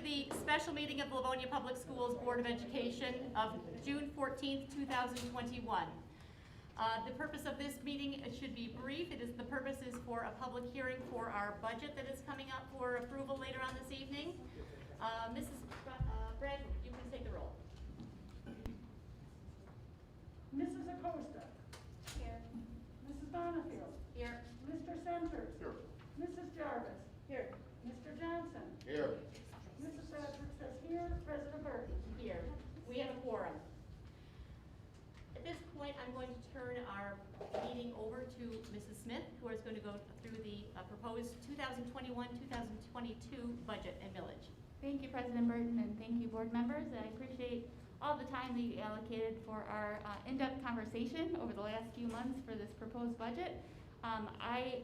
the special meeting of the Livonia Public Schools Board of Education of June 14th, 2021. The purpose of this meeting, it should be brief. The purpose is for a public hearing for our budget that is coming up for approval later on this evening. Mrs. Bragg, you can take the roll. Mrs. Acosta. Here. Mrs. Bonifield. Here. Mr. Centers. Here. Mrs. Jarvis. Here. Mr. Johnson. Here. Mrs. Patrick says here. President Burton. Here. We have a quorum. At this point, I'm going to turn our meeting over to Mrs. Smith, who is going to go through the proposed 2021-2022 budget and millage. Thank you, President Burton, and thank you, board members. I appreciate all the time that you allocated for our in-depth conversation over the last few months for this proposed budget. I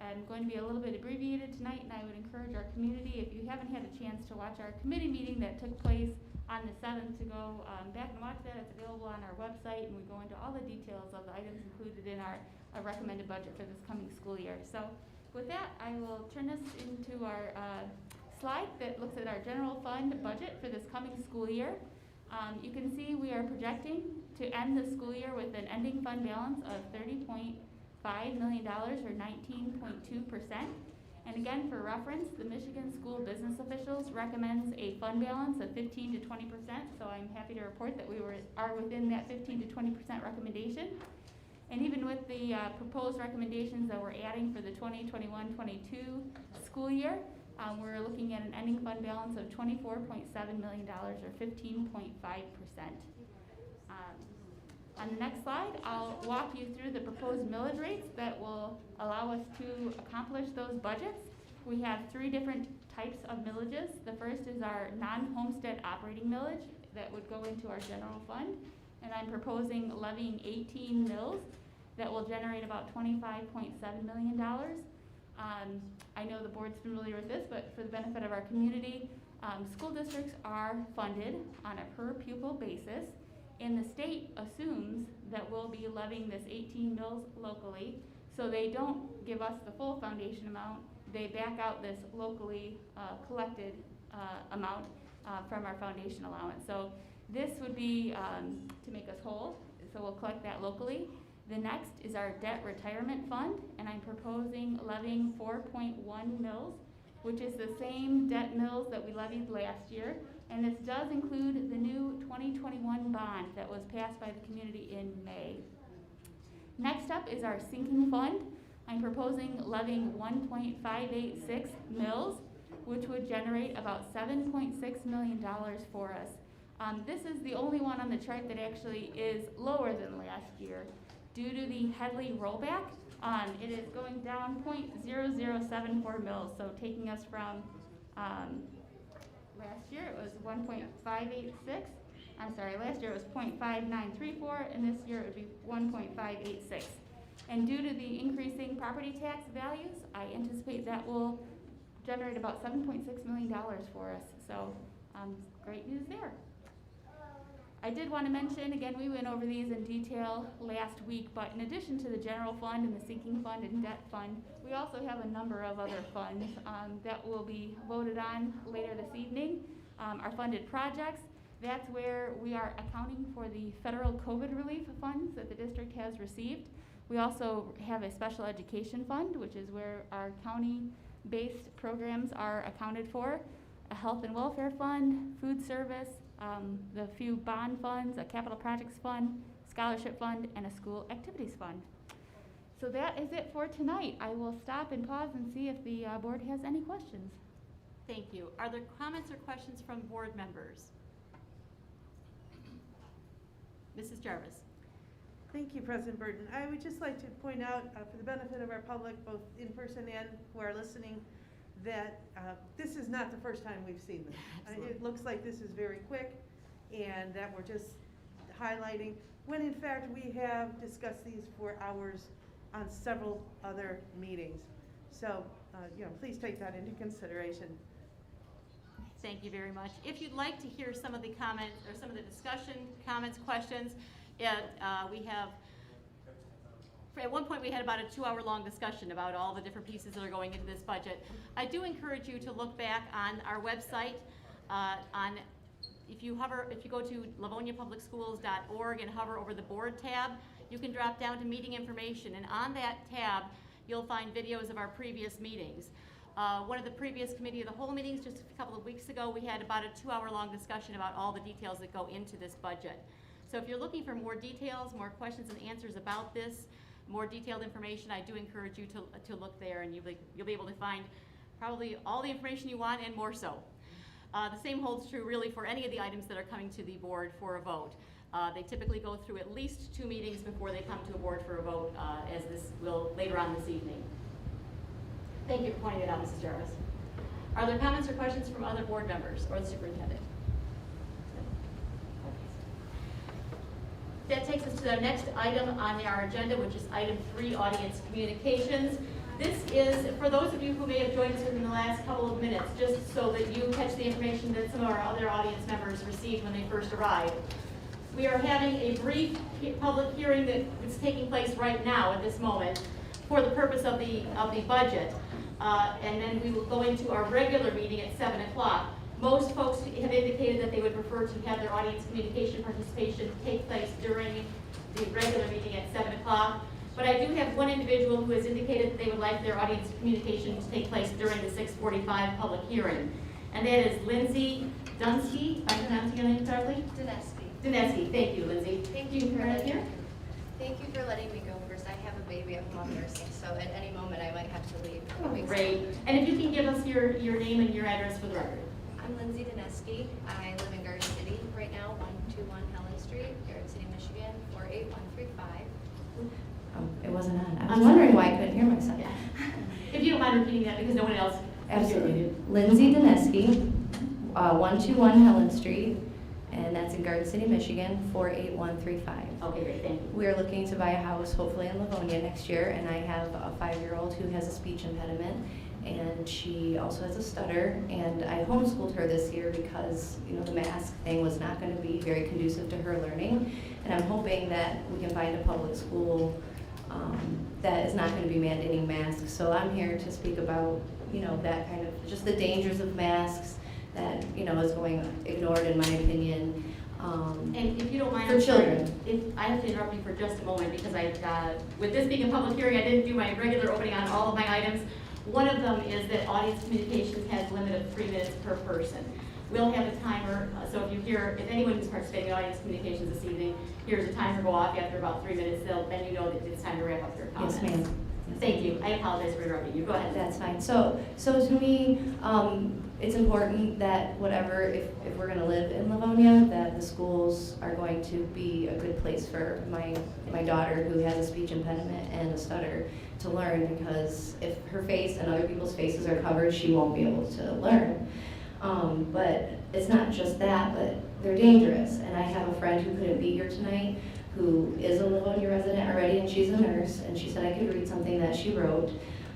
am going to be a little bit abbreviated tonight, and I would encourage our community, if you haven't had a chance to watch our committee meeting that took place on the 7th, to go back and watch that. It's available on our website, and we go into all the details of the items included in our recommended budget for this coming school year. So with that, I will turn this into our slide that looks at our general fund budget for this coming school year. You can see we are projecting to end the school year with an ending fund balance of $30.5 million, or 19.2%. And again, for reference, the Michigan School Business Officials recommends a fund balance of 15 to 20%. So I'm happy to report that we are within that 15 to 20% recommendation. And even with the proposed recommendations that we're adding for the 2021-22 school year, we're looking at an ending fund balance of $24.7 million, or 15.5%. On the next slide, I'll walk you through the proposed millage rates that will allow us to accomplish those budgets. We have three different types of millages. The first is our non-homestead operating millage that would go into our general fund, and I'm proposing levying 18 mills that will generate about $25.7 million. I know the board's familiar with this, but for the benefit of our community, school districts are funded on a per pupil basis, and the state assumes that we'll be levying this 18 mills locally, so they don't give us the full foundation amount. They back out this locally collected amount from our foundation allowance. So this would be to make us whole, so we'll collect that locally. The next is our debt retirement fund, and I'm proposing levying 4.1 mills, which is the same debt mills that we levied last year. And this does include the new 2021 bond that was passed by the community in May. Next up is our sinking fund. I'm proposing levying 1.586 mills, which would generate about $7.6 million for us. This is the only one on the chart that actually is lower than last year. Due to the Headley rollback, it is going down 0.0074 mils, so taking us from last year it was 1.586. I'm sorry, last year it was 0.5934, and this year it would be 1.586. And due to the increasing property tax values, I anticipate that will generate about $7.6 million for us. So great news there. I did want to mention, again, we went over these in detail last week, but in addition to the general fund and the sinking fund and debt fund, we also have a number of other funds that will be voted on later this evening. Our funded projects, that's where we are accounting for the federal COVID relief funds that the district has received. We also have a special education fund, which is where our county-based programs are accounted for, a health and welfare fund, food service, the few bond funds, a capital projects fund, scholarship fund, and a school activities fund. So that is it for tonight. I will stop and pause and see if the board has any questions. Thank you. Are there comments or questions from board members? Mrs. Jarvis. Thank you, President Burton. I would just like to point out, for the benefit of our public, both in person and who are listening, that this is not the first time we've seen this. It looks like this is very quick, and that we're just highlighting, when in fact we have discussed these for hours on several other meetings. So, please take that into consideration. Thank you very much. If you'd like to hear some of the comments or some of the discussion, comments, questions, we have, at one point we had about a 2-hour-long discussion about all the different pieces that are going into this budget. I do encourage you to look back on our website. If you go to livoniapublicschools.org and hover over the board tab, you can drop down to meeting information, and on that tab, you'll find videos of our previous meetings. One of the previous committee of the whole meetings, just a couple of weeks ago, we had about a 2-hour-long discussion about all the details that go into this budget. So if you're looking for more details, more questions and answers about this, more detailed information, I do encourage you to look there, and you'll be able to find probably all the information you want and more so. The same holds true really for any of the items that are coming to the board for a vote. They typically go through at least 2 meetings before they come to a board for a vote, as this will later on this evening. Thank you for pointing it out, Mrs. Jarvis. Are there comments or questions from other board members or the superintendent? That takes us to the next item on our agenda, which is item 3, audience communications. This is, for those of you who may have joined us within the last couple of minutes, just so that you catch the information that some of our other audience members received when they first arrived. We are having a brief public hearing that is taking place right now at this moment for the purpose of the budget. And then we will go into our regular meeting at 7 o'clock. Most folks have indicated that they would prefer to have their audience communication participation take place during the regular meeting at 7 o'clock. But I do have one individual who has indicated that they would like their audience communication to take place during the 6:45 public hearing. And that is Lindsay Dunsky. Am I pronouncing your name correctly? Dineski. Thank you, Lindsay. Thank You you can for come right letting here. Thank you for letting me go first. I have a baby at home nursing, so at any moment I might have to leave. Great. And if you can give us your name and your address for the record. I'm Lindsay Dineski. I live in Garden City right now, 121 Helen Street, Garden City, Michigan, 48135. It wasn't on. I was wondering why I couldn't hear myself. Yeah. If you don't mind repeating that, because no one else. Absolutely. Lindsay Dineski, 121 Helen Street, and that's in Garden City, Michigan, 48135. Okay, great, thank you. We're looking to buy a house hopefully in Livonia next year, and I have a 5-year-old who has a speech impediment, and she also has a stutter, and I homeschooled her this year because, you know, the mask thing was not going to be very conducive to her learning, and I'm hoping that we can find a public school that is not going to be mandating masks. So I'm here to speak about, you know, that kind of, just the dangers of masks that, you know, is going ignored in my opinion. And if you don't mind, For children. if I have to interrupt you for just a moment, because with this being a public hearing, I didn't do my regular opening on all of my items. One of them is that audience communications has a limit of 3 minutes per person. We'll have a timer, so if anyone who's participating in audience communications this evening, here's a timer go off after about 3 minutes, then you know that it's time to wrap up your comments. Yes, ma'am. Thank you. I apologize for interrupting you. Go ahead. That's fine. So to me, it's important that if we're going to live in Livonia, that the schools are going to be a good place for my daughter who has a speech impediment and a stutter to learn, because if her face and other people's faces are covered, she won't be able to learn. But it's not just that, but they're dangerous. And I have a friend who couldn't be here tonight who is a Livonia resident already, and she's a nurse, and she said I could read something that she wrote.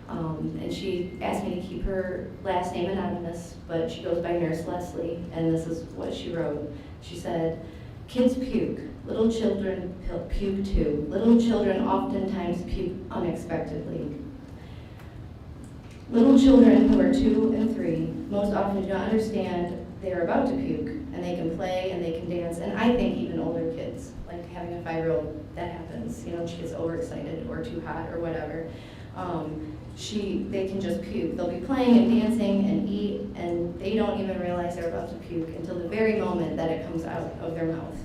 And she asked me to keep her last name anonymous, but she goes by Nurse Leslie, and this is what she wrote. She said, "Kids puke. Little children puke too. Little children oftentimes puke unexpectedly. Little children who are 2 and 3 most often do not understand they are about to puke, and they can play and they can dance, and I think even older kids, like having a 5-year-old, that happens. You know, she gets overexcited or too hot or whatever. They can just puke. They'll be playing and dancing and eat, and they don't even realize they're about to puke until the very moment that it comes out of their mouth.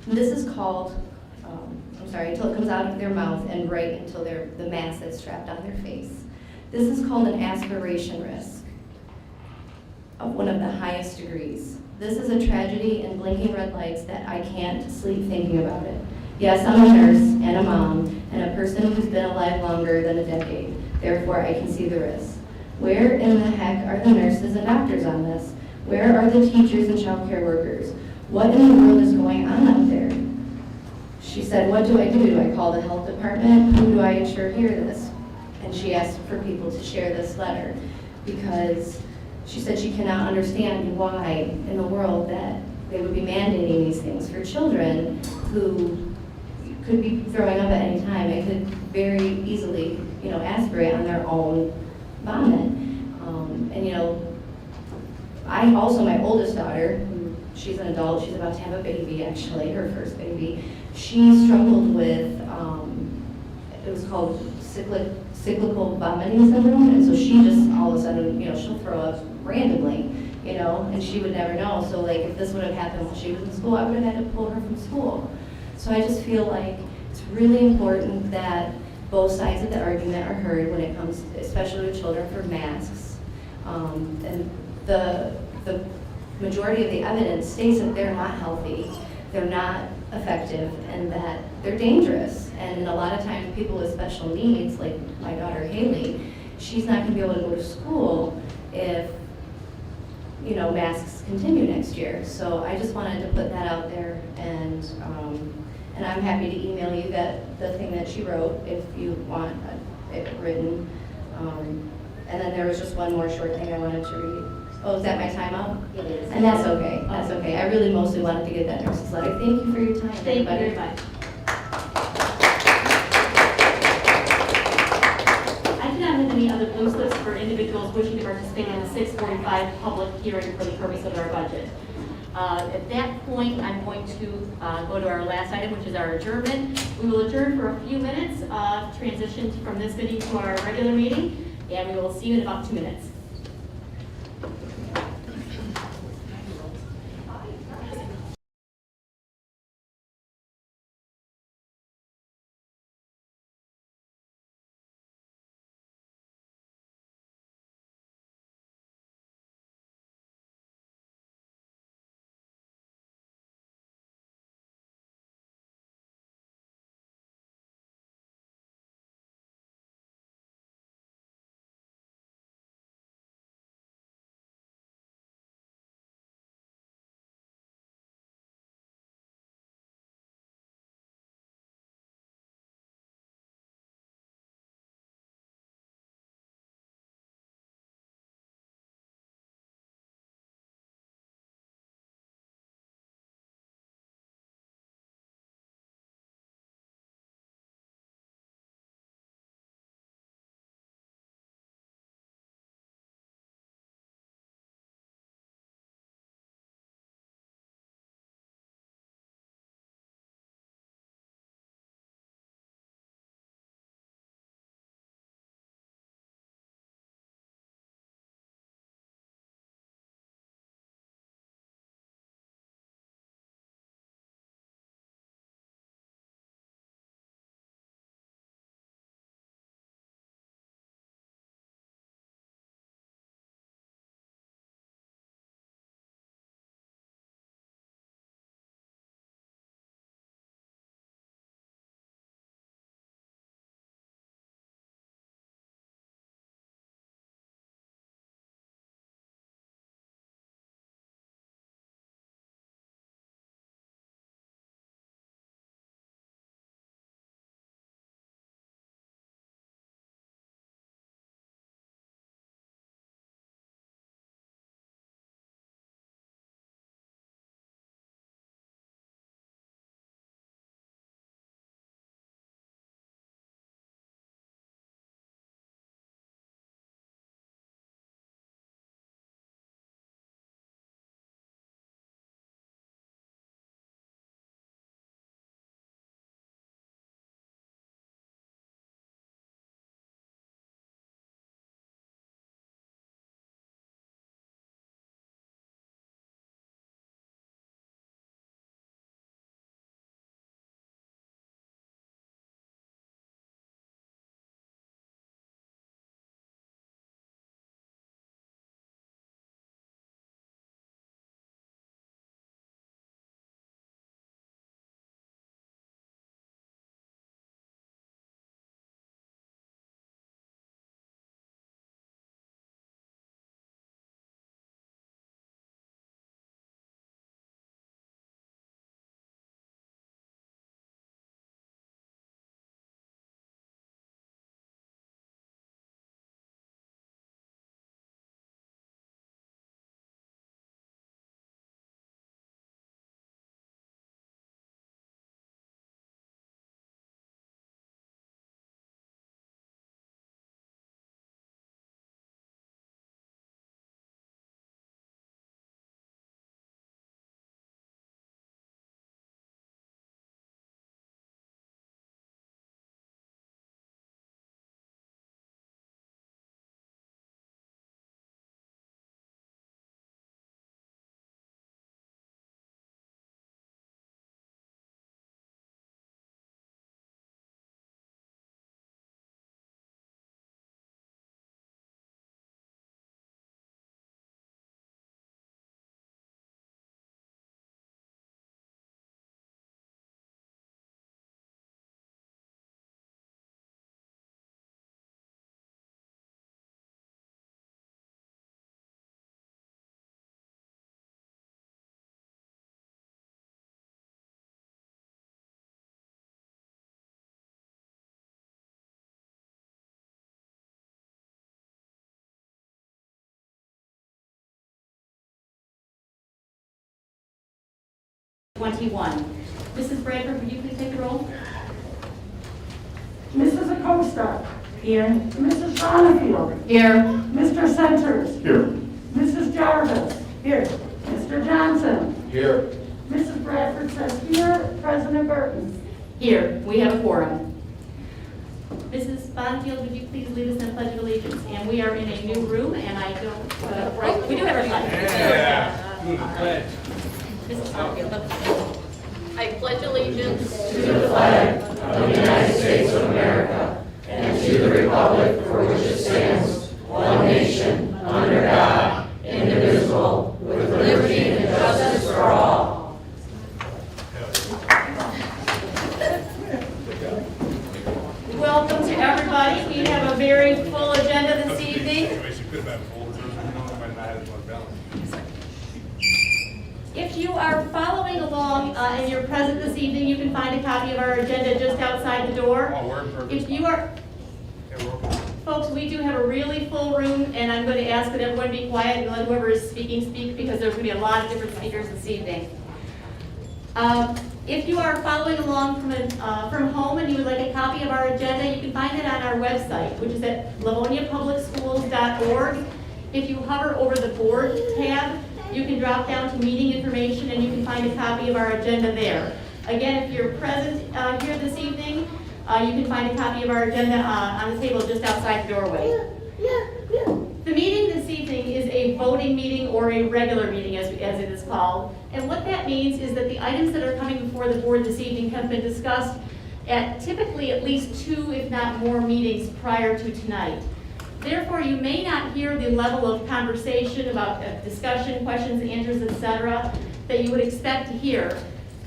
This is called, until it comes out of their mouth and right until the mask that's strapped on their face. This is called an aspiration risk of one of the highest degrees. This is a tragedy and blinking red lights that I can't sleep thinking about it. Yes, I'm a nurse and a mom and a person who's been alive longer than a decade. Therefore, I can see the risk. Where in the heck are the nurses and doctors on this? Where are the teachers and child care workers? What in the world is going on out there? She said, what do? Do I call the health department? Who do I ensure hear this? And she asked for people to share this letter because she said she cannot understand why in the world that they would be mandating these things for children who could be throwing up at any time and could very easily, aspirate on their own vomit. I also, my oldest daughter, who she's an adult, she's about to have a baby, actually, her first baby. She struggled with, it was called cyclical vomiting syndrome, and so she just all of a sudden, she'll throw up randomly, and she would never know. So like, if this would have happened while she was in school, I would have had to pull her from school. So I just feel like it's really important that both sides of the argument are heard when it comes, especially with children, for masks. And the majority of the evidence states that they're not healthy, they're not effective, and that they're dangerous. And a lot of times people with special needs, like my daughter Haley, she's not gonna be able to go to school if, masks continue next year. So I just wanted to put that out there, and I'm happy to email you the thing that she wrote if you want it written. And then there was just one more short thing I wanted to read. Oh, is that my time up? It is. And that's okay, that's okay. I really mostly wanted to get that nurse's letter. Thank you for your time, Thank you everybody. very much. I do not have any other blue slips for individuals wishing to participate in the 6:45 public hearing for the purpose of our budget. At that point, I'm going to go to our last item, which is our adjournment. We will adjourn for a few minutes, transition from this meeting to our regular meeting, and we will see you in about 2 minutes. 2021. Mrs. Bradford, would you please take the roll? Mrs. Acosta. Here. Mrs. Bonnefield. Here. Mr. Centers. Here. Mrs. Jarvis. Here. Mr. Johnson. Here. Mrs. Bradford says here. President Burton. Here, we have a quorum. Mrs. Bonnefield, would you please lead us in the Pledge of Allegiance? And we are in a new room, and I don't, right, we do have our flag. Yeah. Do the pledge. Mrs. Bonnefield. I pledge allegiance To the flag of the United States of America and to the republic for which it stands, one nation, under God, indivisible, with liberty and justice for all. Welcome to everybody. We have a very full agenda this evening. If you are following along and you're present this evening, you can find a copy of our agenda just outside the door. If you are, folks, we do have a really full room, and I'm going to ask that everyone be quiet and let whoever is speaking speak, because there's going to be a lot of different speakers this evening. If you are following along from home and you would like a copy of our agenda, you can find it on our website, which is at livoniapublicschools.org. If you hover over the board tab, you can drop down to meeting information and you can find a copy of our agenda there. Again, if you're present here this evening, you can find a copy of our agenda on the table just outside the doorway. The meeting this evening is a voting meeting, or a regular meeting as it is called. And what that means is that the items that are coming before the board this evening have been discussed at typically at least 2, if not more, meetings prior to tonight. Therefore, you may not hear the level of conversation about discussion, questions, answers, etc., that you would expect to hear.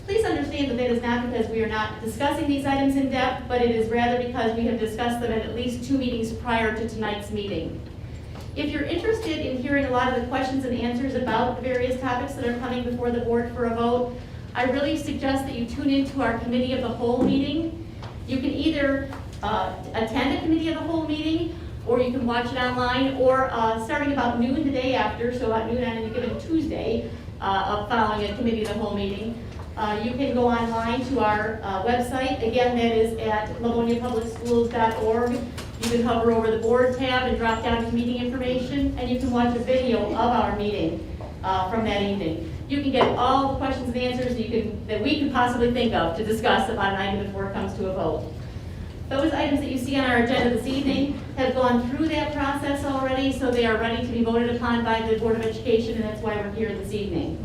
Please understand that that is not because we are not discussing these items in depth, but it is rather because we have discussed them at least 2 meetings prior to tonight's meeting. If you're interested in hearing a lot of the questions and answers about the various topics that are coming before the board for a vote, I really suggest that you tune into our Committee of the Whole meeting. You can either attend a Committee of the Whole meeting, or you can watch it online, or starting about noon the day after, so about noon on any given Tuesday, following a Committee of the Whole meeting, you can go online to our website. Again, that is at livoniapublicschools.org. You can hover over the board tab and drop down to meeting information, and you can watch a video of our meeting from that evening. You can get all the questions and answers that we can possibly think of to discuss about an item before it comes to a vote. Those items that you see on our agenda this evening have gone through that process already, so they are ready to be voted upon by the Board of Education, and that's why we're here this evening.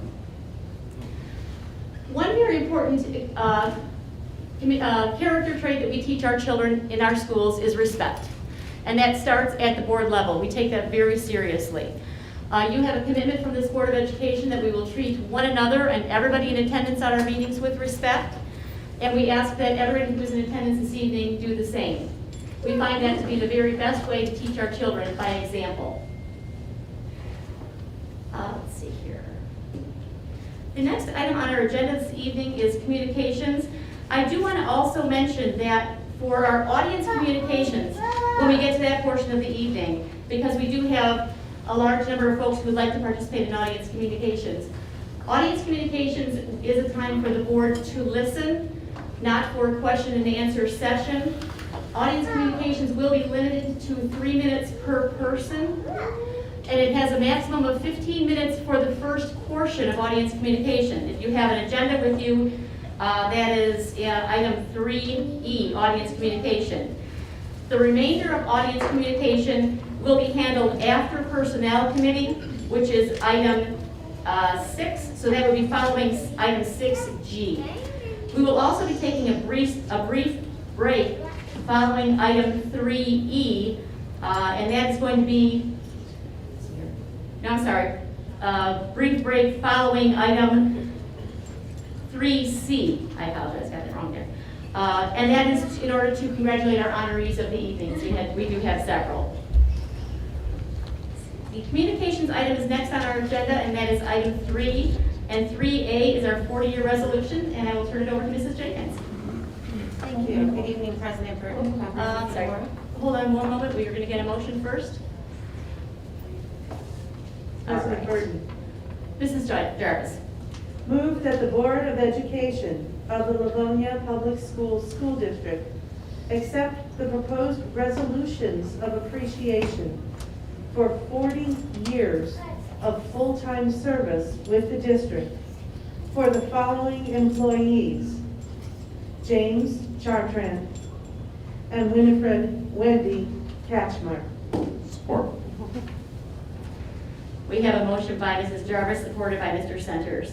One very important character trait that we teach our children in our schools is respect. And that starts at the board level. We take that very seriously. You have a commitment from this Board of Education that we will treat one another and everybody in attendance at our meetings with respect. And we ask that everyone who's in attendance this evening do the same. We find that to be the very best way to teach our children by example. Let's see here. The next item on our agenda this evening is communications. I do want to also mention that for our audience communications, when we get to that portion of the evening, because we do have a large number of folks who would like to participate in audience communications. Audience communications is a time for the board to listen, not for a question and answer session. Audience communications will be limited to 3 minutes per person, and it has a maximum of 15 minutes for the first portion of audience communication. If you have an agenda with you, that is item 3E, audience communication. The remainder of audience communication will be handled after Personnel Committee, which is item 6, so that would be following item 6G. We will also be taking a brief break following item 3E, and that is going to be, brief break following item 3C. I apologize, got it wrong there. And that is in order to congratulate our honorees of the evenings. We do have several. The communications item is next on our agenda, and that is item 3. And 3A is our 40-year resolution, and I will turn it over to Mrs. Jenkins. Thank you. Good evening, President Burton. Sorry. Hold on one moment. We are going to get a motion first. President All right. Burton. Mrs. Jarvis. Move that the Board of Education of the Livonia Public Schools School District accept the proposed resolutions of appreciation for 40 years of full-time service with the district for the following employees: James Chartrand and Winifred Wendy Catchmark. Support. We have a motion by Mrs. Jarvis, supported by Mr. Centers.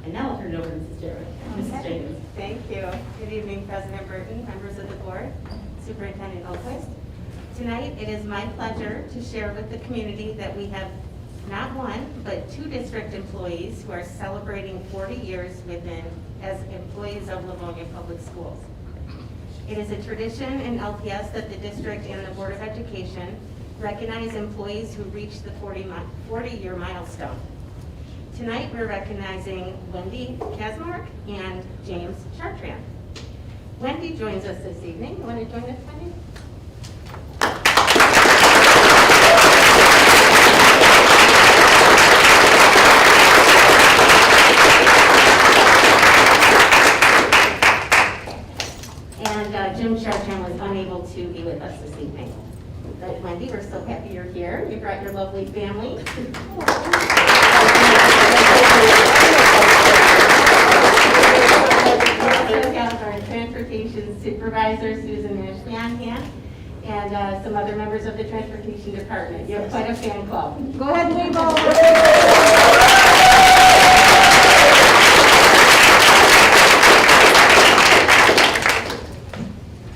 And now I'll turn it over to Mrs. Jarvis. Mrs. Jenkins. Thank you. Good evening, President Burton, members of the board, Superintendent Oquist. Tonight, it is my pleasure to share with the community that we have not one, but 2 district employees who are celebrating 40 years as employees of Livonia Public Schools. It is a tradition in LPS that the district and the Board of Education recognize employees who reach the 40-year milestone. Tonight, we're recognizing Wendy Catchmark and James Chartrand. Wendy joins us this evening. You want to join us, Wendy? And Jim Chartrand was unable to be with us this evening. But Wendy, we're so happy you're here. You brought your lovely family. We also have our transportation supervisor, Susan Ashman, and some other members of the transportation department. You have quite a fan club. Go ahead,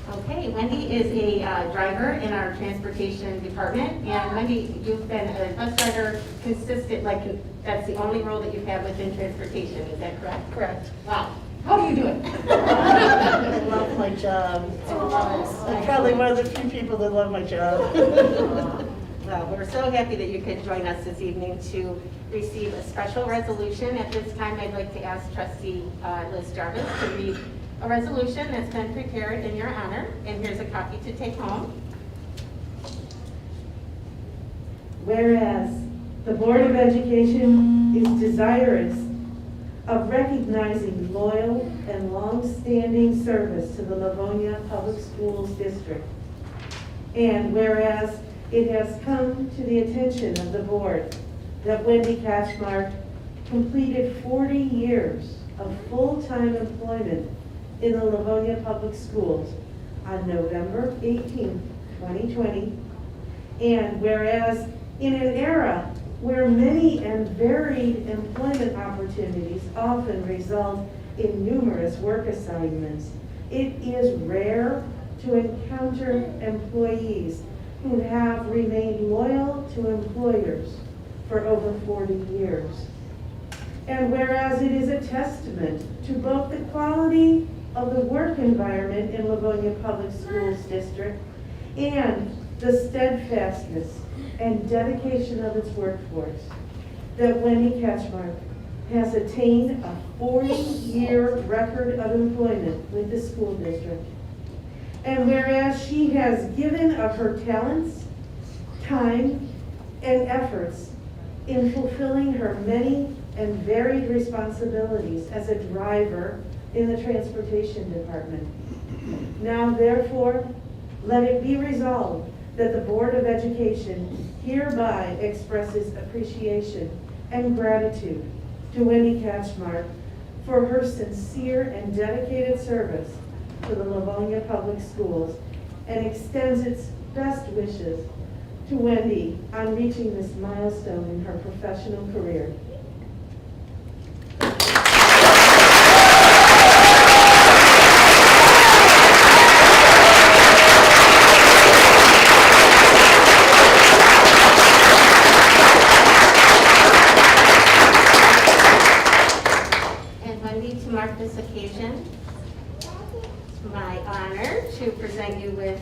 Okay, Wendy is a driver in our transportation department, and Wendy, you've been a bus driver consistent, that's the only role that you've had within transportation, is that correct? Correct. Wow, how do you do it? I love my job. I'm probably one of the few people that love my job. Well, we're so happy that you could join us this evening to receive a special resolution. At this time, I'd like to ask Trustee Liz Jarvis to read a resolution that's been prepared in your honor, and here's a copy to take home. Whereas the Board of Education is desirous of recognizing loyal and long-standing service to the Livonia Public Schools District. And whereas it has come to the attention of the board that Wendy Catchmark completed 40 years of full-time employment in the Livonia Public Schools on November 18, 2020. And whereas in an era where many and varied employment opportunities often result in numerous work assignments, it is rare to encounter employees who have remained loyal to employers for over 40 years. And whereas it is a testament to both the quality of the work environment in Livonia Public Schools District and the steadfastness and dedication of its workforce that Wendy Catchmark has attained a 40-year record of employment with the school district. And whereas she has given of her talents, time, and efforts in fulfilling her many and varied responsibilities as a driver in the transportation department. Now therefore, let it be resolved that the Board of Education hereby expresses appreciation and gratitude to Wendy Catchmark for her sincere and dedicated service to the Livonia Public Schools and extends its best wishes to Wendy on reaching this milestone in her professional career. This occasion, it's my honor to present you with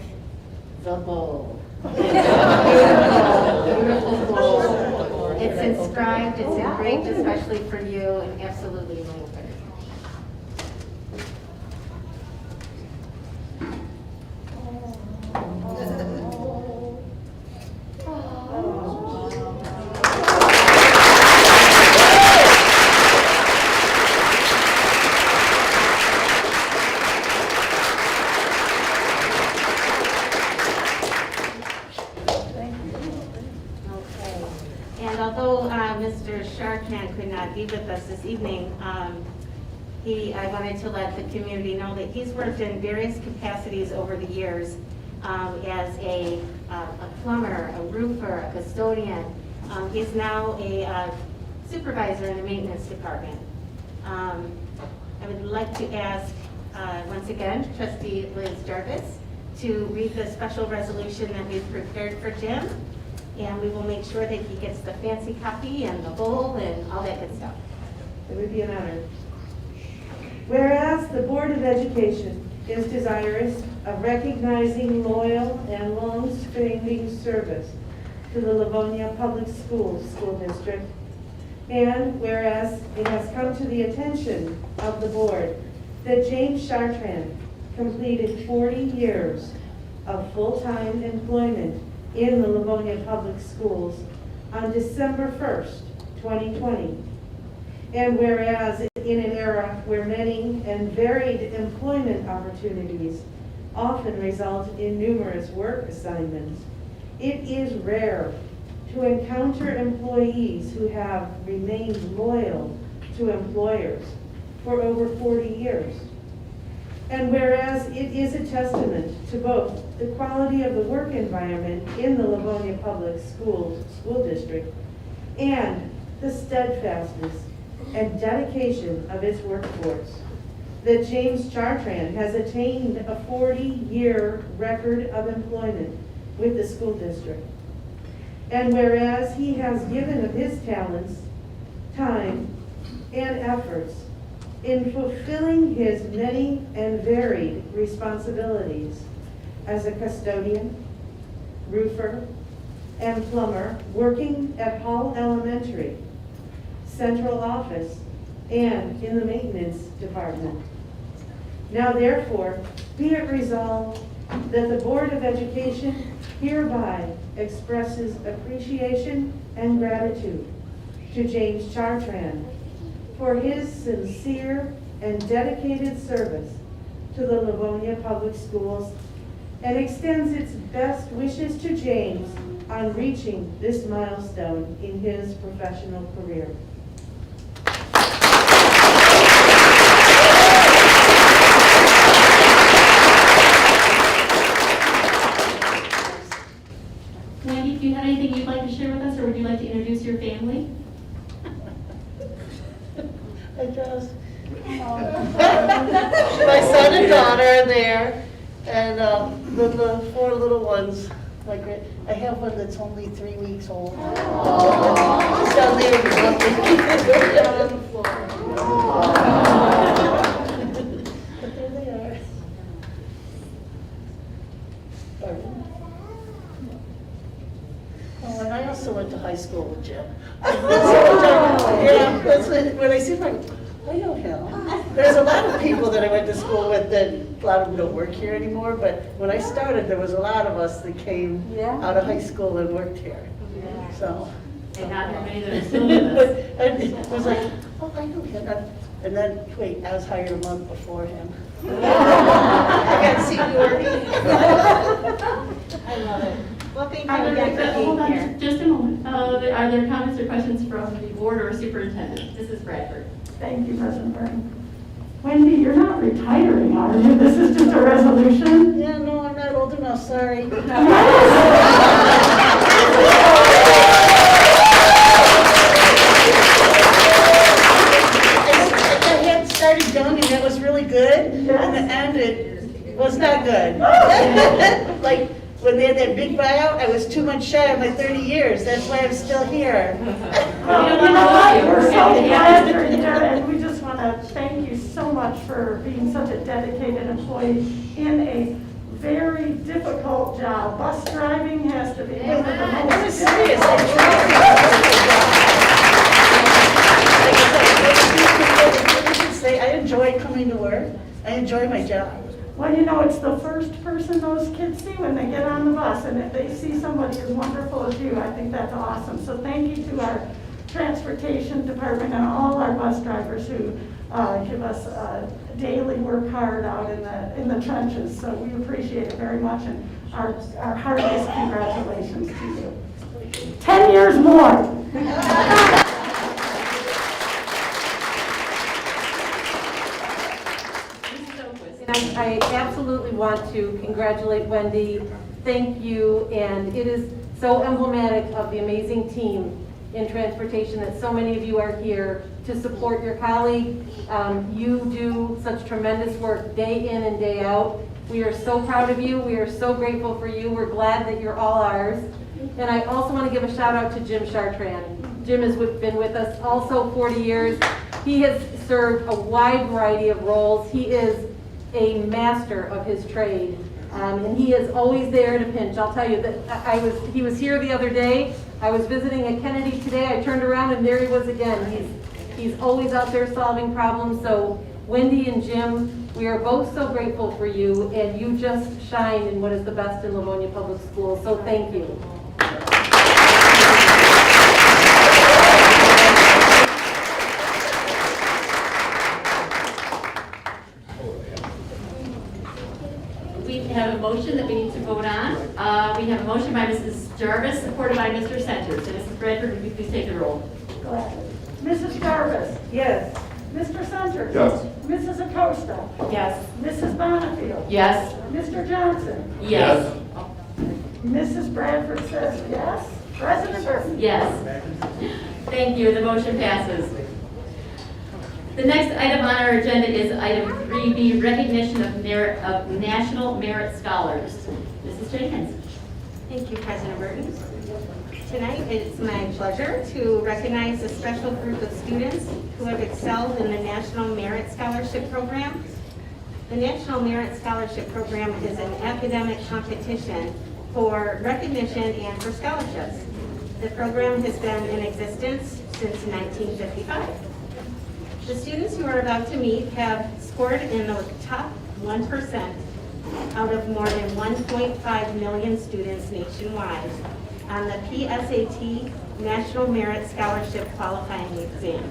the bowl. Beautiful bowl. It's inscribed, it's engraved especially for you, and absolutely my pleasure. this evening, I wanted to let the community know that he's worked in various capacities over the years as a plumber, a roofer, a custodian. He's now a supervisor in the maintenance department. I would like to ask, once again, Trustee Liz Jarvis to read the special resolution that we've prepared for Jim, and we will make sure that he gets the fancy copy and the bowl and all that good stuff. It would be an honor. Whereas the Board of Education is desirous of recognizing loyal and long-standing service to the Livonia Public Schools School District, and whereas it has come to the attention of the board that James Chartrand completed 40 years of full-time employment in the Livonia Public Schools on December 1st, 2020. And whereas in an era where many and varied employment opportunities often result in numerous work assignments, it is rare to encounter employees who have remained loyal to employers for over 40 years. And whereas it is a testament to both the quality of the work environment in the Livonia Public Schools School District and the steadfastness and dedication of its workforce, that James Chartrand has attained a 40-year record of employment with the school district. And whereas he has given of his talents, time, and efforts in fulfilling his many and varied responsibilities as a custodian, roofer, and plumber working at Hall Elementary, central office, and in the maintenance department. Now therefore, be it resolved that the Board of Education hereby expresses appreciation and gratitude to James Chartrand for his sincere and dedicated service to the Livonia Public Schools, and extends its best wishes to James on reaching this milestone in his professional career. Mandy, do you have anything you'd like to share with us, or would you like to introduce your family? I just, my son and daughter are there, and the four little ones. I have one that's only 3 weeks old. She's down there on the floor. But there they are. Pardon? Oh, and I also went to high school with Jim. Yeah, that's when I see my, I know him. There's a lot of people that I went to school with that a lot of them don't work here anymore, but when I started, there was a lot of us that came out of high school and worked here. So. And not very many that are still with us. And it was like, oh, I know him. And then, wait, I was hired a month before him. I got seniority. I love it. Well, thank you again for Hold being here. on, just a moment. Are there comments or questions from the board or superintendent? Mrs. Bradford. Thank you, President Burton. Wendy, you're not retiring, are you? This is just a resolution? Yeah, no, I'm not old enough, sorry. I had started young and that was really good. In the end, it was not good. Like, when they had that big buyout, I was 2 months shy of my 30 years. That's why I'm still here. Well, you know what? We're so glad you're here, and we just want to thank you so much for being such a dedicated employee in a very difficult job. Bus driving has to be one of the I most was serious. I enjoy coming to work. I enjoy my job. Well, you know, it's the first person those kids see when they get on the bus, and if they see somebody as wonderful as you, I think that's awesome. So thank you to our transportation department and all our bus drivers who give us daily work hard out in the trenches. So we appreciate it very much, and our heartiest congratulations to you. 10 years more. I absolutely want to congratulate Wendy. Thank you, and it is so emblematic of the amazing team in transportation that so many of you are here to support your colleague. You do such tremendous work day in and day out. We are so proud of you. We are so grateful for you. We're glad that you're all ours. And I also want to give a shout out to Jim Chartrand. Jim has been with us also 40 years. He has served a wide variety of roles. He is a master of his trade. And he is always there to pinch. I'll tell you that he was here the other day. I was visiting at Kennedy today. I turned around and there he was again. He's always out there solving problems. So Wendy and Jim, we are both so grateful for you, and you just shine in what is the best in Livonia Public Schools. So thank you. We have a motion that we need to vote on. We have a motion by Mrs. Jarvis, supported by Mr. Centers. And Mrs. Bradford, would you please take the roll? Glad. Mrs. Jarvis? Yes. Mr. Centers? Yes. Mrs. Acosta? Yes. Mrs. Bonnefield? Yes. Mr. Johnson? Yes. Mrs. Bradford says yes. President Burton? Yes. Thank you. The motion passes. The next item on our agenda is item 3B, recognition of national merit scholars. Mrs. Jenkins. Thank you, President Burton. Tonight, it's my pleasure to recognize a special group of students who have excelled in the National Merit Scholarship Program. The National Merit Scholarship Program is an academic competition for recognition and for scholarships. The program has been in existence since 1955. The students who are about to meet have scored in the top 1% out of more than 1.5 million students nationwide on the PSAT National Merit Scholarship Qualifying Exam.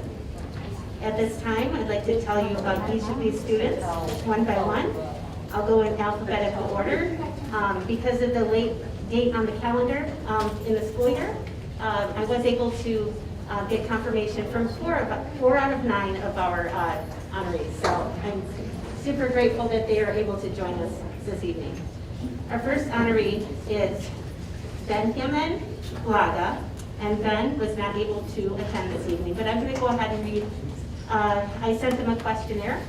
At this time, I'd like to tell you about each of these students, one by one. I'll go in alphabetical order. Because of the late date on the calendar in the school year, I was able to get confirmation from four out of 9 of our honorees. So I'm super grateful that they are able to join us this evening. Our first honoree is Benjamin Blagha, and Ben was not able to attend this evening, but I'm going to go ahead and read. I sent them a questionnaire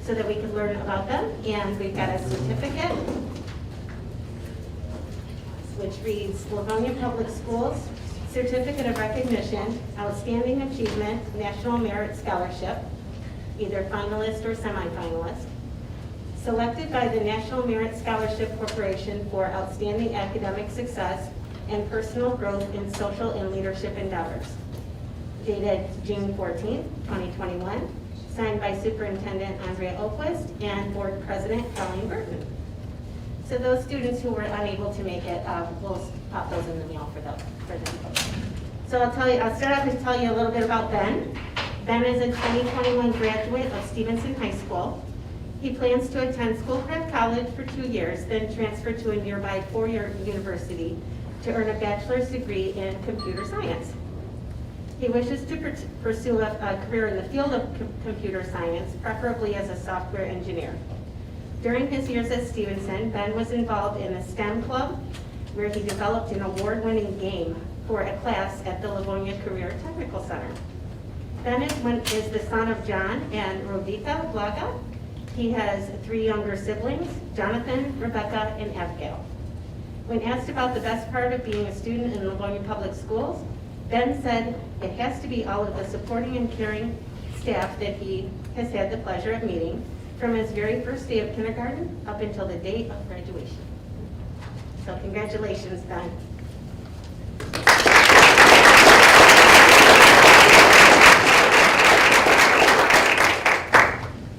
so that we could learn about them, and we've got a certificate, which reads Livonia Public Schools Certificate of Recognition, Outstanding Achievement, National Merit Scholarship, either finalist or semifinalist, selected by the National Merit Scholarship Corporation for outstanding academic success and personal growth in social and leadership endeavors. Dated June 14, 2021, signed by Superintendent Andrea Oquist and Board President Colleen Burton. So those students who were unable to make it, we'll pop those in the mail for them. So I'll start off and tell you a little bit about Ben. Ben is a 2021 graduate of Stevenson High School. He plans to attend Schoolcraft College for 2 years, then transfer to a nearby 4-year university to earn a bachelor's degree in computer science. He wishes to pursue a career in the field of computer science, preferably as a software engineer. During his years at Stevenson, Ben was involved in the STEM Club, where he developed an award-winning game for a class at the Livonia Career Technical Center. Ben is the son of John and Rodita Blagha. He has 3 younger siblings, Jonathan, Rebecca, and Abigail. When asked about the best part of being a student in Livonia Public Schools, Ben said it has to be all of the supporting and caring staff that he has had the pleasure of meeting from his very first day of kindergarten up until the date of graduation. So congratulations, Ben.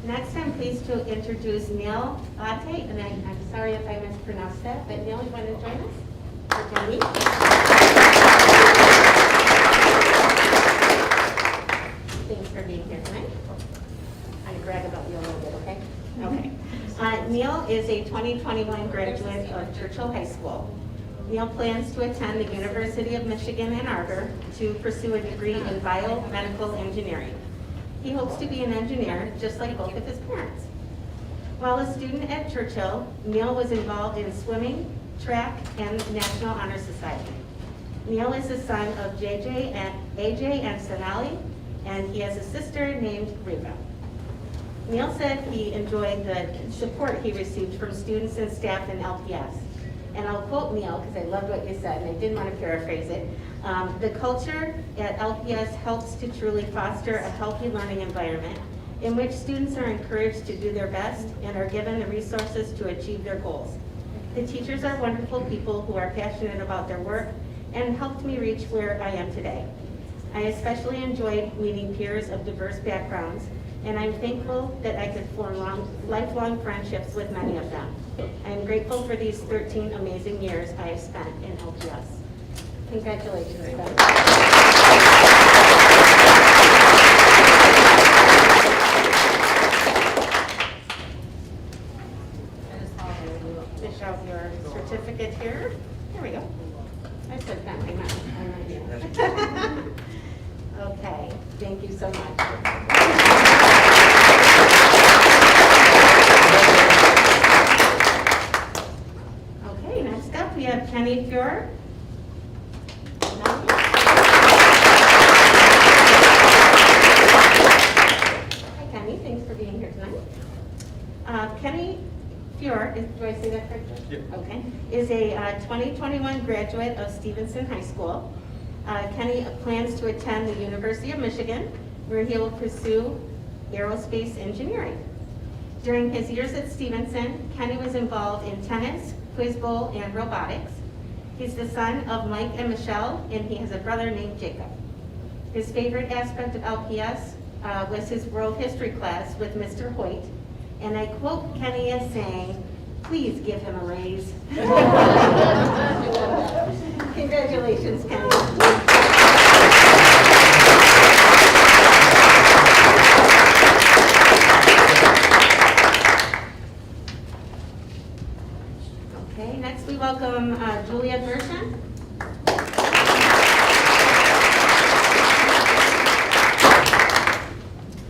Next, I'm pleased to introduce Neil Latte, and I'm sorry if I mispronounced that, but Neil, you want to join us? Or join me? Thanks for being here tonight. I'm going to brag about you a little bit, okay? Okay. Neil is a 2021 graduate of Churchill High School. Neil plans to attend the University of Michigan, Ann Arbor to pursue a degree in biomedical engineering. He hopes to be an engineer, just like both of his parents. While a student at Churchill, Neil was involved in swimming, track, and National Honor Society. Neil is the son of AJ and Sonali, and he has a sister named Reba. Neil said he enjoyed the support he received from students and staff in LPS. And I'll quote Neil, because I loved what you said, and I didn't want to paraphrase it. The culture at LPS helps to truly foster a healthy learning environment in which students are encouraged to do their best and are given the resources to achieve their goals. The teachers are wonderful people who are passionate about their work and helped me reach where I am today. I especially enjoyed meeting peers of diverse backgrounds, and I'm thankful that I could form lifelong friendships with many of them. I am grateful for these 13 amazing years I have spent in LPS. Congratulations, Fish out your certificate here. Here we go. I said that, I meant. Okay, thank you so much. Okay, next up we have Kenny Feier. Hi Kenny, thanks for being here tonight. Kenny Feier, do I say that correctly? Yep. Okay, is a 2021 graduate of Stevenson High School. Kenny plans to attend the University of Michigan, where he will pursue aerospace engineering. During his years at Stevenson, Kenny was involved in tennis, quiz bowl, and robotics. He's the son of Mike and Michelle, and he has a brother named Jacob. His favorite aspect of LPS was his world history class with Mr. Hoyt, and I quote Kenny as saying, "Please give him a raise." Congratulations, Kenny. Okay, next we welcome Julia Gershon.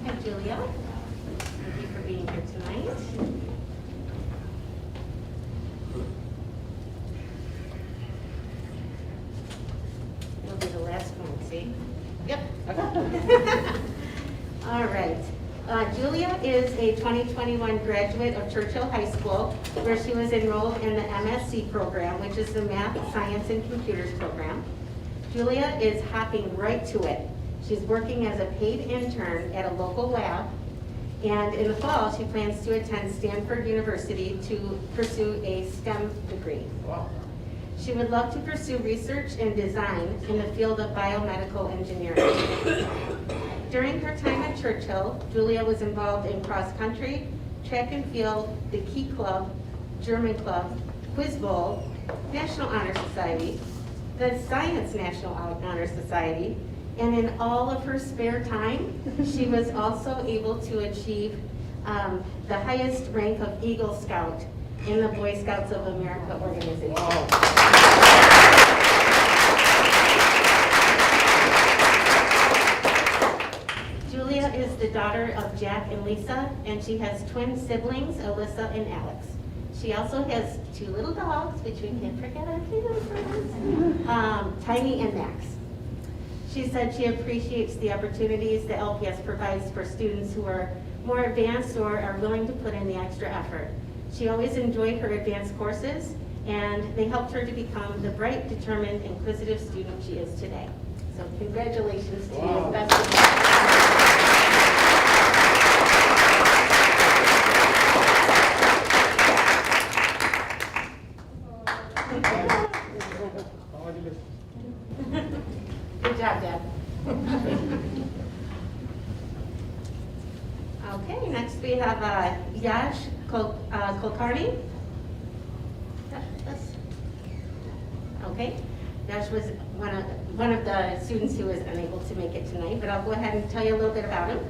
Hi, Julia. Thank you for being here tonight. It'll be the last one, see? Yep. Okay. All right. Julia is a 2021 graduate of Churchill High School, where she was enrolled in the MSc program, which is the Math, Science, and Computers program. Julia is hopping right to it. She's working as a paid intern at a local lab, and in the fall, she plans to attend Stanford University to pursue a STEM degree. Wow. She would love to pursue research and design in the field of biomedical engineering. During her time at Churchill, Julia was involved in cross-country, track and field, the Key Club, German Club, Quiz Bowl, National Honor Society, the Science National Honor Society, and in all of her spare time, she was also able to achieve the highest rank of Eagle Scout in the Boy Scouts of America organization. Julia is the daughter of Jack and Lisa, and she has twin siblings, Alyssa and Alex. She also has 2 little dogs, which we can't forget our favorite friends, Tiny and Max. She said she appreciates the opportunities that LPS provides for students who are more advanced or are willing to put in the extra effort. She always enjoyed her advanced courses, and they helped her to become the bright, determined, inquisitive student she is today. So congratulations to you. Best of luck. Good job, Dad. Okay, next we have Yash Kulkarni. Okay, Yash was one of the students who was unable to make it tonight, but I'll go ahead and tell you a little bit about him.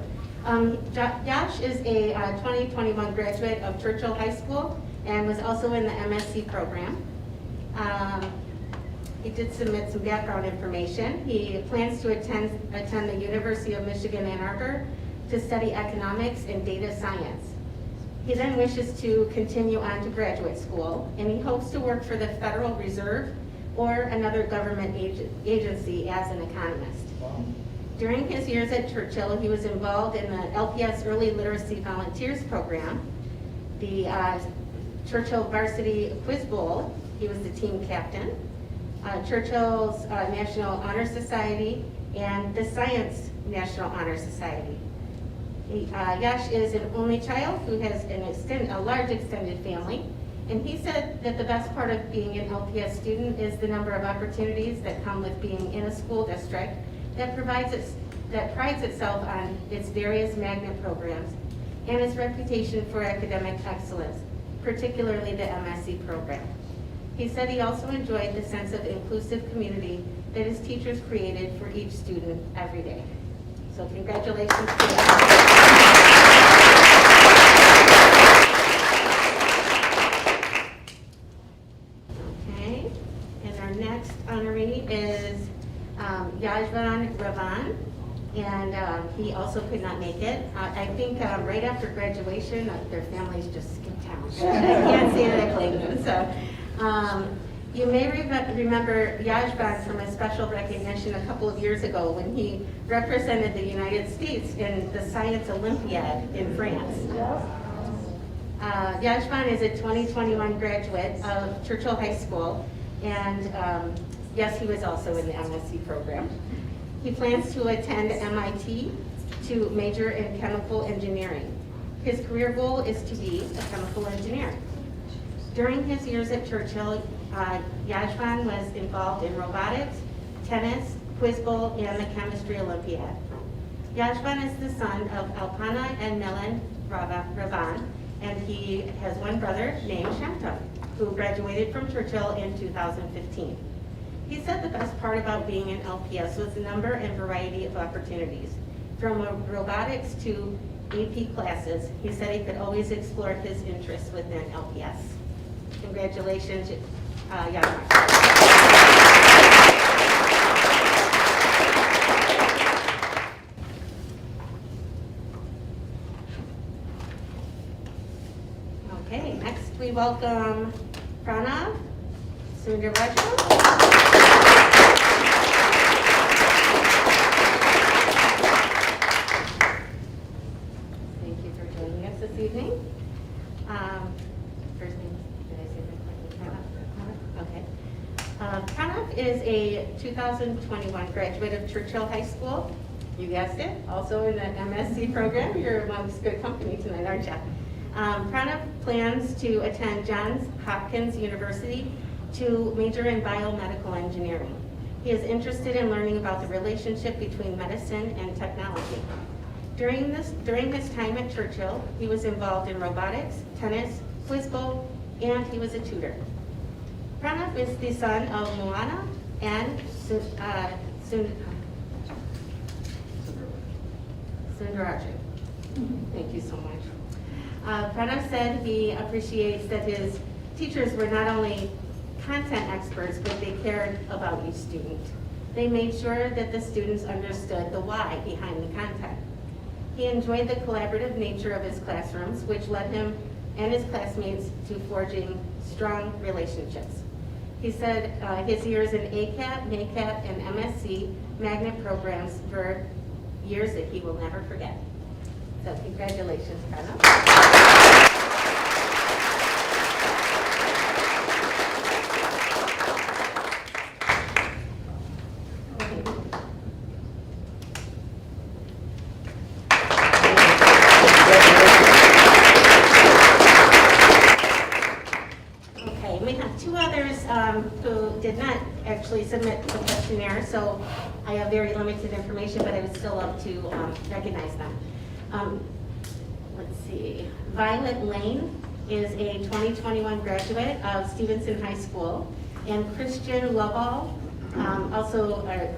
Yash is a 2021 graduate of Churchill High School and was also in the MSc program. He did submit some background information. He plans to attend the University of Michigan, Ann Arbor to study economics and data science. He then wishes to continue on to graduate school, and he hopes to work for the Federal Reserve or another government agency as an economist. During his years at Churchill, he was involved in the LPS Early Literacy Volunteers Program, the Churchill Varsity Quiz Bowl, he was the team captain, Churchill's National Honor Society, and the Science National Honor Society. Yash is an only child who has a large extended family, and he said that the best part of being an LPS student is the number of opportunities that come with being in a school district that prides itself on its various magnet programs and its reputation for academic excellence, particularly the MSc program. He said he also enjoyed the sense of inclusive community that his teachers created for each student every day. So congratulations to him. Okay, and our next honoree is Yajvan Ravan, and he also could not make it. I think right after graduation, their families just skipped town. I can't say that I blame them. So, you may remember Yajvan from a special recognition a couple of years ago when he represented the United States in the Science Olympiad in France. Yajvan is a 2021 graduate of Churchill High School, and yes, he was also in the MSc program. He plans to attend MIT to major in chemical engineering. His career goal is to be a chemical engineer. During his years at Churchill, Yajvan was involved in robotics, tennis, quiz bowl, and the chemistry Olympiad. Yajvan is the son of Alpana and Milan Ravan, and he has one brother named Chartrand, who graduated from Churchill in 2015. He said the best part about being an LPS was the number and variety of opportunities. From robotics to AP classes, he said he could always explore his interests within LPS. Congratulations, Yajvan. Okay, next we welcome Prana Sundarajulu. Thank you for joining us this evening. First name, did I say that correctly? Prana? Okay. Prana is a 2021 graduate of Churchill High School. You guessed it, also in the MSc program. You're amongst good company tonight, aren't you? Prana plans to attend Johns Hopkins University to major in biomedical engineering. He is interested in learning about the relationship between medicine and technology. During his time at Churchill, he was involved in robotics, tennis, quiz bowl, and he was a tutor. Prana is the son of Moana and Sundaraju. Thank you so much. Prana said he appreciates that his teachers were not only content experts, but they cared about each student. They made sure that the students understood the why behind the content. He enjoyed the collaborative nature of his classrooms, which led him and his classmates to forging strong relationships. He said his years in ACAT, NACAT, and MSc magnet programs were years that he will never forget. So congratulations, Prana. Okay, we have two others who did not actually submit the questionnaire, so I have very limited information, but I would still love to recognize them. Let's see. Violet Lane is a 2021 graduate of Stevenson High School, and Christian Lovell,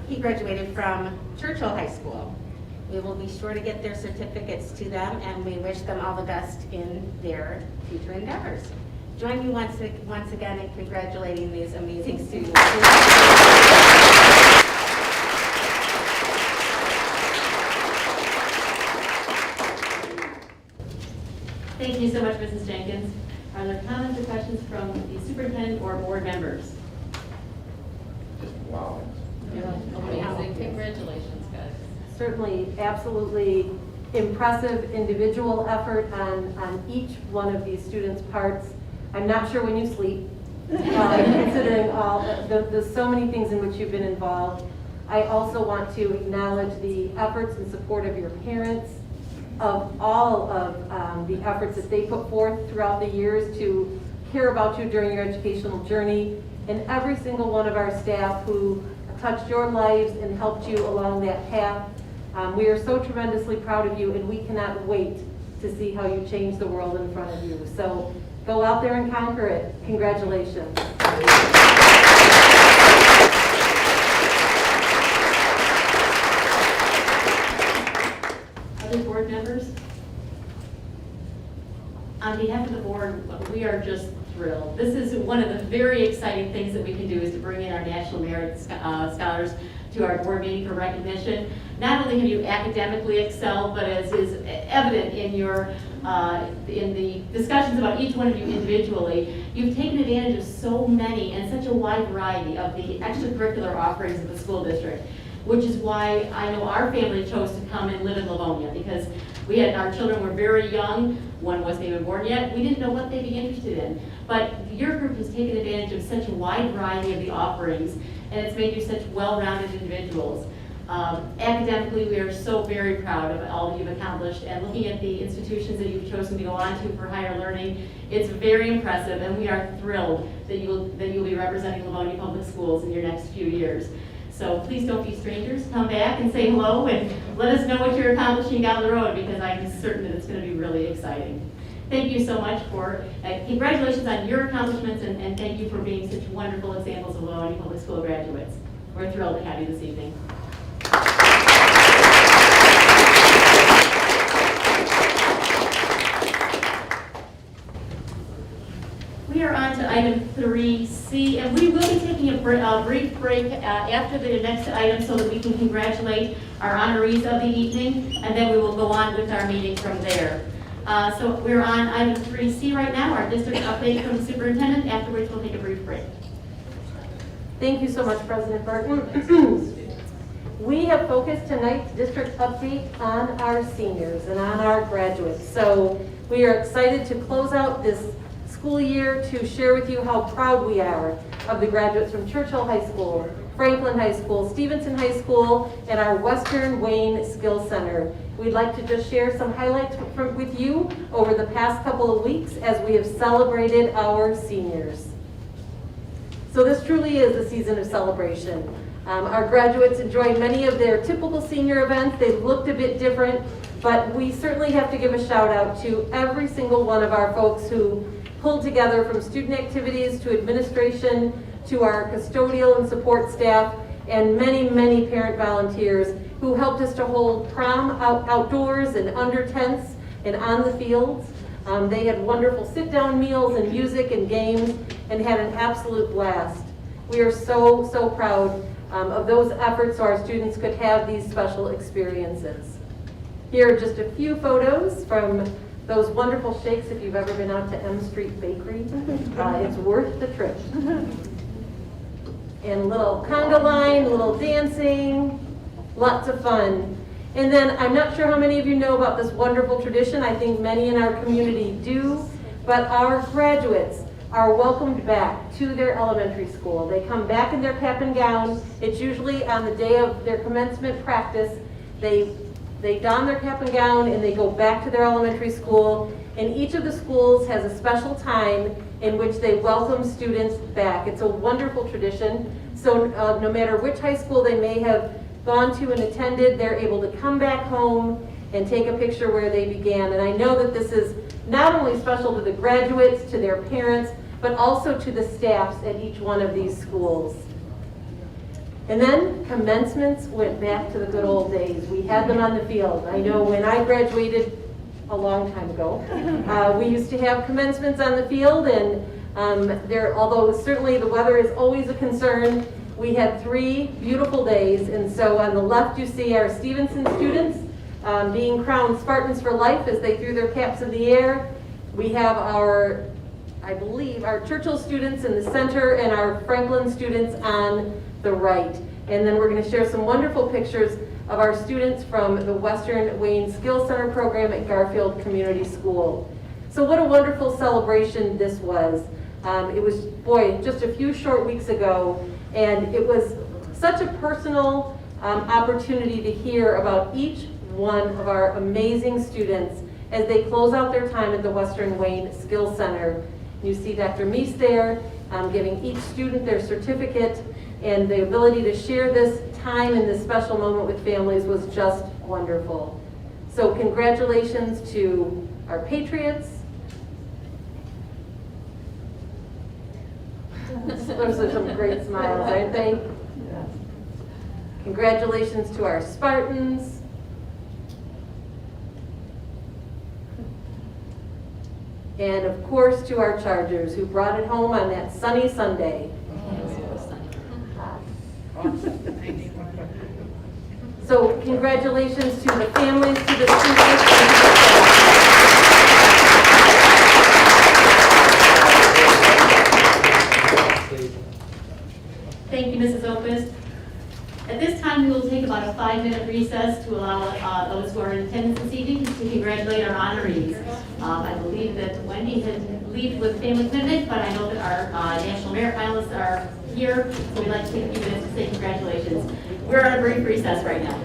he graduated from Churchill High School. We will be sure to get their certificates to them, and we wish them all the best in their future endeavors. Join me once again in congratulating these amazing students. Thank you so much, Mrs. Jenkins. Are there comments or questions from the superintendent or board members? Wow. Amazing, congratulations, guys. Certainly, absolutely impressive individual effort on each one of these students' parts. I'm not sure when you sleep, considering all the so many things in which you've been involved. I also want to acknowledge the efforts and support of your parents, of all of the efforts that they put forth throughout the years to care about you during your educational journey, and every single one of our staff who touched your lives and helped you along that path. We are so tremendously proud of you, and we cannot wait to see how you change the world in front of you. So go out there and conquer it. Congratulations. Other board members? On behalf of the board, we are just thrilled. This is one of the very exciting things that we can do, is to bring in our National Merit Scholars to our board meeting for recognition. Not only have you academically excelled, but as is evident in your in the discussions about each one of you individually, you've taken advantage of so many and such a wide variety of the extracurricular offerings of the school district, which is why I know our family chose to come and live in Livonia, because our children were very young. One wasn't even born yet. We didn't know what they'd be interested in. But your group has taken advantage of such a wide variety of the offerings, and it's made you such well-rounded individuals. Academically, we are so very proud of all that you've accomplished, and looking at the institutions that you've chosen to go on to for higher learning, it's very impressive, and we are thrilled that you'll be representing Livonia Public Schools in your next few years. So please don't be strangers. Come back and say hello, and let us know what you're accomplishing down the road, because I'm certain that it's going to be really exciting. Thank you so much for, congratulations on your accomplishments, and thank you for being such wonderful examples of Livonia Public School graduates. We're thrilled to have you this evening. We are on to item 3C, and we will be taking a brief break after the next item so that we can congratulate our honorees of the evening, and then we will go on with our meeting from there. So we're on item 3C right now, our district update from the superintendent, after which we'll take a brief break. Thank you so much, President Burton. We have focused tonight's district update on our seniors and on our graduates. So we are excited to close out this school year to share with you how proud we are of the graduates from Churchill High School, Franklin High School, Stevenson High School, and our Western Wayne Skills Center. We'd like to just share some highlights with you over the past couple of weeks as we have celebrated our seniors. So this truly is a season of celebration. Our graduates enjoyed many of their typical senior events. They looked a bit different, but we certainly have to give a shout out to every single one of our folks who pulled together, from student activities to administration to our custodial and support staff, and many, many parent volunteers who helped us to hold prom outdoors and under tents and on the fields. They had wonderful sit-down meals and music and games and had an absolute blast. We are so, so proud of those efforts so our students could have these special experiences. Here are just a few photos from those wonderful shakes if you've ever been out to M Street Bakery. It's worth the trip. And a little conga line, a little dancing, lots of fun. And then I'm not sure how many of you know about this wonderful tradition. I think many in our community do, but our graduates are welcomed back to their elementary school. They come back in their cap and gown. It's usually on the day of their commencement practice. They don their cap and gown and they go back to their elementary school, and each of the schools has a special time in which they welcome students back. It's a wonderful tradition. So no matter which high school they may have gone to and attended, they're able to come back home and take a picture where they began. And I know that this is not only special to the graduates, to their parents, but also to the staffs at each one of these schools. And then commencements went back to the good old days. We had them on the field. I know when I graduated a long time ago, we used to have commencements on the field, and although certainly the weather is always a concern, we had 3 beautiful days. And so on the left you see our Stevenson students being crowned Spartans for Life as they threw their caps in the air. We have our, I believe, our Churchill students in the center and our Franklin students on the right. And then we're going to share some wonderful pictures of our students from the Western Wayne Skills Center program at Garfield Community School. So what a wonderful celebration this was. It was, boy, just a few short weeks ago, and it was such a personal opportunity to hear about each one of our amazing students as they close out their time at the Western Wayne Skills Center. You see Dr. Meese there giving each student their certificate, and the ability to share this time and this special moment with families was just wonderful. So congratulations to our Patriots. Those are some great smiles, aren't they? Congratulations to our Spartans. And of course to our Chargers, who brought it home on that sunny Sunday. So congratulations to the families, to the students. Thank you, Mrs. Opus. At this time, we will take about a 5-minute recess to allow those who are in attendance this evening to congratulate our honorees. I believe that Wendy had leave with family commitment, but I know that our National Merit finalists are here, so we'd like to take a few minutes to say congratulations. We're on a brief recess right now.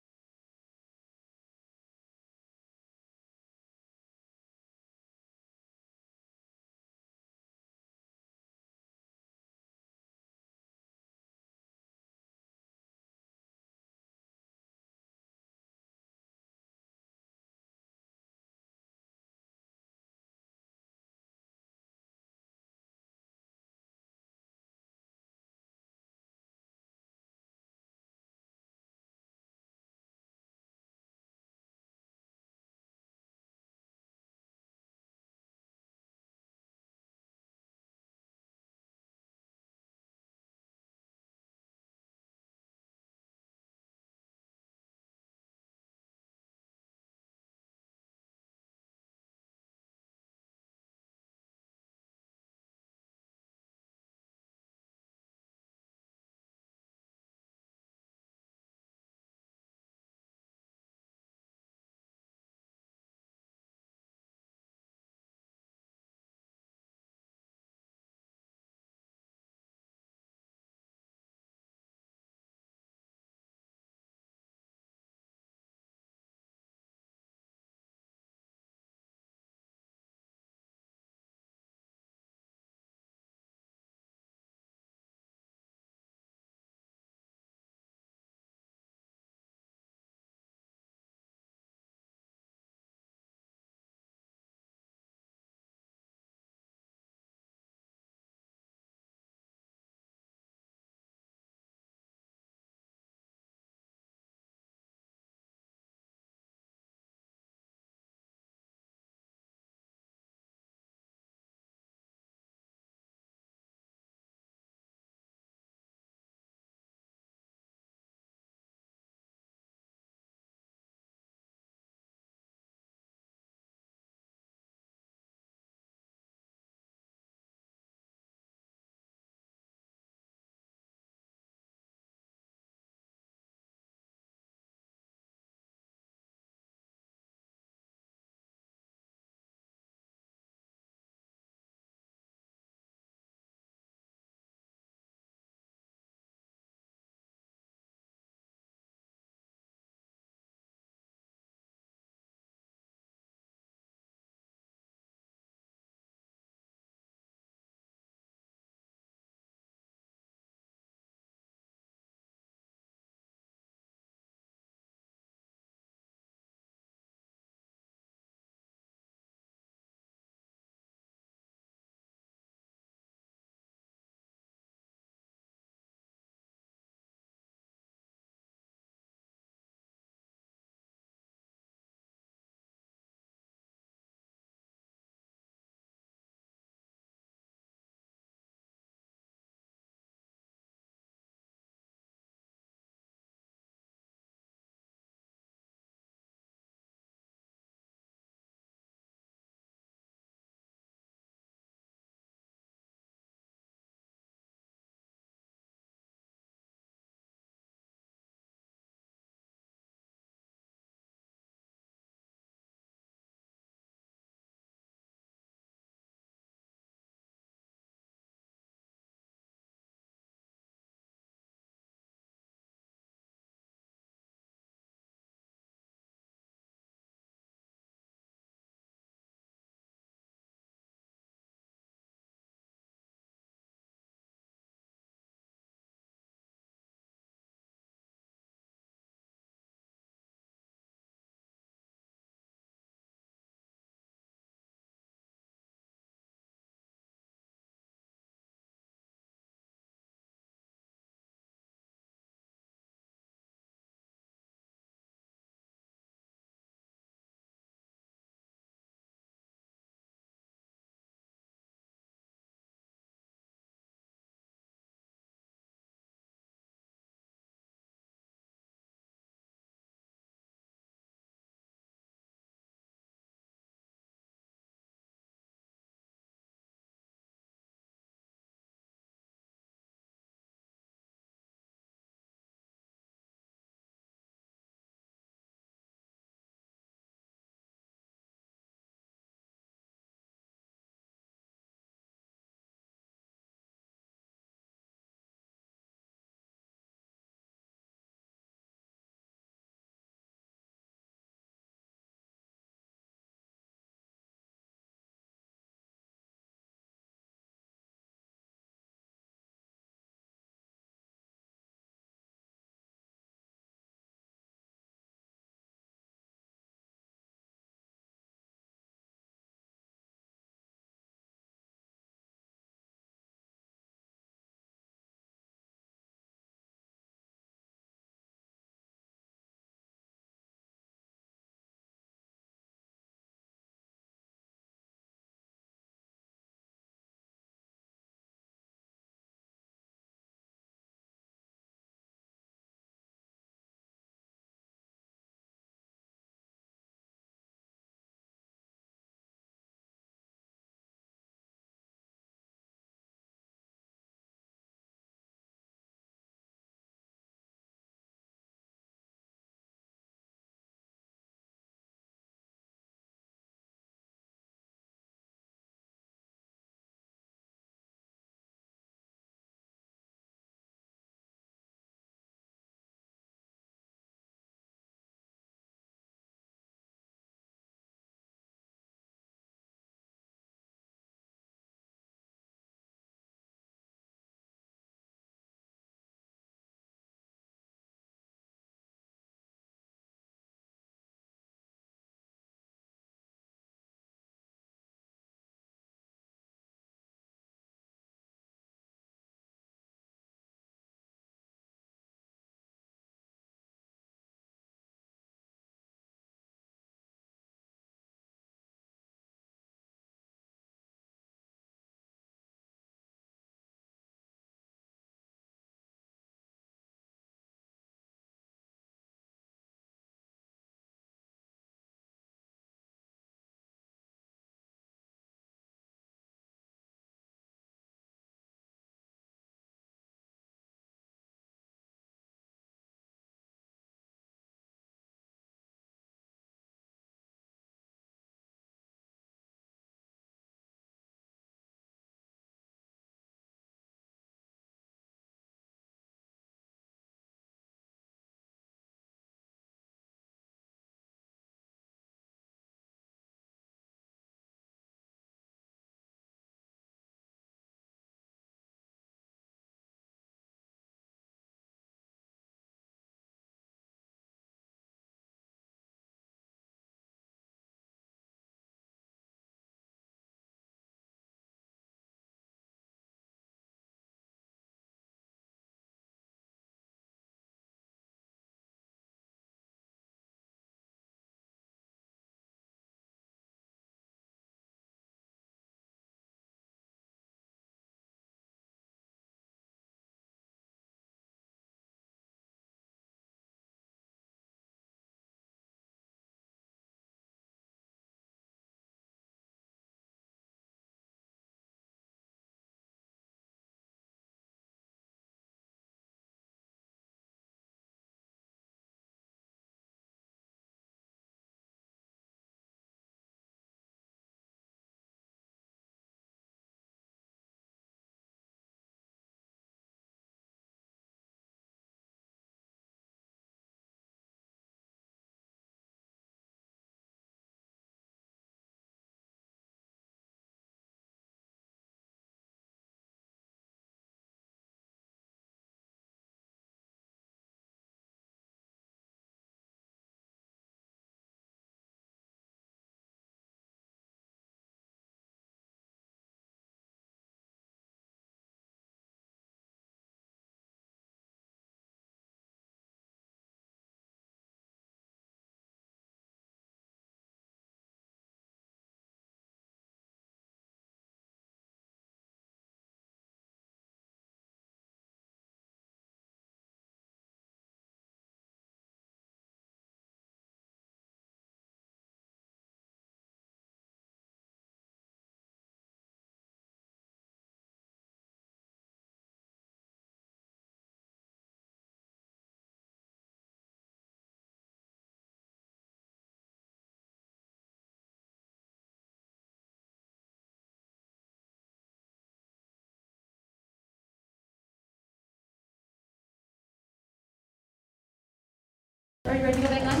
Are you ready to go back on?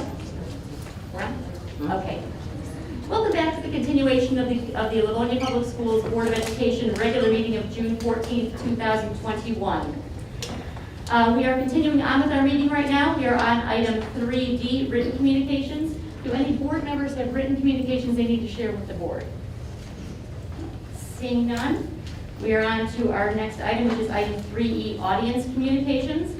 Okay. Welcome back to the continuation of the Livonia Public Schools Board of Education regular meeting of June 14th, 2021. We are continuing on with our meeting right now. We are on item 3D, written communications. Do any board members have written communications they need to share with the board? Seeing none, we are on to our next item, which is item 3E, audience communications.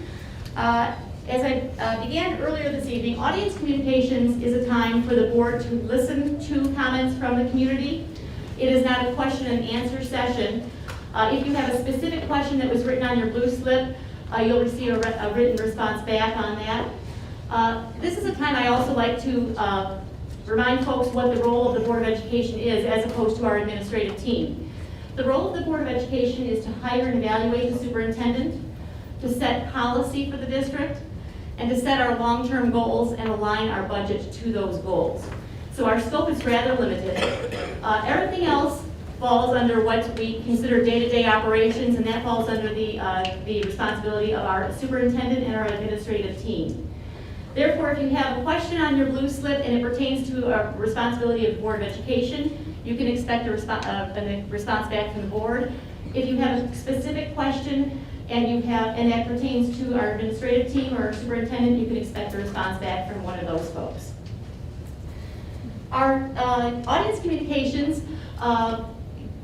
As I began earlier this evening, audience communications is a time for the board to listen to comments from the community. It is not a question and answer session. If you have a specific question that was written on your blue slip, you'll receive a written response back on that. This is a time I also like to remind folks what the role of the Board of Education is as opposed to our administrative team. The role of the Board of Education is to hire and evaluate the superintendent, to set policy for the district, and to set our long-term goals and align our budget to those goals. So our scope is rather limited. Everything else falls under what we consider day-to-day operations, and that falls under the responsibility of our superintendent and our administrative team. Therefore, if you have a question on your blue slip and it pertains to a responsibility of the Board of Education, you can expect a response back from the board. If you have a specific question and that pertains to our administrative team or our superintendent, you can expect a response back from one of those folks. Our audience communications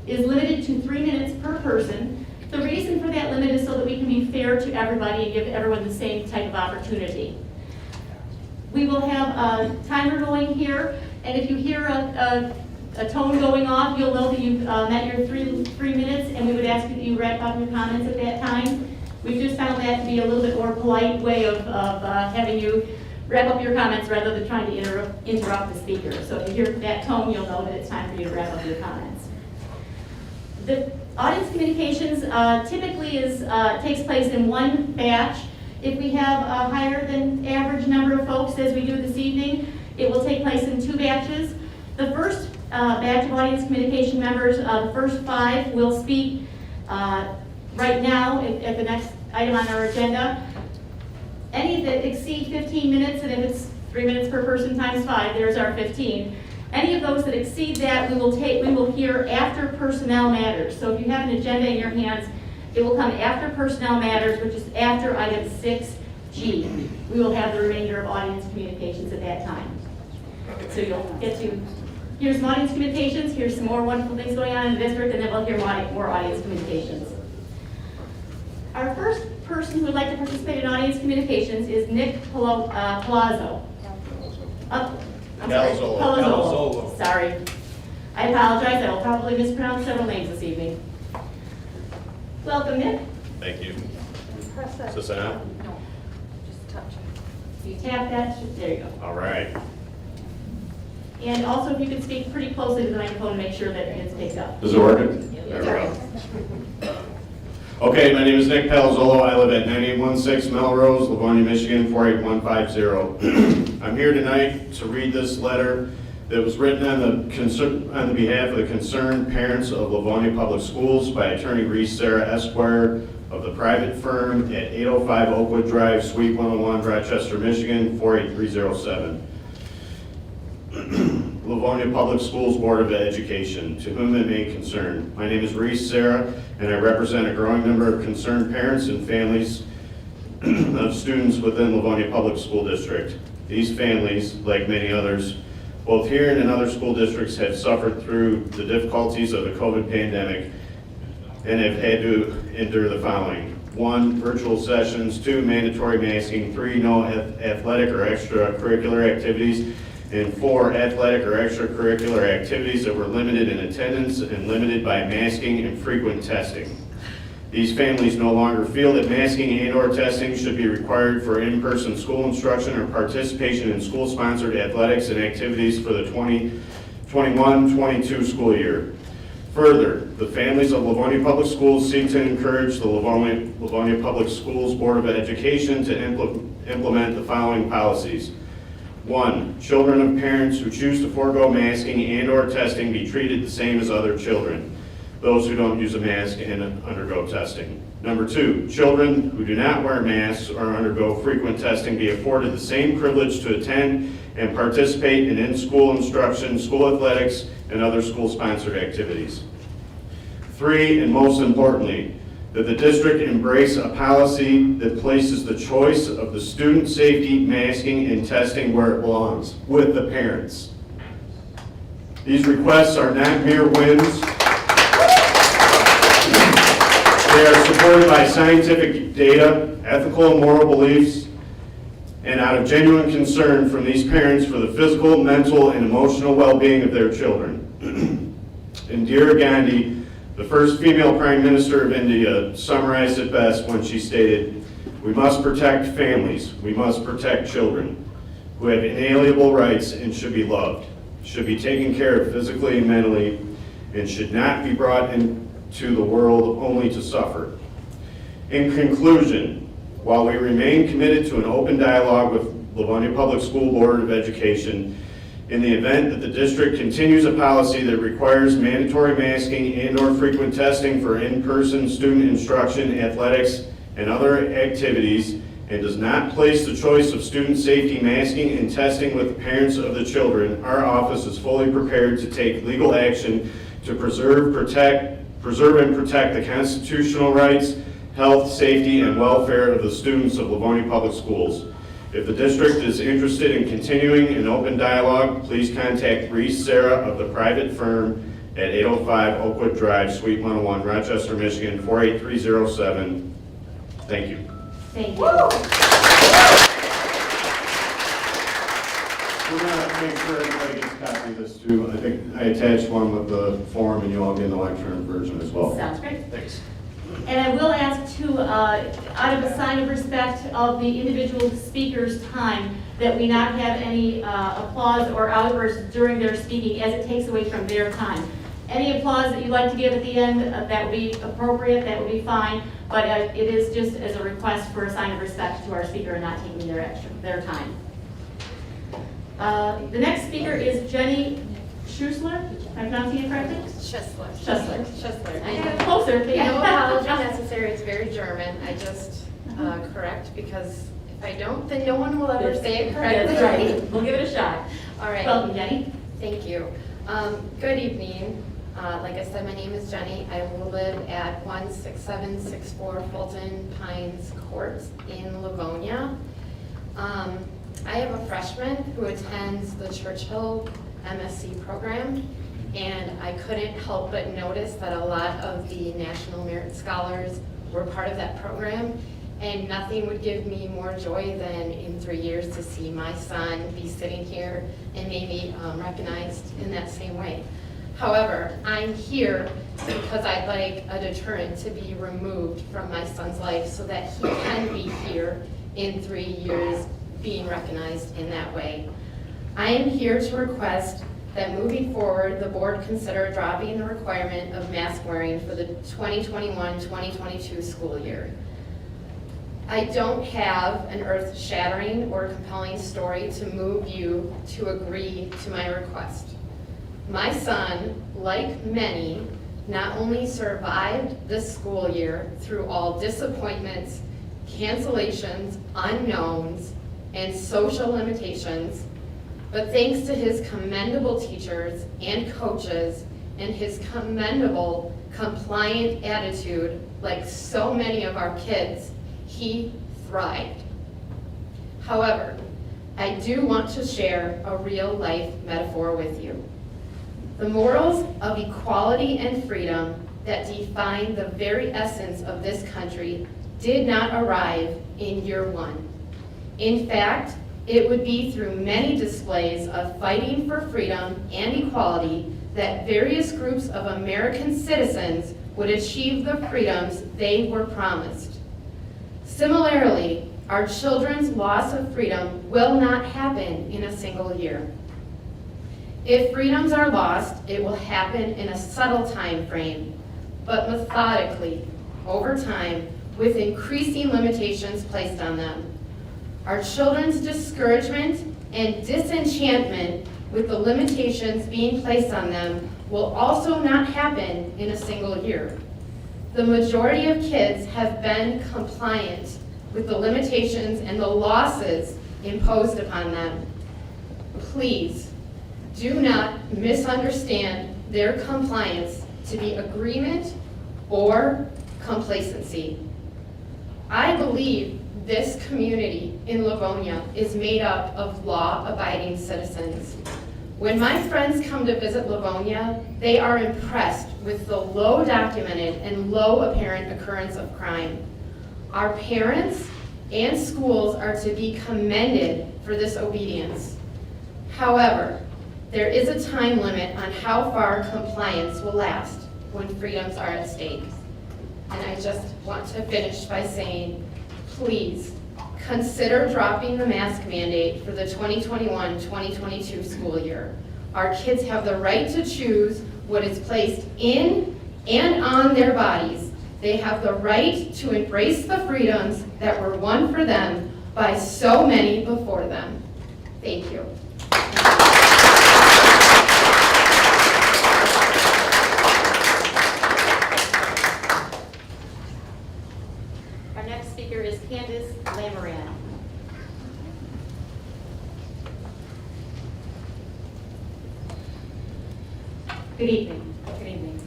is limited to 3 minutes per person. The reason for that limit is so that we can be fair to everybody and give everyone the same type of opportunity. We will have a timer going here, and if you hear a tone going off, you'll know that you've met your three minutes, and we would ask that you wrap up your comments at that time. We've just found that to be a little bit more polite way of having you wrap up your comments rather than trying to interrupt the speaker. So if you hear that tone, you'll know that it's time for you to wrap up your comments. The audience communications typically takes place in one batch. If we have a higher than average number of folks as we do this evening, it will take place in 2 batches. The first batch of audience communication members, the first 5 will speak right now at the next item on our agenda. Any that exceed 15 minutes, and if it's 3 minutes per person times 5, there's our 15. Any of those that exceed that, we will hear after personnel matters. So if you have an agenda in your hands, it will come after personnel matters, which is after item 6G. We will have the remainder of audience communications at that time. So you'll get to hear some audience communications, hear some more wonderful things going on in the district, and then we'll hear more audience communications. Our first person who would like to participate in audience communications is Nick Palazzo. Palazzolo. Sorry. I apologize, I will probably mispronounce several names this evening. Welcome, Nick. Thank you. Press that. Is this on? No, just touch it. You tap that, there you go. All right. And also, if you could speak pretty closely to the microphone to make sure that it's picked up. Is it working? There we go. Okay, my name is Nick Palazzolo. I live at 9816 Melrose, Livonia, Michigan, 48150. I'm here tonight to read this letter that was written on the behalf of the concerned parents of Livonia Public Schools by Attorney Reese Sarah Esquire of the private firm at 805 Oakwood Drive, Suite 101, Rochester, Michigan, 48307. Livonia Public Schools Board of Education, to whom it may concern. My name is Reese Sarah, and I represent a growing number of concerned parents and families of students within Livonia Public School District. These families, like many others, both here and in other school districts, have suffered through the difficulties of the COVID pandemic and have had to endure the following. 1, virtual sessions. 2, mandatory masking. 3, no athletic or extracurricular activities. And 4, athletic or extracurricular activities that were limited in attendance and limited by masking and frequent testing. These families no longer feel that masking and/or testing should be required for in-person school instruction or participation in school-sponsored athletics and activities for the 2021-22 school year. Further, the families of Livonia Public Schools seek to encourage the Livonia Public Schools Board of Education to implement the following policies. 1, children of parents who choose to forego masking and/or testing be treated the same as other children, those who don't use a mask and undergo testing. Number 2, children who do not wear masks or undergo frequent testing be afforded the same privilege to attend and participate in in-school instruction, school athletics, and other school-sponsored activities. 3, and most importantly, that the district embrace a policy that places the choice of the student safety, masking, and testing where it belongs, with the parents. These requests are not mere whims. They are supported by scientific data, ethical and moral beliefs, and out of genuine concern from these parents for the physical, mental, and emotional well-being of their children. Indira Gandhi, the first female Prime Minister of India, summarized it best when she stated, "We must protect families, we must protect children who have inalienable rights and should be loved, should be taken care of physically and mentally, and should not be brought into the world only to suffer." In conclusion, while we remain committed to an open dialogue with Livonia Public School Board of Education, in the event that the district continues a policy that requires mandatory masking and/or frequent testing for in-person student instruction, athletics, and other activities, and does not place the choice of student safety, masking, and testing with the parents of the children, our office is fully prepared to take legal action to preserve and protect the constitutional rights, health, safety, and welfare of the students of Livonia Public Schools. If the district is interested in continuing an open dialogue, please contact Reese Sarah of the private firm at 805 Oakwood Drive, Suite 101, Rochester, Michigan, 48307. Thank you. Thank you. We're going to make sure everybody gets a copy of this too. I think I attached one with the form and you all get the electronic version as well. Sounds great. Thanks. And I will ask too, out of a sign of respect of the individual speaker's time, that we not have any applause or outbursts during their speaking, as it takes away from their time. Any applause that you'd like to give at the end, that would be appropriate, that would be fine, but it is just as a request for a sign of respect to our speaker and not taking their time. The next speaker is Jenny Schussler. Am I pronouncing it correctly? Schussler. I got closer. No apology necessary, it's very German. I just correct because if I don't, then no one will ever say it correctly. That's right. We'll give it a shot. All right. Welcome, Jenny. Thank you. Good evening. Like I said, my name is Jenny. I live at 16764 Fulton Pines Court in Livonia. I have a freshman who attends the Churchill MSc program, and I couldn't help but notice that a lot of the National Merit Scholars were part of that program, and nothing would give me more joy than in 3 years to see my son be sitting here and maybe recognized in that same way. However, I'm here because I'd like a deterrent to be removed from my son's life so that he can be here in 3 years being recognized in that way. I am here to request that moving forward, the board consider dropping the requirement of mask wearing for the 2021-2022 school year. I don't have an earth-shattering or compelling story to move you to agree to my request. My son, like many, not only survived this school year through all disappointments, cancellations, unknowns, and social limitations, but thanks to his commendable teachers and coaches and his commendable compliant attitude, like so many of our kids, he thrived. However, I do want to share a real life metaphor with you. The morals of equality and freedom that define the very essence of this country did not arrive in year one. In fact, it would be through many displays of fighting for freedom and equality that various groups of American citizens would achieve the freedoms they were promised. Similarly, our children's loss of freedom will not happen in a single year. If freedoms are lost, it will happen in a subtle time frame, but methodically, over time, with increasing limitations placed on them. Our children's discouragement and disenchantment with the limitations being placed on them will also not happen in a single year. the majority of kids have been compliant with the limitations and the losses imposed upon them. Please do not misunderstand their compliance to be agreement or complacency. I believe this community in Livonia is made up of law-abiding citizens. When my friends come to visit Livonia, they are impressed with the low documented and low apparent occurrence of crime. Our parents and schools are to be commended for this obedience. However, there is a time limit on how far compliance will last when freedoms are at stake. And I just want to finish by saying, please consider dropping the mask mandate for the 2021-2022 school year. Our kids have the right to choose what is placed in and on their bodies. They have the right to embrace the freedoms that were won for them by so many before them. Thank you. Our next speaker is Candace Lamoran. Good evening. Good evening.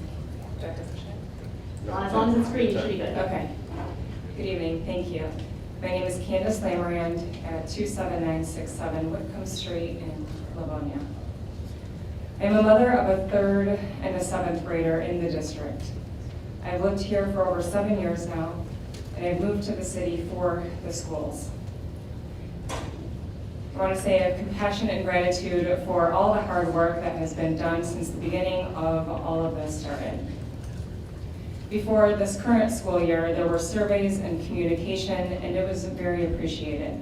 Do I have to push it? As long as it's green, you should be good. Okay. Good evening, thank you. My name is Candace Lamoran at 27967 Whitcomb Street in Livonia. I'm a mother of a 3rd and a 7th grader in the district. I've lived here for over 7 years now, and I've moved to the city for the schools. I want to say I have compassion and gratitude for all the hard work that has been done since the beginning of all of this started. Before this current school year, there were surveys and communication, and it was very appreciated.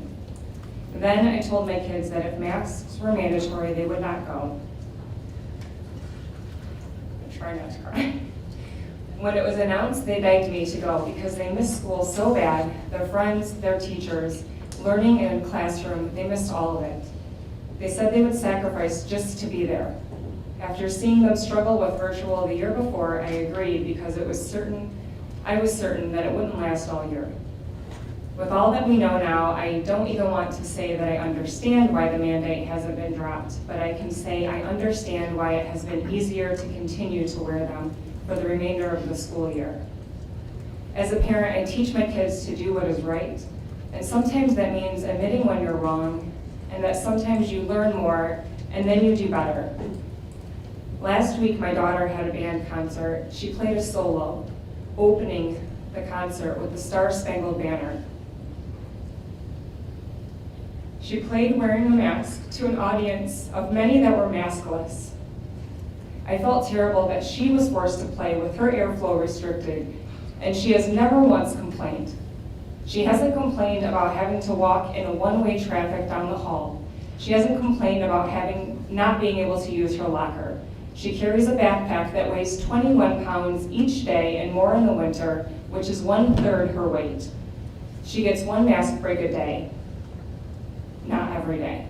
Then I told my kids that if masks were mandatory, they would not go. I'm trying not to cry. When it was announced, they begged me to go because they missed school so bad, their friends, their teachers, learning in a classroom, they missed all of it. They said they would sacrifice just to be there. After seeing them struggle with virtual the year before, I agreed because I was certain that it wouldn't last all year. With all that we know now, I don't even want to say that I understand why the mandate hasn't been dropped, but I can say I understand why it has been easier to continue to wear them for the remainder of the school year. As a parent, I teach my kids to do what is right, and sometimes that means admitting when you're wrong, and that sometimes you learn more and then you do better. Last week, my daughter had a band concert. She played a solo, opening the concert with the Star-Spangled Banner. She played wearing a mask to an audience of many that were maskless. I felt terrible that she was forced to play with her airflow restricted, and she has never once complained. She hasn't complained about having to walk in a one-way traffic down the hall. She hasn't complained about not being able to use her locker. She carries a backpack that weighs 21 pounds each day and more in the winter, which is 1/3 her weight. She gets 1 mask break a day, not every day.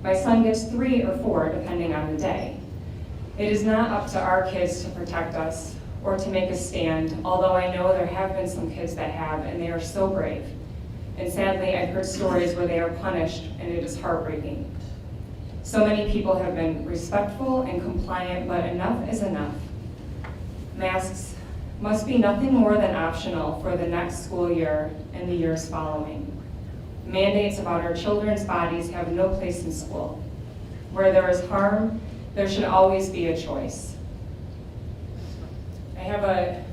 My son gets 3 or 4 depending on the day. It is not up to our kids to protect us or to make a stand, although I know there have been some kids that have, and they are so brave. And sadly, I've heard stories where they are punished, and it is heartbreaking. So many people have been respectful and compliant, but enough is enough. Masks must be nothing more than optional for the next school year and the years following. Mandates about our children's bodies have no place in school. Where there is harm, there should always be a choice. I have a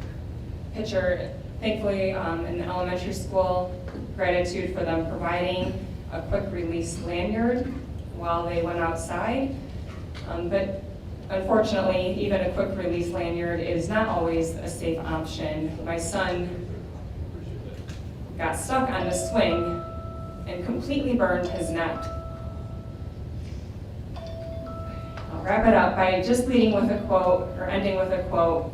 picture, thankfully, in the elementary school, gratitude for them providing a quick release lanyard while they went outside. But unfortunately, even a quick release lanyard is not always a safe option. My son got stuck on the swing and completely burned his neck. I'll wrap it up by just leading with a quote, or ending with a quote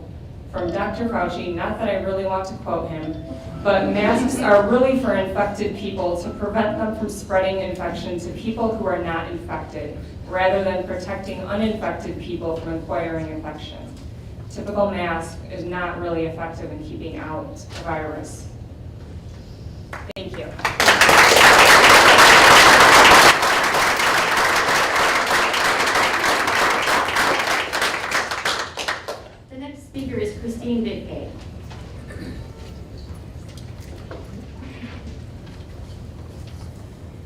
from Dr. Fauci, not that I really want to quote him, but masks are really for infected people to prevent them from spreading infection to people who are not infected, rather than protecting uninfected people from acquiring infection. typical mask is not really effective in keeping out the virus. Thank you. The next speaker is Christine Vidkay.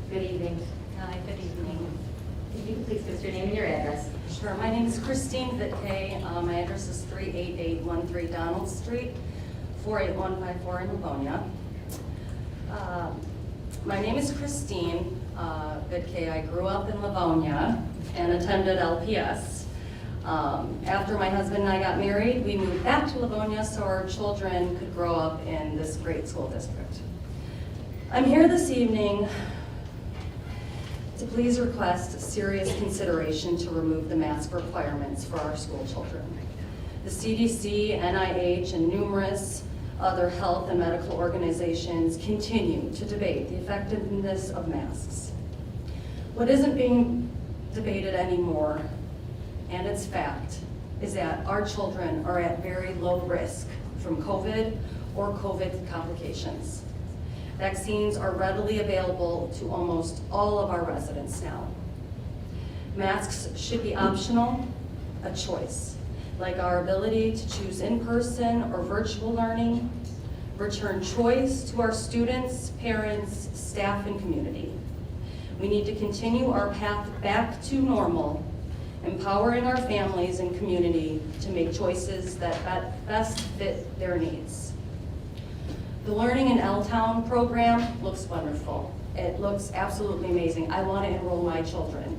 Good evening. Hi, good evening. If you could please give us your name and your address. Sure, my name is Christine Vidkay. My address is 38813 Donald Street, 48154 in Livonia. My name is Christine Vidkay. I grew up in Livonia and attended LPS. After my husband and I got married, we moved back to Livonia so our children could grow up in this great school district. I'm here this evening to please request serious consideration to remove the mask requirements for our school children. The CDC, NIH, and numerous other health and medical organizations continue to debate the effectiveness of masks. What isn't being debated anymore, and it's fact, is that our children are at very low risk from COVID or COVID complications. Vaccines are readily available to almost all of our residents now. Masks should be optional, a choice, like our ability to choose in-person or virtual learning, return choice to our students, parents, staff, and community. We need to continue our path back to normal, empowering our families and community to make choices that best fit their needs. The Learning in L-Town program looks wonderful. It looks absolutely amazing. I want to enroll my children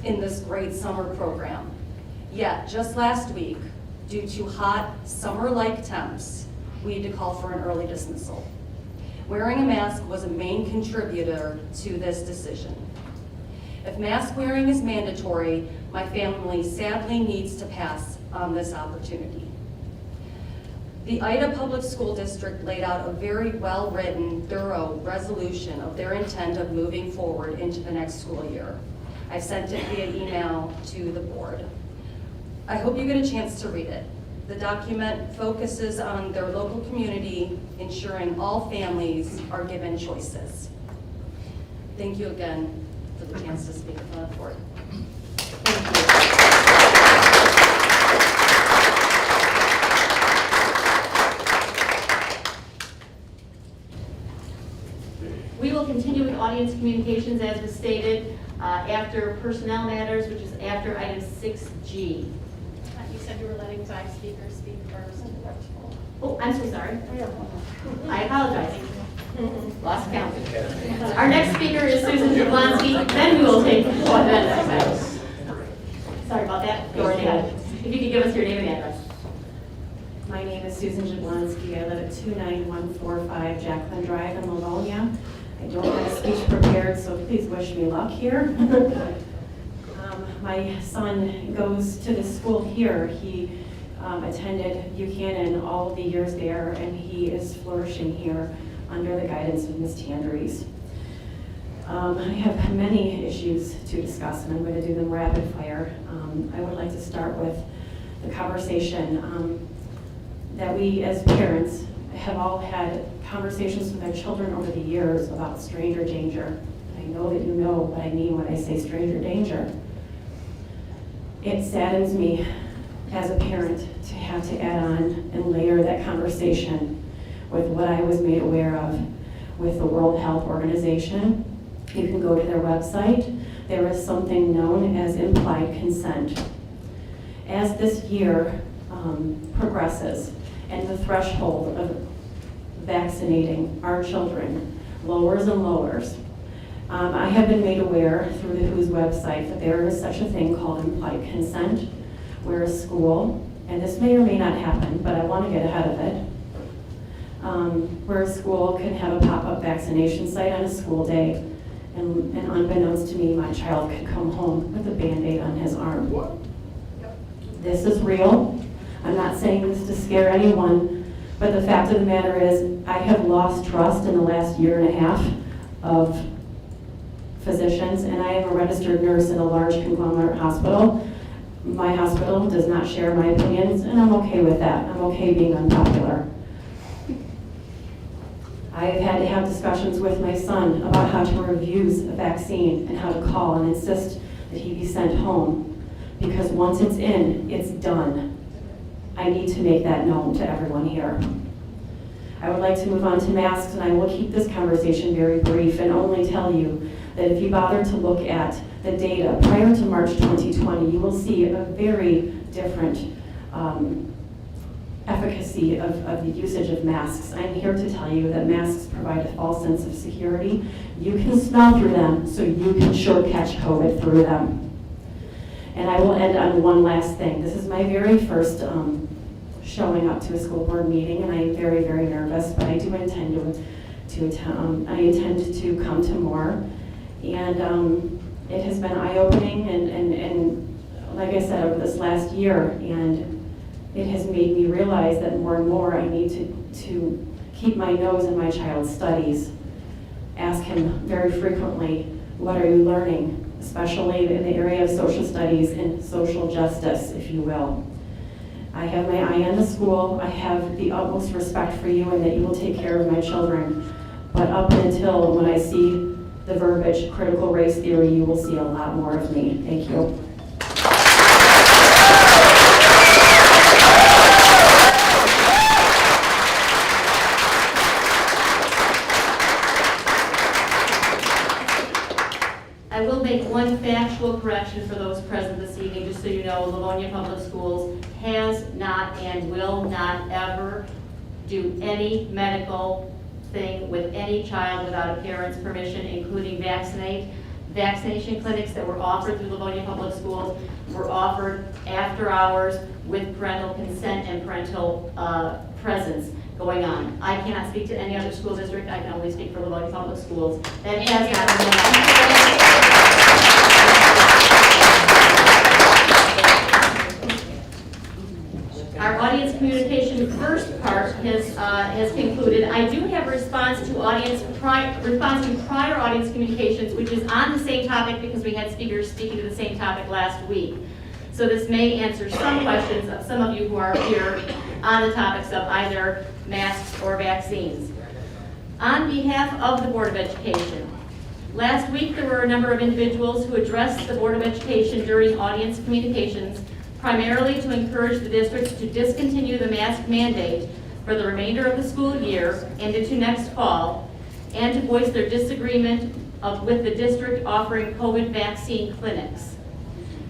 in this great summer program. Yet, just last week, due to hot summer-like temps, we had to call for an early dismissal. Wearing a mask was a main contributor to this decision. If mask wearing is mandatory, my family sadly needs to pass on this opportunity. The Ida Public School District laid out a very well-written, thorough resolution of their intent of moving forward into the next school year. I sent it via email to the board. I hope you get a chance to read it. The document focuses on their local community, ensuring all families are given choices. Thank you again for the chance to speak in front of the board. Thank you. We will continue with audience communications as was stated after personnel matters, which is after item 6G. You said you were letting five speakers speak first. Oh, I'm so sorry. I apologize. Lost count. Our next speaker is Susan Jablonski, then we will take one minute. Sorry about that. Go right ahead. If you could give us your name and address. My name is Susan Jablonski. I live at 29145 Jacqueline Drive in Livonia. I don't have a speech prepared, so please wish me luck here. My son goes to the school here. He attended Buchanan all the years there, and he is flourishing here under the guidance of Ms. Tandries. I have many issues to discuss, and I'm going to do them rapid fire. I would like to start with the conversation that we as parents have all had conversations with our children over the years about stranger danger. I know that you know what I mean when I say stranger danger. It saddens me as a parent to have to add on and layer that conversation with what I was made aware of with the World Health Organization. You can go to their website. There is something known as implied consent. As this year progresses and the threshold of vaccinating our children lowers and lowers, I have been made aware through the WHO's website that there is such a thing called implied consent, where a school, and this may or may not happen, but I want to get ahead of it, where a school can have a pop-up vaccination site on a school day, and unbeknownst to me, my child could come home with a Band-Aid on his arm. This is real. I'm not saying this to scare anyone, but the fact of the matter is I have lost trust in the last year and a half of physicians, and I am a registered nurse in a large conglomerate hospital. My hospital does not share my opinions, and I'm okay with that. I'm okay being unpopular. I've had to have discussions with my son about how to refuse a vaccine and how to call and insist that he be sent home, because once it's in, it's done. I need to make that known to everyone here. I would like to move on to masks, and I will keep this conversation very brief and only tell you that if you bother to look at the data prior to March 2020, you will see a very different efficacy of the usage of masks. I'm here to tell you that masks provide a false sense of security. You can smell through them, so you can sure catch COVID through them. And I will end on one last thing. This is my very first showing up to a school board meeting, and I am very, very nervous, but I do intend to come to more. And it has been eye-opening and like I said, over this last year, and it has made me realize that more and more I need to keep my nose in my child's studies. Ask him very frequently, what are you learning? Especially in the area of social studies and social justice, if you will. I have my eye on the school. I have the utmost respect for you and that you will take care of my children. But up until when I see the verbiage, critical race theory, you will see a lot more of me. Thank you. I will make one factual correction for those present this evening, just so you know. Livonia Public Schools has not and will not ever do any medical thing with any child without a parent's permission, including vaccination clinics that were offered through Livonia Public Schools were offered after hours with parental consent and parental presence going on. I cannot speak to any other school district. I can only speak for Livonia Public Schools. That has not been done. Our audience communication first part has concluded. I do have a response to prior audience communications, which is on the same topic because we had speakers speaking to the same topic last week. So this may answer some questions of some of you who are here on the topics of either masks or vaccines. On behalf of the Board of Education, last week there were a number of individuals who addressed the Board of Education during audience communications, primarily to encourage the districts to discontinue the mask mandate for the remainder of the school year and into next fall, and to voice their disagreement with the district offering COVID vaccine clinics.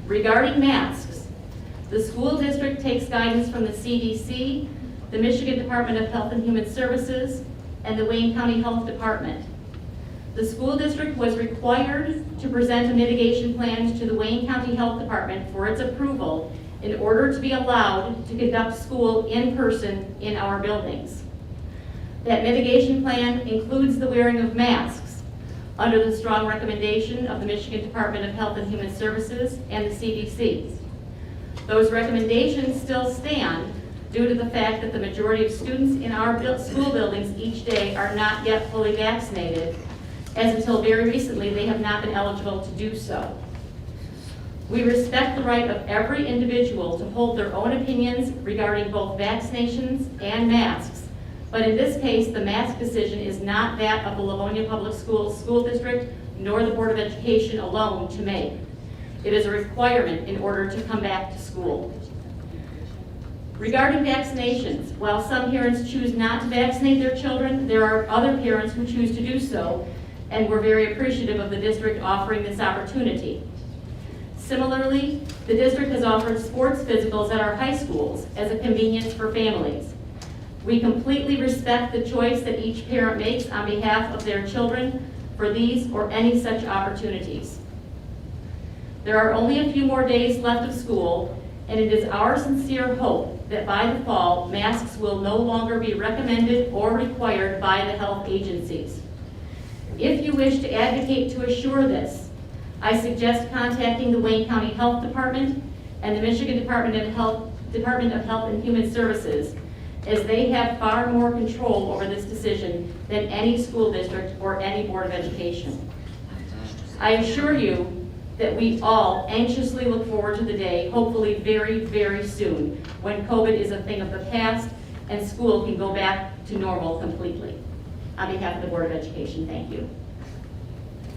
Regarding masks, the school district takes guidance from the CDC, the Michigan Department of Health and Human Services, and the Wayne County Health Department. The school district was required to present a mitigation plan to the Wayne County Health Department for its approval in order to be allowed to conduct school in person in our buildings. That mitigation plan includes the wearing of masks under the strong recommendation of the Michigan Department of Health and Human Services and the CDC. Those recommendations still stand due to the fact that the majority of students in our school buildings each day are not yet fully vaccinated, as until very recently they have not been eligible to do so. We respect the right of every individual to hold their own opinions regarding both vaccinations and masks, but in this case, the mask decision is not that of the Livonia Public Schools School District nor the Board of Education alone to make. It is a requirement in order to come back to school. Regarding vaccinations, while some parents choose not to vaccinate their children, there are other parents who choose to do so, and we're very appreciative of the district offering this opportunity. Similarly, the district has offered sports physicals at our high schools as a convenience for families. We completely respect the choice that each parent makes on behalf of their children for these or any such opportunities. There are only a few more days left of school, and it is our sincere hope that by the fall, masks will no longer be recommended or required by the health agencies. If you wish to advocate to assure this, I suggest contacting the Wayne County Health Department and the Michigan Department of Health and Human Services, as they have far more control over this decision than any school district or any Board of Education. I assure you that we all anxiously look forward to the day, hopefully very, very soon, when COVID is a thing of the past and school can go back to normal completely. On behalf of the Board of Education, thank you.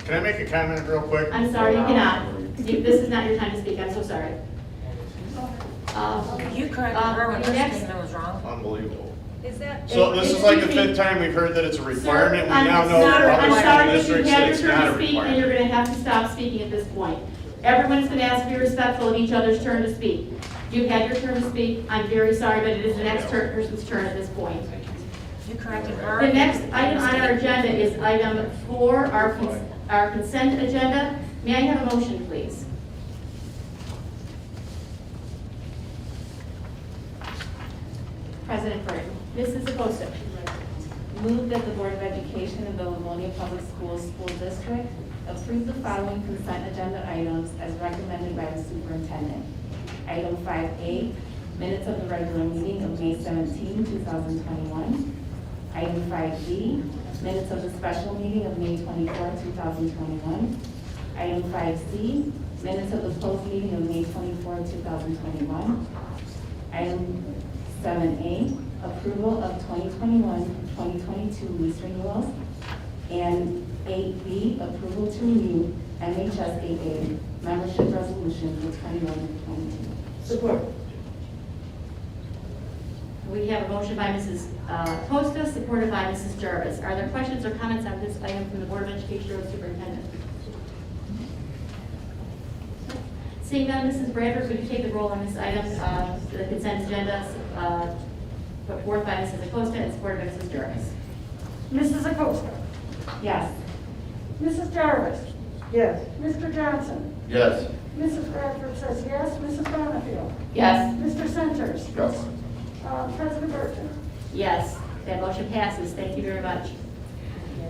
Can I make a comment real quick? I'm sorry, you cannot. This is not your time to speak, I'm so sorry. You corrected her when her next- statement was wrong. Unbelievable. Is that? So this is like the Excuse me. 5th time we've heard that it's a requirement. We Sir, now know I'm from other sorry, school but you districts had that your it's turn not a to speak, and requirement. you're gonna have to stop speaking at this point. Everyone's gonna ask to be respectful of each other's turn to speak. You had your turn to speak, I'm very sorry, but it is the next person's turn at this point. You corrected her. The next item on our agenda is item 4, our consent agenda. May I have a motion, please? President Burton. Mrs. Acosta. Move that the Board of Education of the Livonia Public Schools School District approve the following consent agenda items as recommended by the superintendent. Item 5A, minutes of the regular meeting of May 17, 2021. Item 5B, minutes of the special meeting of May 24, 2021. Item 5C, minutes of the closed meeting of May 24, 2021. Item 7A, approval of 2021-2022 lease renewals. And 8B, approval to renew MHSAA membership resolution for 21-22. Support. We have a motion by Mrs. Costa, supported by Mrs. Jarvis. Are there questions or comments on this item from the Board of Education or the superintendent? Seeing none, Mrs. Bradford, would you take the roll on this item, the consent agenda, put forth by Mrs. Acosta and supported by Mrs. Jarvis? Mrs. Acosta. Yes. Mrs. Jarvis. Yes. Mr. Johnson. Yes. Mrs. Bradford says yes. Mrs. Bonnefield. Yes. Mr. Centers. Yes. President Burton. Yes, that motion passes. Thank you very much.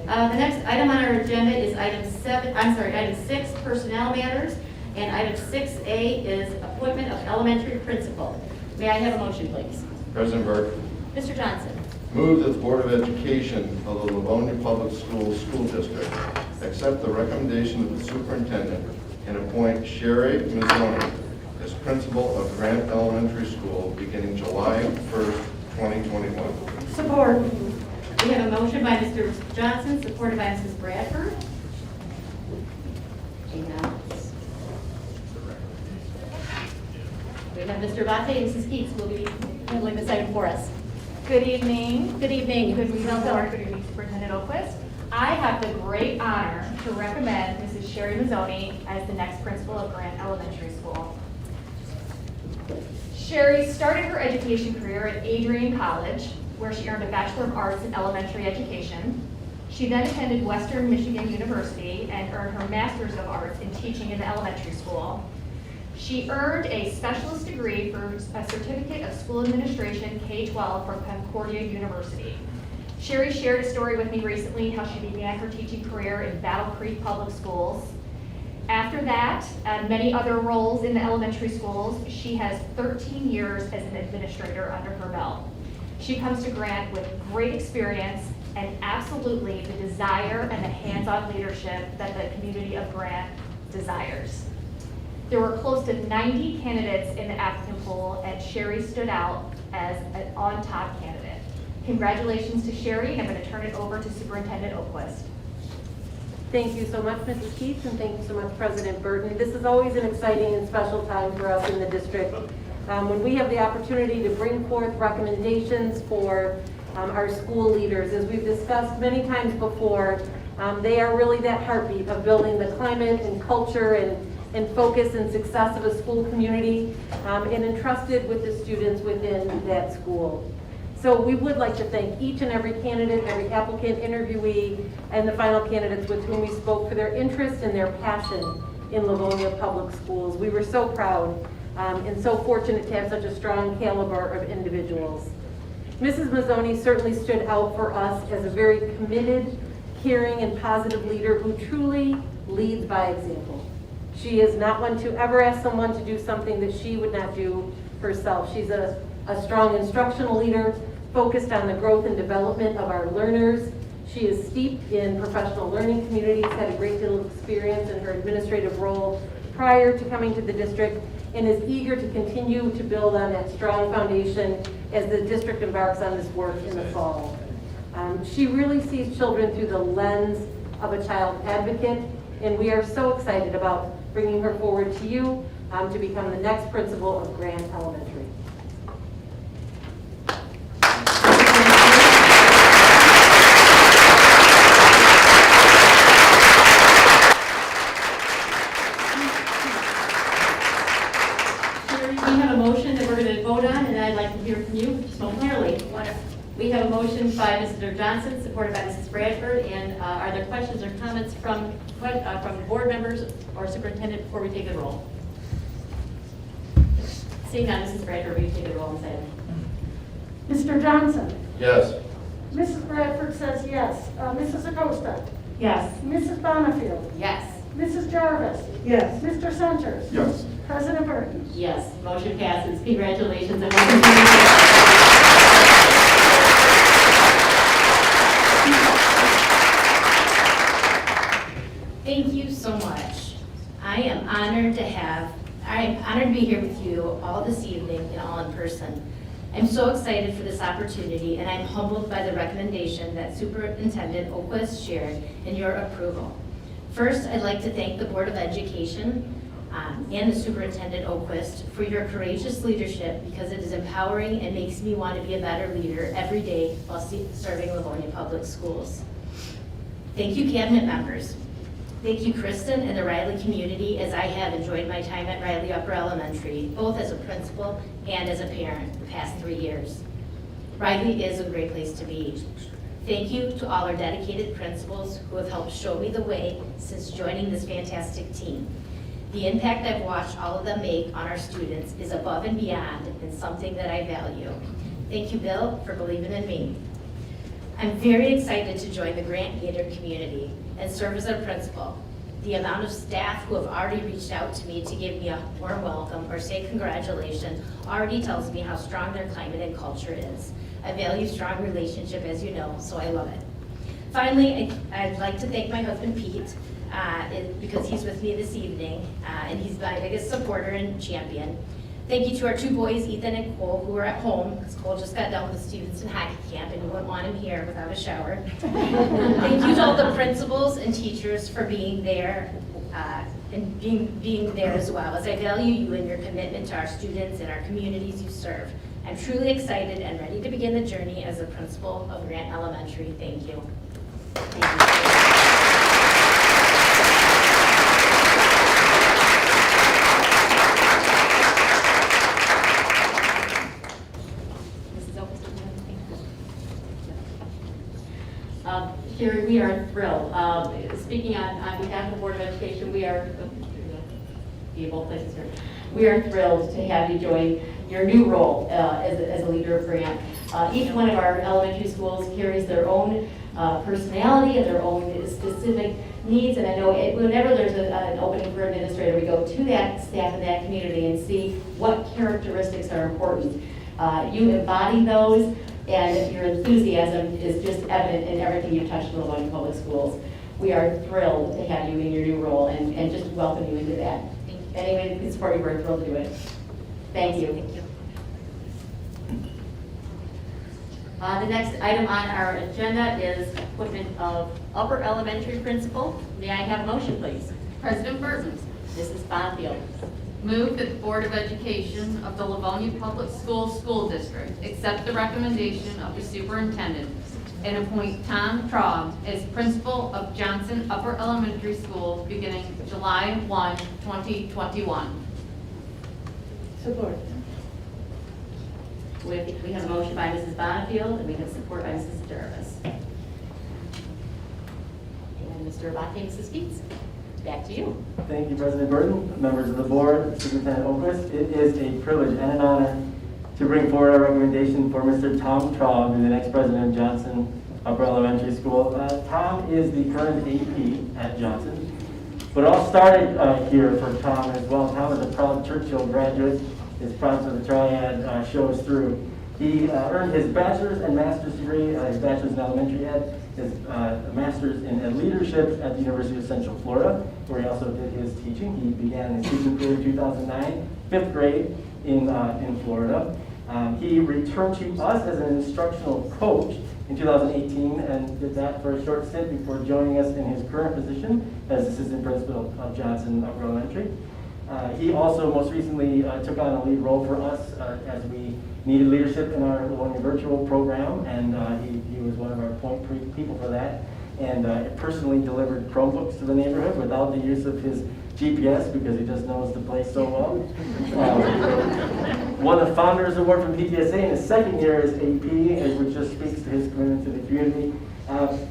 The next item on our agenda is item 6, personnel matters, and item 6A is appointment of elementary principal. May I have a motion, please? President Burke, Mr. Johnson. move that the Board of Education of the Livonia Public Schools School District accept the recommendation of the superintendent and appoint Sherry Mazzoni as principal of Grant Elementary School beginning July 1st, 2021. Support. We have a motion by Mr. Johnson, supported by Mrs. Bradford. Amen. We have Mr. Latte and Mrs. Keats will be handling this item for us. Good evening. Good evening. Good evening, Board. Good evening, Superintendent Oquist. I have the great honor to recommend Mrs. Sherry Mazzoni as the next principal of Grant Elementary School. Sherry started her education career at Adrian College, where she earned a Bachelor of Arts in Elementary Education. She then attended Western Michigan University and earned her Master's of Arts in Teaching in the Elementary School. She earned a specialist degree for a Certificate of School Administration K-12 from Concordia University. Sherry shared a story with me recently how she began her teaching career in Battle Creek Public Schools. After that, and many other roles in the elementary schools, she has 13 years as an administrator under her belt. She comes to Grant with great experience and absolutely the desire and the hands-on leadership that the community of Grant desires. There were close to 90 candidates in the applicant pool, and Sherry stood out as an on-top candidate. Congratulations to Sherry, and I'm going to turn it over to Superintendent Oquist. Thank you so much, Mrs. Keats, and thank you so much, President Burton. This is always an exciting and special time for us in the district. When we have the opportunity to bring forth recommendations for our school leaders, as we've discussed many times before, they are really that heartbeat of building the climate and culture and focus and success of a school community, and entrusted with the students within that school. So we would like to thank each and every candidate, every applicant, interviewee, and the final candidates with whom we spoke for their interest and their passion in Livonia Public Schools. We were so proud and so fortunate to have such a strong caliber of individuals. Mrs. Mazzoni certainly stood out for us as a very committed, caring, and positive leader who truly leads by example. She is not one to ever ask someone to do something that she would not do herself. She's a strong instructional leader, focused on the growth and development of our learners. She is steeped in professional learning communities, had a great deal of experience in her administrative role prior to coming to the district and is eager to continue to build on that strong foundation as the district embarks on this work in the fall. She really sees children through the lens of a child advocate, and we are so excited about bringing her forward to you to become the next principal of Grant Elementary. We have a motion that we're going to vote on, and I'd like to hear from you just momentarily. We have a motion by Mr. Johnson, supported by Mrs. Bradford, and are there questions or comments from board members or superintendent before we take the roll? Seeing none, Mrs. Bradford, will you take the roll and say? Mr. Johnson? Yes. Mrs. Bradford says yes. Mrs. Acosta? Yes. Mrs. Bonnefield? Yes. Mrs. Jarvis? Yes. Mr. Centers? Yes. President Burton? Yes, motion passes. Congratulations and welcome. Thank you so much. I am honored to be here with you all this evening and all in person. I'm so excited for this opportunity, and I'm humbled by the recommendation that Superintendent Oquist shared and your approval. First, I'd like to thank the Board of Education and the Superintendent Oquist for your courageous leadership, because it is empowering and makes me want to be a better leader every day while serving Livonia Public Schools. Thank you, Cabinet members. Thank you, Kristen, and the Riley community, as I have enjoyed my time at Riley Upper Elementary, both as a principal and as a parent the past 3 years. Riley is a great place to be. Thank you to all our dedicated principals who have helped show me the way since joining this fantastic team. The impact I've watched all of them make on our students is above and beyond, and something that I value. Thank you, Bill, for believing in me. I'm very excited to join the Grant Gator community and serve as their principal. The amount of staff who have already reached out to me to give me a warm welcome or say congratulations already tells me how strong their climate and culture is. I value strong relationship, as you know, so I love it. Finally, I'd like to thank my husband, Pete, because he's with me this evening, and he's my biggest supporter and champion. Thank you to our 2 boys, Ethan and Cole, who are at home, because Cole just got done with the Stevenson hockey camp, and you wouldn't want him here without a shower. Thank you to all the principals and teachers for being there, and being there as well, as I value you and your commitment to our students and our communities you serve. I'm truly excited and ready to begin the journey as a principal of Grant Elementary. Thank you. Thank you. Sherry, we are thrilled. Speaking on behalf of the Board of Education, we are thrilled to have you join your new role as a leader of Grant. Each one of our elementary schools carries their own personality and their own specific needs, and I know whenever there's an opening for administrator, we go to that staff in that community and see what characteristics are important. You embody those, and your enthusiasm is just evident in everything you've touched in the Livonia Public Schools. We are thrilled to have you in your new role and just welcome you into that. Anyway, it's for you, we're thrilled to do it. Thank you. Thank you. The next item on our agenda is appointment of upper elementary principal. May I have a motion, please? President Burton. Mrs. Bonfield. Move that the Board of Education of the Livonia Public Schools School District accept the recommendation of the superintendent and appoint Tom Traub as principal of Johnson Upper Elementary School beginning July 1, 2021. Support. We have a motion by Mrs. Bonnefield, and we have support by Mrs. Jarvis. And Mr. Latte, Mrs. Skeets, back to you. Thank you, President Burton, members of the board, Superintendent Oquist. It is a privilege and an honor to bring forward our recommendation for Mr. Tom Traub to be the next president of Johnson Upper Elementary School. Tom is the current AP at Johnson, but it all started here for Tom as well. Tom is a proud Churchill graduate. His proud of the triad shows through. He earned his bachelor's and master's degree, his bachelor's in elementary ed, his master's in leadership at the University of Central Florida, where he also did his teaching. He began his teaching career in 2009, 5th grade in Florida. He returned to us as an instructional coach in 2018 and did that for a short stint before joining us in his current position as assistant principal of Johnson Upper Elementary. He also most recently took on a lead role for us as we needed leadership in our Livonia virtual program, and he was one of our point people for that, and personally delivered Chromebooks to the neighborhood without the use of his GPS because he just knows the place so well. Won the Founders Award from PTSA in his second year as AP, which just speaks to his commitment to the community.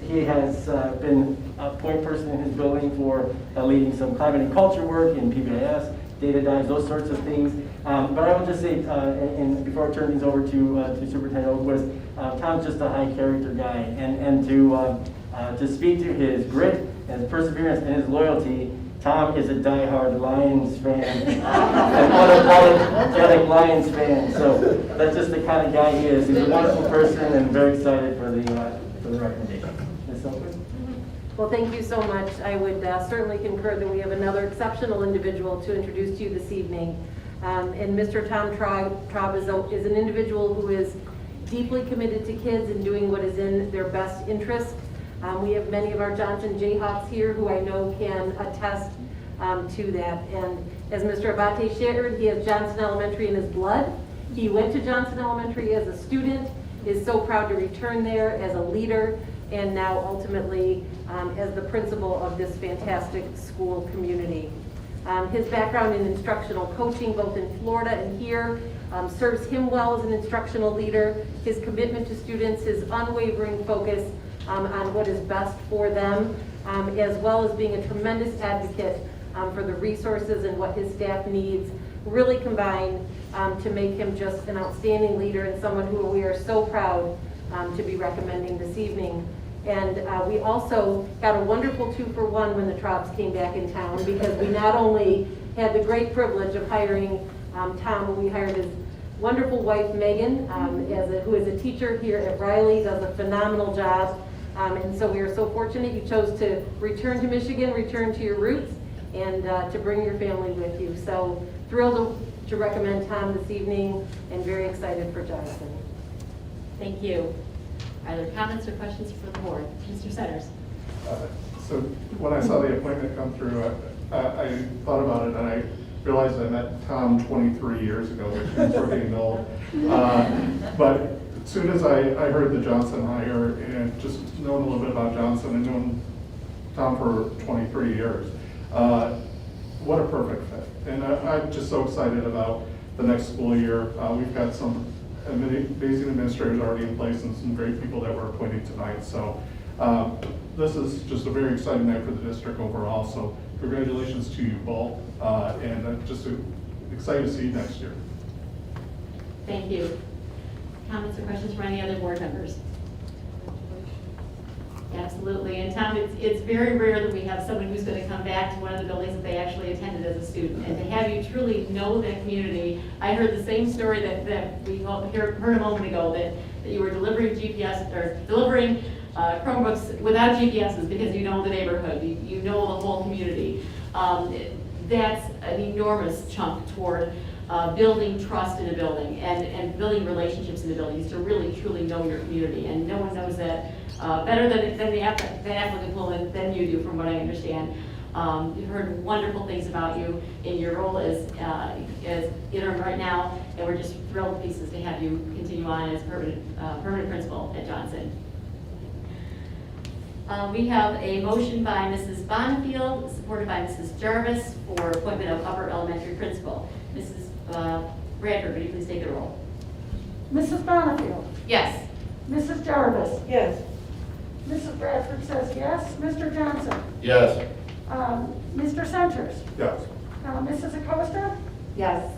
He has been a point person in his building for leading some climate and culture work in PBIS, data dives, those sorts of things. But I will just say, and before I turn things over to Superintendent Oakquist, Tom's just a high character guy, and to speak to his grit and his perseverance and his loyalty, Tom is a diehard Lions fan, an unapologetic Lions fan. So that's just the kind of guy he is. He's a wonderful person, and very excited for the recommendation. Ms. Oakquist? Well, thank you so much. I would certainly concur that we have another exceptional individual to introduce to you this evening. And Mr. Tom Traub is an individual who is deeply committed to kids and doing what is in their best interest. We have many of our Johnson Jayhawks here who I know can attest to that. And as Mr. Abate shared, he has Johnson Elementary in his blood. He went to Johnson Elementary as a student, is so proud to return there as a leader, and now ultimately as the principal of this fantastic school community. His background in instructional coaching, both in Florida and here, serves him well as an instructional leader. His commitment to students, his unwavering focus on what is best for them, as well as being a tremendous advocate for the resources and what his staff needs, really combine to make him just an outstanding leader and someone who we are so proud to be recommending this evening. And we also got a wonderful 2-for-1 when the Traubs came back in town, because we not only had the great privilege of hiring Tom, but we hired his wonderful wife Megan, who is a teacher here at Riley, does a phenomenal job. And so we are so fortunate you chose to return to Michigan, return to your roots, and to bring your family with you. So thrilled to recommend Tom this evening, and very excited for Jonathan. Thank you. Are there comments or questions for the board? Mr. Setters. So when I saw the appointment come through, I thought about it, and I realized I met Tom 23 years ago, which is sort of getting old. But as soon as I heard the Johnson hire, and just knowing a little bit about Johnson and known Tom for 23 years, what a perfect fit. And I'm just so excited about the next school year. We've got some amazing administrators already in place and some great people that we're appointing tonight. So this is just a very exciting night for the district overall. So congratulations to you both, and I'm just excited to see you next year. Thank you. Comments or questions from any other board members? Absolutely. And Tom, it's very rare that we have someone who's going to come back to one of the buildings that they actually attended as a student. And to have you truly know that community, I heard the same story that we heard a moment ago, that you were delivering GPS or delivering Chromebooks without GPSs because you know the neighborhood, you know the whole community. That's an enormous chunk toward building trust in a building and building relationships in the buildings to really truly know your community. And no one knows that better than the applicant pool than you do, from what I understand. You've heard wonderful things about you in your role as interim right now, and we're just thrilled pieces to have you continue on as permanent principal at Johnson. We have a motion by Mrs. Bonnefield, supported by Mrs. Jarvis, for appointment of upper elementary principal. Mrs. Bradford, would you please take the roll? Mrs. Bonnefield? Yes. Mrs. Jarvis? Yes. Mrs. Bradford says yes. Mr. Johnson? Yes. Mr. Centers? Yes. Mrs. Acosta? Yes.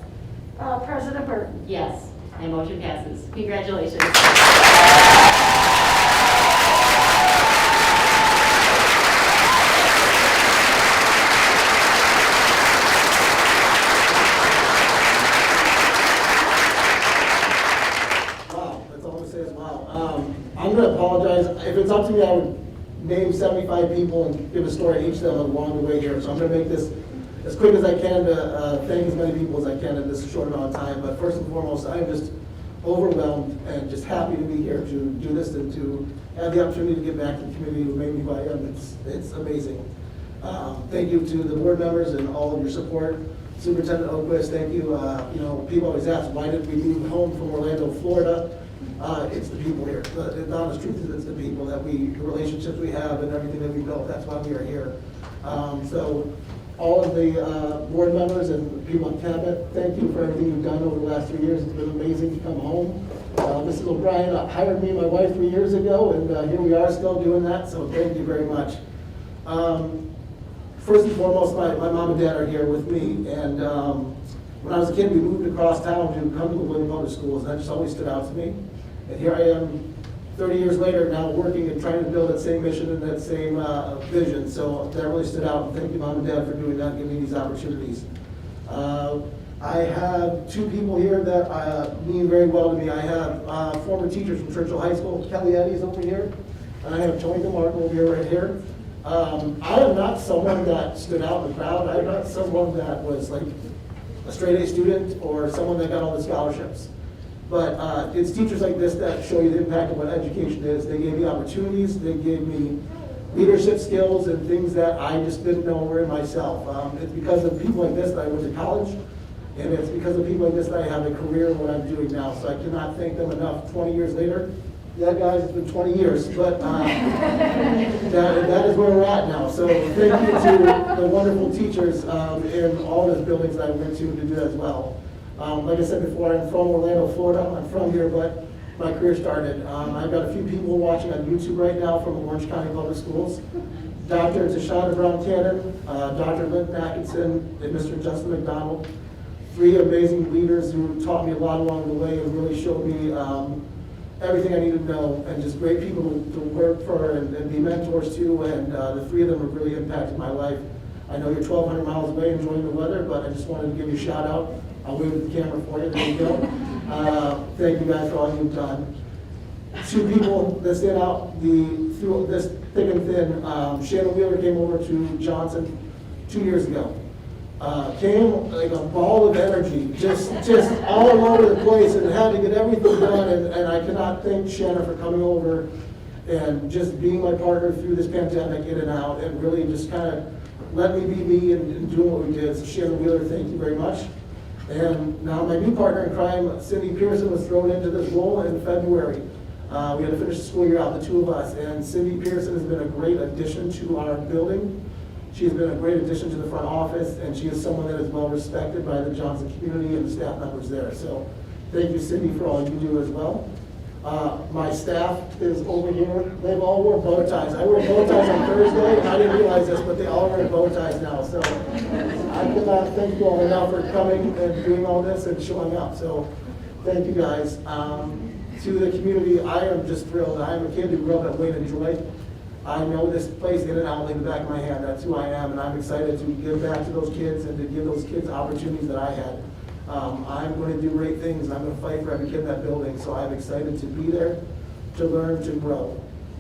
President Burton? Yes. And motion passes. Congratulations. I'm going to apologize if it's up to me, I would name 75 people and give a story to each of them along the way here. So I'm going to make this as quick as I can to thank as many people as I can in this short amount of time. But first and foremost, I'm just overwhelmed and just happy to be here to do this and to have the opportunity to get back to the community who made me who I am. It's amazing. Thank you to the board members and all of your support. Superintendent Oquist, thank you. You know, people always ask, why did we move home from Orlando, Florida? It's the people here. The honest truth is it's the people the relationships we have and everything that we built. That's why we are here. So all of the board members and people on cabinet, thank you for everything you've done over the last 3 years. It's been amazing to come home. Mrs. O'Brien hired me and my wife 3 years ago, and here we are still doing that, so thank you very much. First and foremost, my mom and dad are here with me, and when I was a kid, we moved across town to come to Livonia Public Schools, and that just always stood out to me. And here I am 30 years later now working and trying to build that same mission and that same vision. So that really stood out. And thank you, Mom and Dad, for doing that and giving me these opportunities. I have two people here that mean very well to me. I have former teachers from Churchill High School. Kelly Eddy's over here. And I have Tony DeMarco over here right here. I am not someone that stood out in the crowd. I'm not someone that was like a straight A student or someone that got all the scholarships. But it's teachers like this that show you the impact of what education is. They gave me opportunities, they gave me leadership skills and things that I just didn't know were in myself. It's because of people like this that I went to college, and it's because of people like this that I have a career in what I'm doing now. So I cannot thank them enough 20 years later. Yeah, guys, it's been 20 years, but that is where we're at now. So thank you to the wonderful teachers in all those buildings that I went to do that as well. Like I said before, I'm from Orlando, Florida. I'm from here, but my career started. I've got a few people watching on YouTube right now from Orange County Public Schools. Dr. Tashana Brown-Cannon, Dr. Linton Atkinson, and Mr. Justin McDonald. 3 amazing leaders who taught me a lot along the way and really showed me everything I needed to know, and just great people to work for and be mentors to, and the 3 of them have really impacted my life. I know you're 1,200 miles away enjoying the weather, but I just wanted to give you a shout out. I'll wave at the camera for you, there you go. Thank you guys for all you've done. 2 people that stand out through this thick and thin. Shannon Wheeler came over to Johnson 2 years ago. Came like a ball of energy, just all over the place, and had to get everything done. And I cannot thank Shannon for coming over and just being my partner through this pandemic, in and out, and really just kind of let me be me and doing what we did. So Shannon Wheeler, thank you very much. And now my new partner in crime, Cindy Pearson, was thrown into this role in February. We had to finish the school year out, the 2 of us, and Cindy Pearson has been a great addition to our building. She has been a great addition to the front office, and she is someone that is well respected by the Johnson community and the staff members there. So thank you, Cindy, for all you do as well. My staff is over here. They've all worn bow ties. I wore bow ties on Thursday, and I didn't realize this, but they all wear bow ties now. So I cannot thank you all enough for coming and doing all this and showing up. So thank you guys. To the community, I am just thrilled. I am a kid who grew up at Wayne and Joy. I know this place in and out like the back of my hand. That's who I am, and I'm excited to give back to those kids and to give those kids opportunities that I had. I'm going to do great things. I'm going to fight for every kid in that building, so I'm excited to be there, to learn, to grow.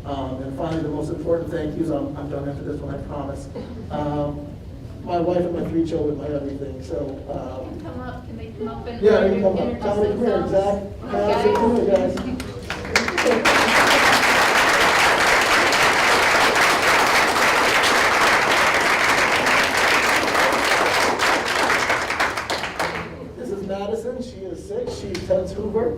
And finally, the most important thank yous, I'm done after this one, I promise. My wife and my 3 children, my everything, so. Come up, can they come up and Yeah, you come up. introduce Tommy, come here, themselves? Zach. Come here, guys. Madison, she is 6, she attends Hoover.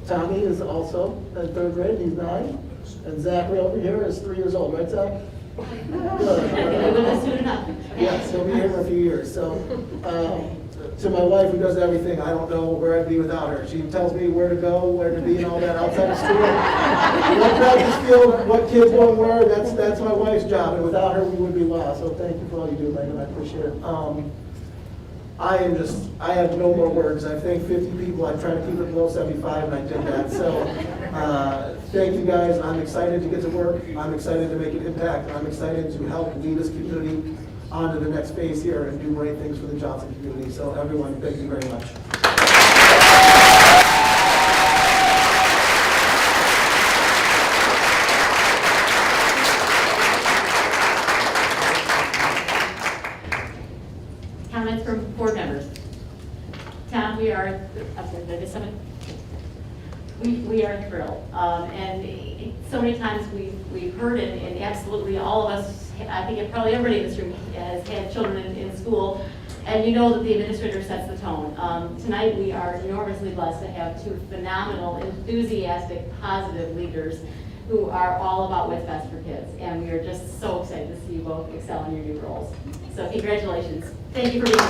Tommy is also in 3rd grade, he's 9. And Zachary over here is 3 years old, right, Zach? Yes, he'll be here for a few years. So, to my wife who does everything, I don't know where I'd be without her. She tells me where to go, where to be, and all that outside of school. What practice field, what kids want where, that's my wife's job, and without her we would be lost. So thank you for all you do, Megan, I appreciate it. I have no more words. I thanked 50 people. I tried to keep it below 75, and I did that. So, thank you guys. I'm excited to get to work. I'm excited to make an impact. I'm excited to help lead this community on to the next phase here and do great things for the Johnson community. So, everyone, thank you very much. Comments from board members? Tom, we are, I'm sorry, did I miss something? We are thrilled. And so many times we've heard it, and absolutely all of us, I think probably everybody in this room has had children in school, and you know that the administrator sets the tone. Tonight we are enormously blessed to have two phenomenal, enthusiastic, positive leaders who are all about what's best for kids. And we are just so excited to see you both excel in your new roles. So congratulations. Thank you for being here.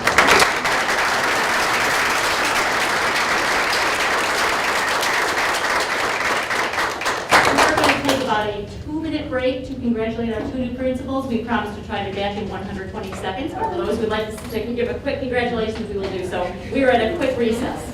About a 2-minute break to congratulate our two new principals. We promised to try to dash in 120 seconds. For those who would like to give a quick congratulations, we will do so. We are at a quick recess.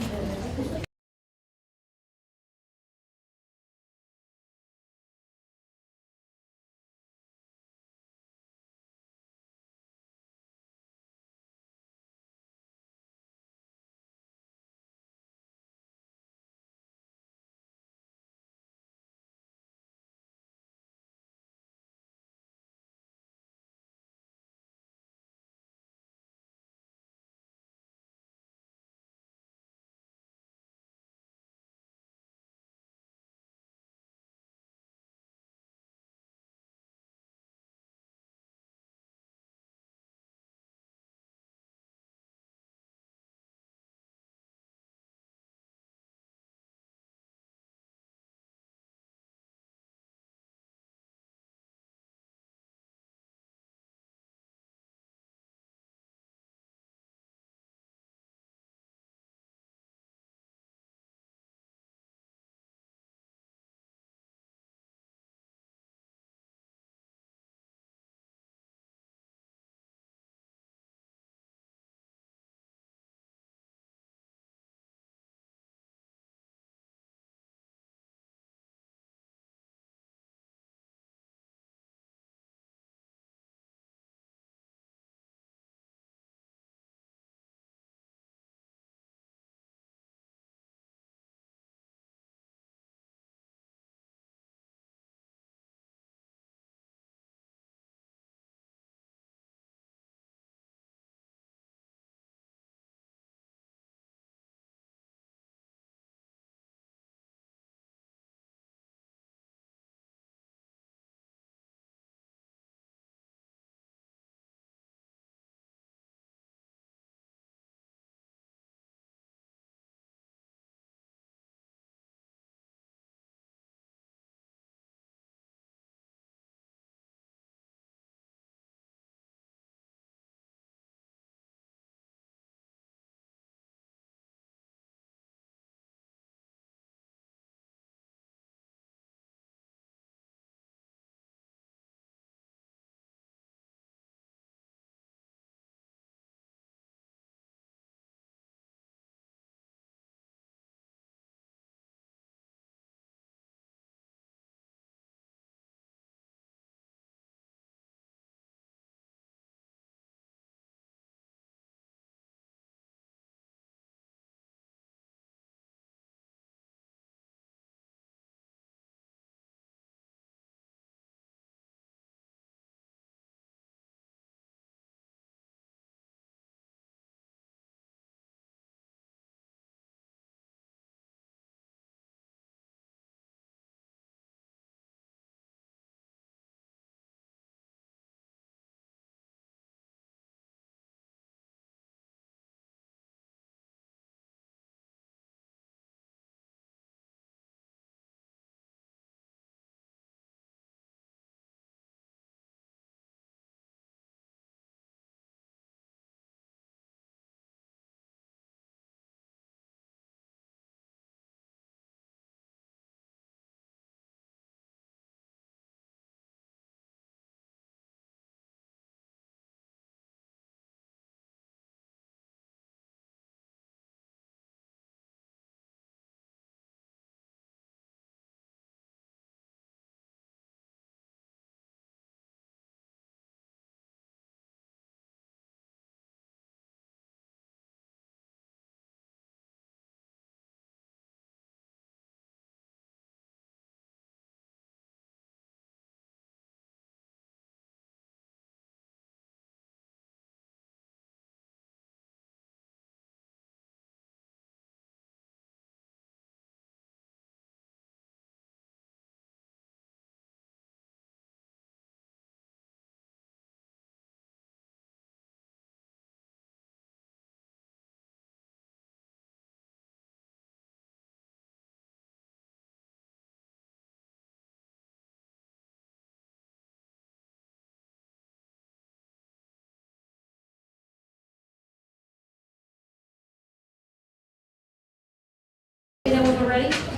everybody?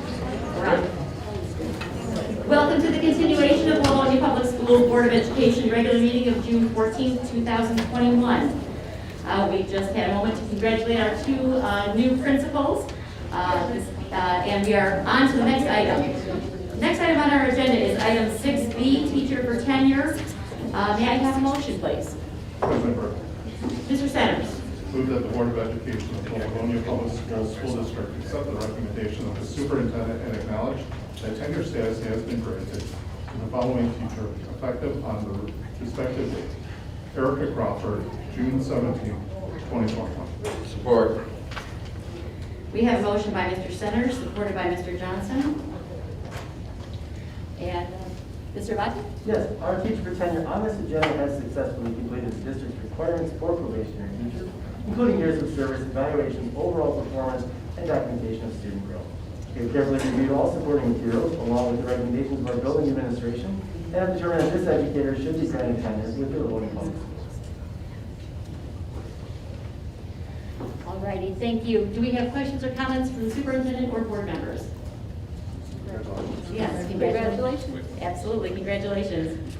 All right. Welcome to the continuation of Livonia Public Schools Board of Education regular meeting of June 14, 2021. We just had a moment to congratulate our two new principals, and we are on to the next item. Next item on our agenda is item 6B, teacher for tenure. May I have a motion, please? President Burke. Mr. Centers. Move that the Board of Education of the Livonia Public Schools School District accept the recommendation of the superintendent and acknowledge that tenure status has been granted to the following teacher effective on the respective date. Erica Crawford, June 17, 2021. Support. We have a motion by Mr. Centers, supported by Mr. Johnson. And Mr. Latte? Yes, our teacher for tenure on this agenda has successfully completed the district's requirements for probationary teachers, including years of service, evaluation, overall performance, and documentation of student growth. We have carefully reviewed all supporting materials along with the recommendations of our building administration and have determined that this educator should be granted tenure with the Livonia Public Schools. All righty, thank you. Do we have questions or comments from the superintendent or board members? Yes, congratulations. Absolutely, congratulations.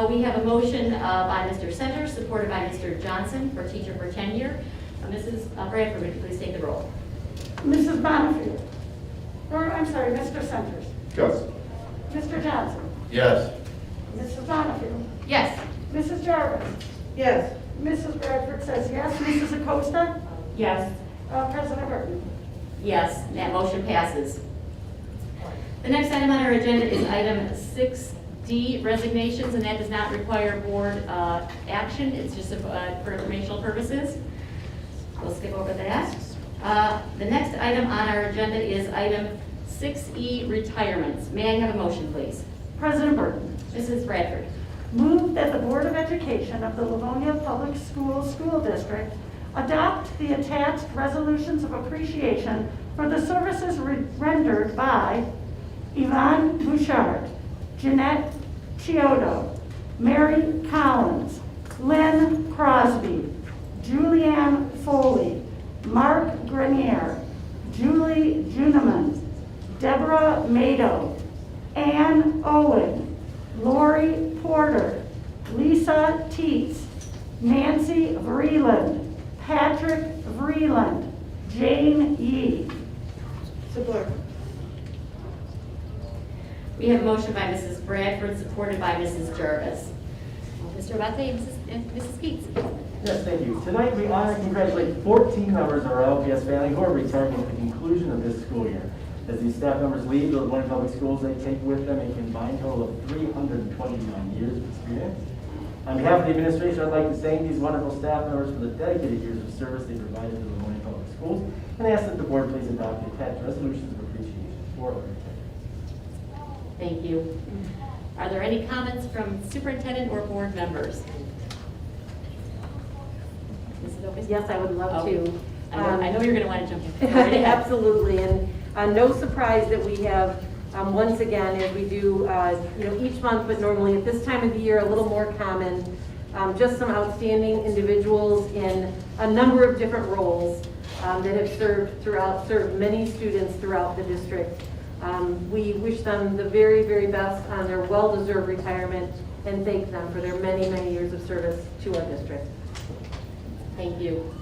We have a motion by Mr. Centers, supported by Mr. Johnson for teacher for tenure. Mrs. Bradford, would you please take the roll? Mrs. Bonnefield. Or, I'm sorry, Mr. Centers. Yes. Mr. Johnson. Yes. Mrs. Bonnefield. Yes. Mrs. Jarvis. Yes. Mrs. Bradford says yes. Mrs. Acosta. Yes. President Burton. Yes, that motion passes. The next item on our agenda is item 6D, resignations, and that does not require board action. It's just for informational purposes. We'll skip over that. The next item on our agenda is item 6E, retirements. May I have a motion, please? President Burton. Mrs. Bradford. Move that the Board of Education of the Livonia Public Schools School District adopt the attached resolutions of appreciation for the services rendered by Yvonne Bouchard, Jeanette Chiodo, Mary Collins, Lynn Crosby, Julianne Foley, Mark Grenier, Julie Juneman, Deborah Mado, Ann Owen, Lori Porter, Lisa Teets, Nancy Vreeland, Patrick Vreeland, Jane Yee. Support. We have a motion by Mrs. Bradford, supported by Mrs. Jarvis. Mr. Latte and Mrs. Keats. Yes, thank you. Tonight we honor and congratulate 14 members of our LPS family who are retiring at the conclusion of this school year. As these staff members leave the Livonia Public Schools, they take with them a combined total of 329 years of experience. On behalf of the administration, I'd like to thank these wonderful staff members for the dedicated years of service they provided to the Livonia Public Schools, and ask that the board please adopt the attached resolutions of appreciation for our retirees. Thank you. Are there any comments from superintendent or board members? Mrs. Opus? Yes, I would love to. I know you're going to want to jump in. Absolutely, and no surprise that we have, once again, as we do, each month, but normally at this time of the year, a little more common, just some outstanding individuals in a number of different roles that have served many students throughout the district. We wish them the very, very best on their well-deserved retirement and thank them for their many, many years of service to our district. Thank you.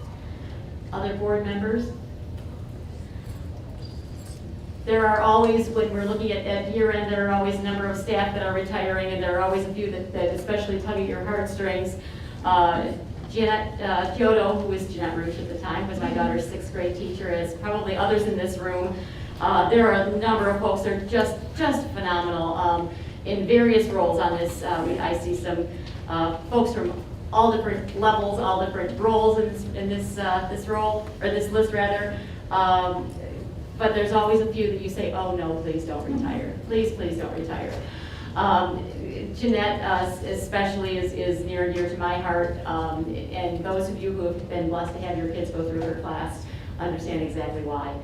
Other board members? There are always, when we're looking at year end, there are always a number of staff that are retiring, and there are always a few that especially tug at your heartstrings. Jeanette Chiodo, who was Jeanette Roosh at the time, was my daughter's 6th grade teacher, as probably others in this room. There are a number of folks that are just phenomenal in various roles on this. I see some folks from all different levels, all different roles in this role, or this list rather. But there's always a few that you say, oh no, please don't retire. Please, please don't retire. Jeanette especially is near and dear to my heart, and those of you who have been blessed to have your kids go through her class understand exactly why.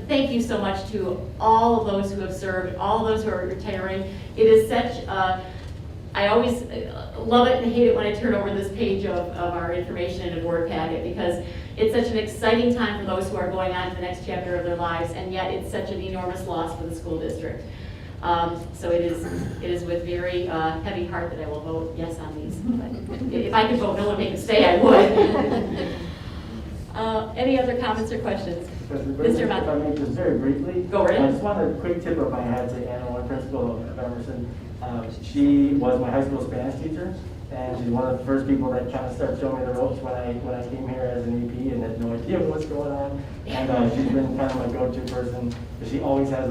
Thank you so much to all of those who have served, all of those who are retiring. It is such I always love it and hate it when I turn over this page of our information in a board packet, because it's such an exciting time for those who are going on to the next chapter of their lives, and yet it's such an enormous loss for the school district. So it is with very heavy heart that I will vote yes on these. But if I could vote no and make them stay, I would. Any other comments or questions? Mr. If I may just very briefly. Go right ahead. I just want a quick tip of my hat to Anna, one principal of Emerson. She was my high school Spanish teacher, and she's one of the first people that kind of started showing me the ropes when I came here as an EP and had no idea what's going on. And she's been kind of my go-to person. She always has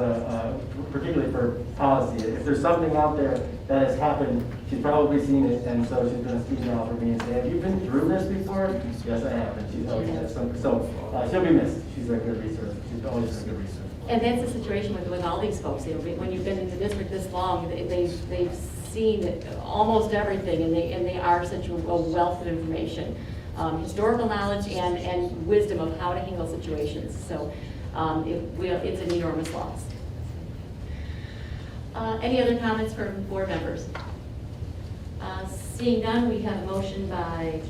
particularly for policy. If there's something out there that has happened, she's probably seen it, and so she's going to speak out for me and say, have you been through this before? Yes, I have. And she's always had something. So she'll be missed. She's a good resource. She's always a good resource. And that's the situation with all these folks. When you've been in the district this long, they've seen almost everything, and they are such a wealth of information, historical knowledge and wisdom of how to handle situations. So it's an enormous loss. Any other comments from board members? Seeing none, we have a motion by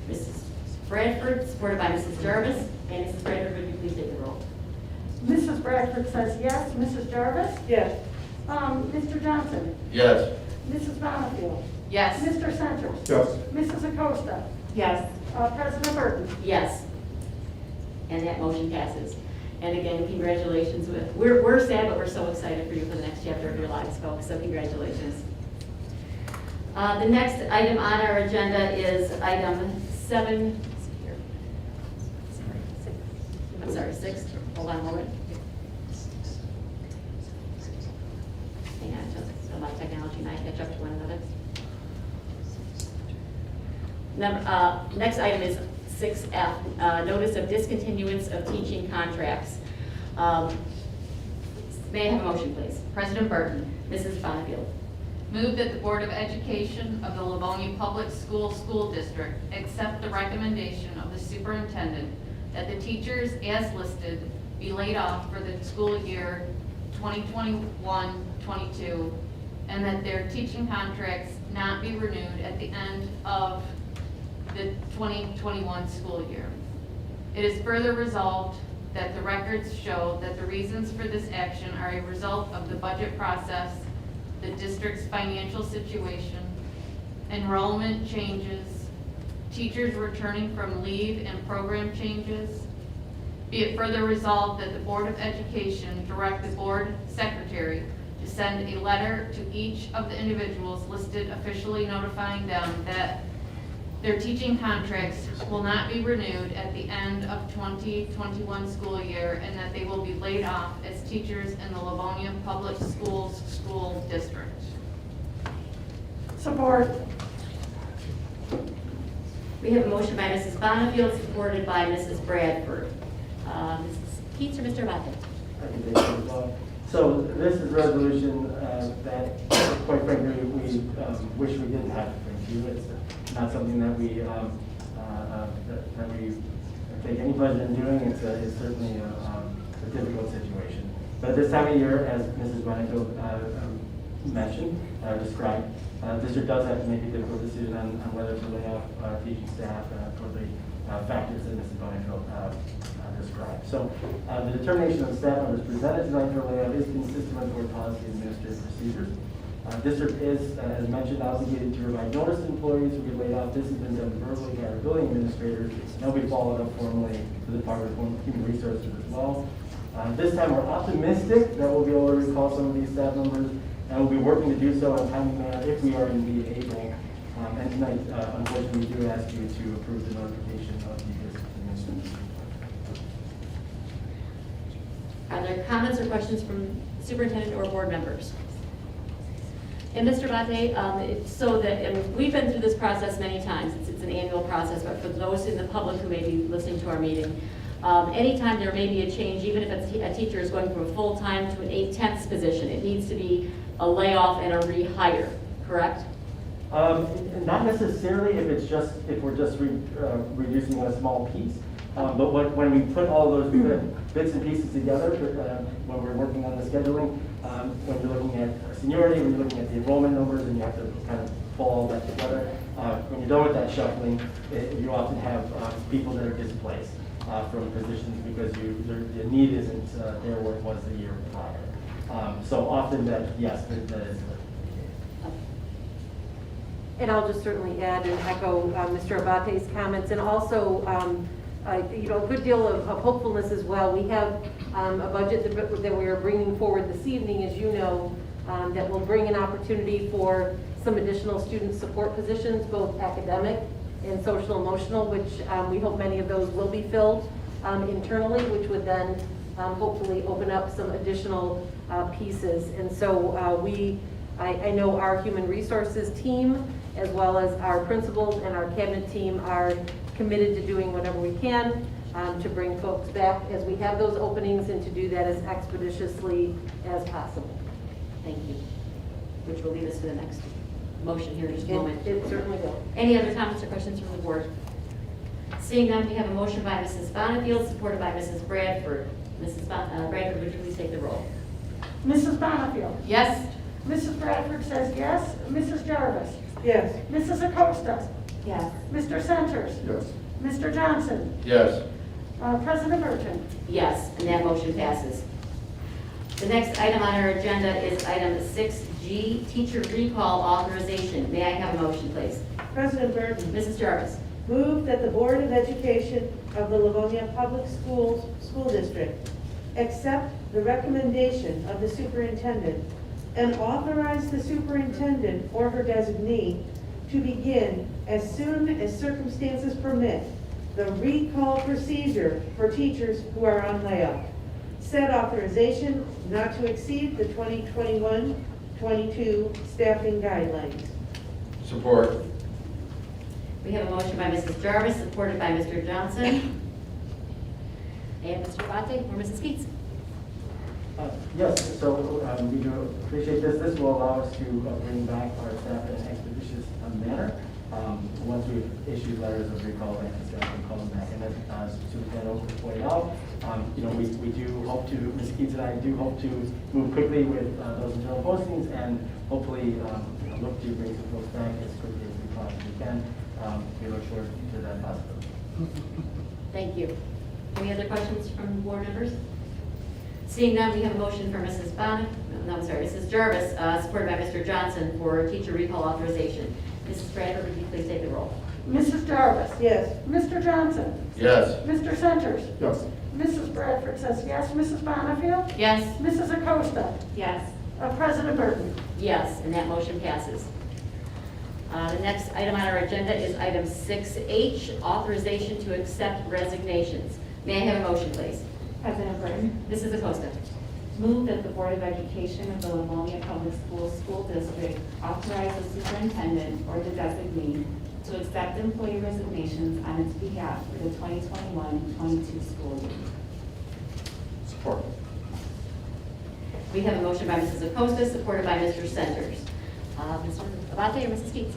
Mrs. Bradford, supported by Mrs. Jarvis. And Mrs. Bradford, would you please take the roll? Mrs. Bradford says yes. Mrs. Jarvis? Yes. Mr. Johnson? Yes. Mrs. Bonnefield? Yes. Mr. Centers? Yes. Mrs. Acosta? Yes. President Burton? Yes. And that motion passes. And again, congratulations. We're sad, but we're so excited for you for the next chapter of your lives, folks, so congratulations. The next item on our agenda is item 7. I'm sorry, 6. Hold on a moment. Hang on, just my technology might catch up to one another. Next item is 6F, notice of discontinuance of teaching contracts. May I have a motion, please? President Burton. Mrs. Bonnefield. Move that the Board of Education of the Livonia Public School District accept the recommendation of the superintendent that the teachers as listed be laid off for the school year 2021-22, and that their teaching contracts not be renewed at the end of the 2021 school year. It is further resolved that the records show that the reasons for this action are a result of the budget process, the district's financial situation, enrollment changes, teachers returning from leave and program changes. Be it further resolved that the Board of Education direct the board secretary to send a letter to each of the individuals listed officially notifying them that their teaching contracts will not be renewed at the end of 2021 school year, and that they will be laid off as teachers in the Livonia Public Schools School District. Support. We have a motion by Mrs. Bonnefield, supported by Mrs. Bradford. Mrs. Keats or Mr. Latte? I can take it as well. So this is a resolution that, quite frankly, we wish we didn't have to bring to you. It's not something that we take any pleasure in doing. It's certainly a difficult situation. But this time of year, as Mrs. Bonnefield mentioned, described, district does have to make a difficult decision on whether to lay off teaching staff for the factors that Mrs. Bonnefield described. So the determination of staff members presented tonight for layoff is consistent with board policy and administrative procedures. District is, as mentioned, obligated to provide notice to employees who get laid off. This has been done verbally by our building administrators, and will be followed up formally to the Department of Human Resources as well. This time we're optimistic that we'll be able to recall some of these staff members, and we'll be working to do so in a timely manner if we are indeed able. And tonight, unfortunately, we do ask you to approve the notification of the discontinuance. Are there comments or questions from superintendent or board members? And Mr. Latte, we've been through this process many times. It's an annual process, but for those in the public who may be listening to our meeting, anytime there may be a change, even if a teacher is going from a full-time to an 8/10 position, it needs to be a layoff and a rehire, correct? Not necessarily if we're just reducing a small piece, but when we put all those bits and pieces together, when we're working on the scheduling, when you're looking at seniority, when you're looking at the enrollment numbers, and you have to kind of pull all that together. When you're done with that shuffling, you often have people that are displaced from positions because the need isn't there where it was the year prior. So often that, yes, that is. And I'll just certainly add and echo Mr. Abate's comments, and also a good deal of hopefulness as well. We have a budget that we are bringing forward this evening, as you know, that will bring an opportunity for some additional student support positions, both academic and social emotional, which we hope many of those will be filled internally, which would then hopefully open up some additional pieces. And so I know our human resources team, as well as our principals and our cabinet team, are committed to doing whatever we can to bring folks back as we have those openings and to do that as expeditiously as possible. Thank you. Which will lead us to the next motion here in just a moment. It certainly will. Any other comments or questions from the board? Seeing none, we have a motion by Mrs. Bonnefield, supported by Mrs. Bradford. Mrs. Bradford, would you please take the roll? Mrs. Bonnefield. Yes? Mrs. Bradford says yes. Mrs. Jarvis. Yes. Mrs. Acosta. Yes. Mr. Centers. Yes. Mr. Johnson. Yes. President Burton. Yes, and that motion passes. The next item on our agenda is item 6G, teacher recall authorization. May I have a motion, please? President Burton. Mrs. Jarvis. Move that the Board of Education of the Livonia Public Schools School District accept the recommendation of the superintendent and authorize the superintendent or her designee to begin, as soon as circumstances permit, the recall procedure for teachers who are on layoff. Said authorization not to exceed the 2021-22 staffing guidelines. Support. We have a motion by Mrs. Jarvis, supported by Mr. Johnson. And Mr. Latte or Mrs. Keats. Yes, so we do appreciate this. This will allow us to bring back our staff in an expeditious manner. Once we've issued letters of recall back to staff, we call them back. And as Superintendent Oakes pointed out, we do hope to, Ms. Keats and I do hope to move quickly with those internal postings and hopefully look to bring some folks back as quickly as we possibly can. We look forward to that possibility. Thank you. Any other questions from board members? Seeing none, we have a motion for Mrs. Mrs. Jarvis, supported by Mr. Johnson, for teacher recall authorization. Mrs. Bradford, would you please take the roll? Mrs. Jarvis. Yes. Mr. Johnson. Yes. Mr. Centers. Yes. Mrs. Bradford says yes. Mrs. Bonnefield. Yes. Mrs. Acosta. Yes. President Burton. Yes, and that motion passes. The next item on our agenda is item 6H, authorization to accept resignations. May I have a motion, please? President Burton. Mrs. Acosta. Move that the Board of Education of the Livonia Public Schools School District authorize the superintendent or the designee to accept employee resignations on its behalf for the 2021-22 school year. Support. We have a motion by Mrs. Acosta, supported by Mr. Centers. Mr. Abate or Mrs. Keats?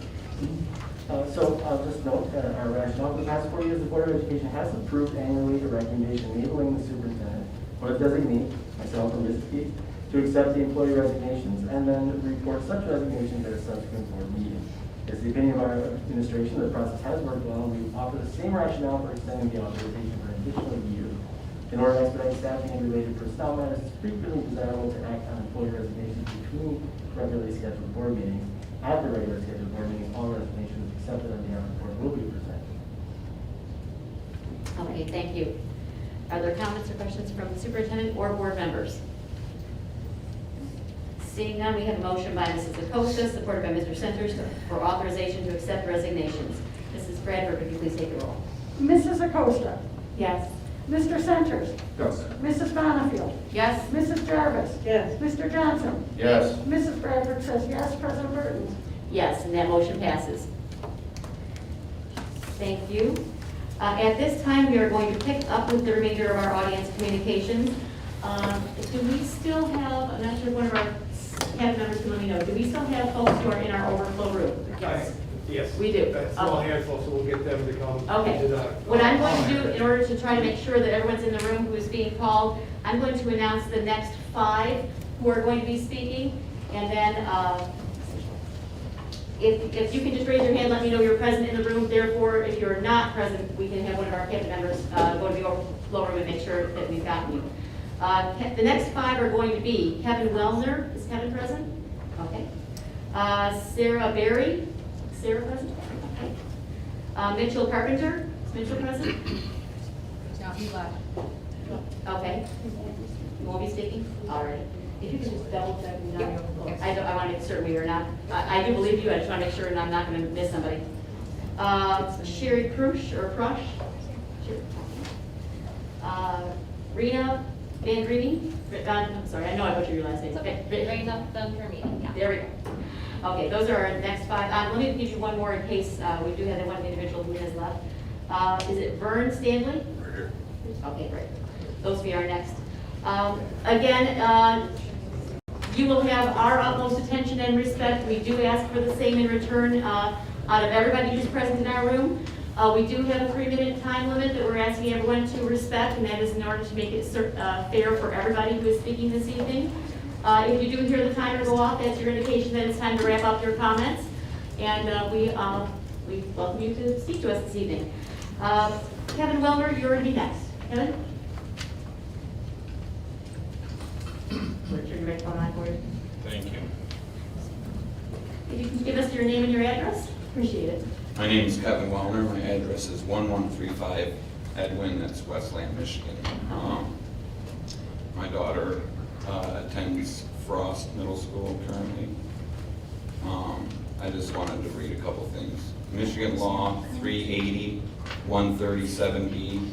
So I'll just note that our rationale for the past 4 years, the Board of Education has approved annually a recommendation enabling the superintendent or the designee, myself or Mrs. Keats, to accept the employee resignations and then report such resignations at a subsequent board meeting. It's the opinion of our administration that the process has worked well, and we offer the same rationale for extending the authorization for an additional year. In order to expedite staffing and related personnel matters, it's frequently desirable to act on employee resignations between regularly scheduled board meetings. At the regular scheduled board meeting, all resignations accepted on behalf of the board will be presented. Okay, thank you. Are there comments or questions from the superintendent or board members? Seeing none, we have a motion by Mrs. Acosta, supported by Mr. Centers, for authorization to accept resignations. Mrs. Bradford, would you please take the roll? Mrs. Acosta. Yes. Mr. Centers. Yes. Mrs. Bonnefield. Yes. Mrs. Jarvis. Yes. Mr. Johnson. Yes. Mrs. Bradford says yes. President Burton. Yes, and that motion passes. Thank you. At this time, we are going to pick up with the remainder of our audience communications. Do we still have, I'm not sure if one of our cabinet members can let me know, do we still have folks who are in our overflow room? Yes. We do. A small handful, so we'll get them to come. Okay. To the, What I'm going to do in order to try to make sure that everyone's in the room who is being called, I'm going to announce the next 5 who are going to be speaking, and then If you can just raise your hand, let me know you're present in the room. Therefore, if you're not present, we can have one of our cabinet members go to the overflow room and make sure that we've gotten you. The next 5 are going to be Kevin Wellner. Is Kevin present? Okay. Sarah Berry. Sarah present? Okay. Mitchell Carpenter. Is Mitchell present? No, he left. Okay. You won't be speaking? All right. If you could just double check me now. I want to make certain we are not, I do believe you, I just want to make sure I'm not going to miss somebody. Sherry Prush, or Prush? Rena Van Dreamy? I'm sorry, I know I butchered your last name. Okay. Rena Van Dreamy, yeah. There we go. Okay, those are our next 5. Let me give you one more in case we do have the one individual who has left. Is it Vern Stanley? Okay, great. Those will be our next. Again, you will have our utmost attention and respect. We do ask for the same in return out of everybody who's present in our room. We do have a 3-minute time limit that we're asking everyone to respect, and that is in order to make it fair for everybody who is speaking this evening. If you do hear the timer go off, that's your indication that it's time to wrap up your comments. And we welcome you to speak to us this evening. Kevin Wellner, you're going to be next. Kevin? Turn your microphone on for you. Thank you. If you can give us your name and your address, appreciate it. My name is Kevin Wellner. My address is 1135 Edwin, that's Westland, Michigan. My daughter attends Frost Middle School currently. I just wanted to read a couple things. Michigan Law 380, 137B,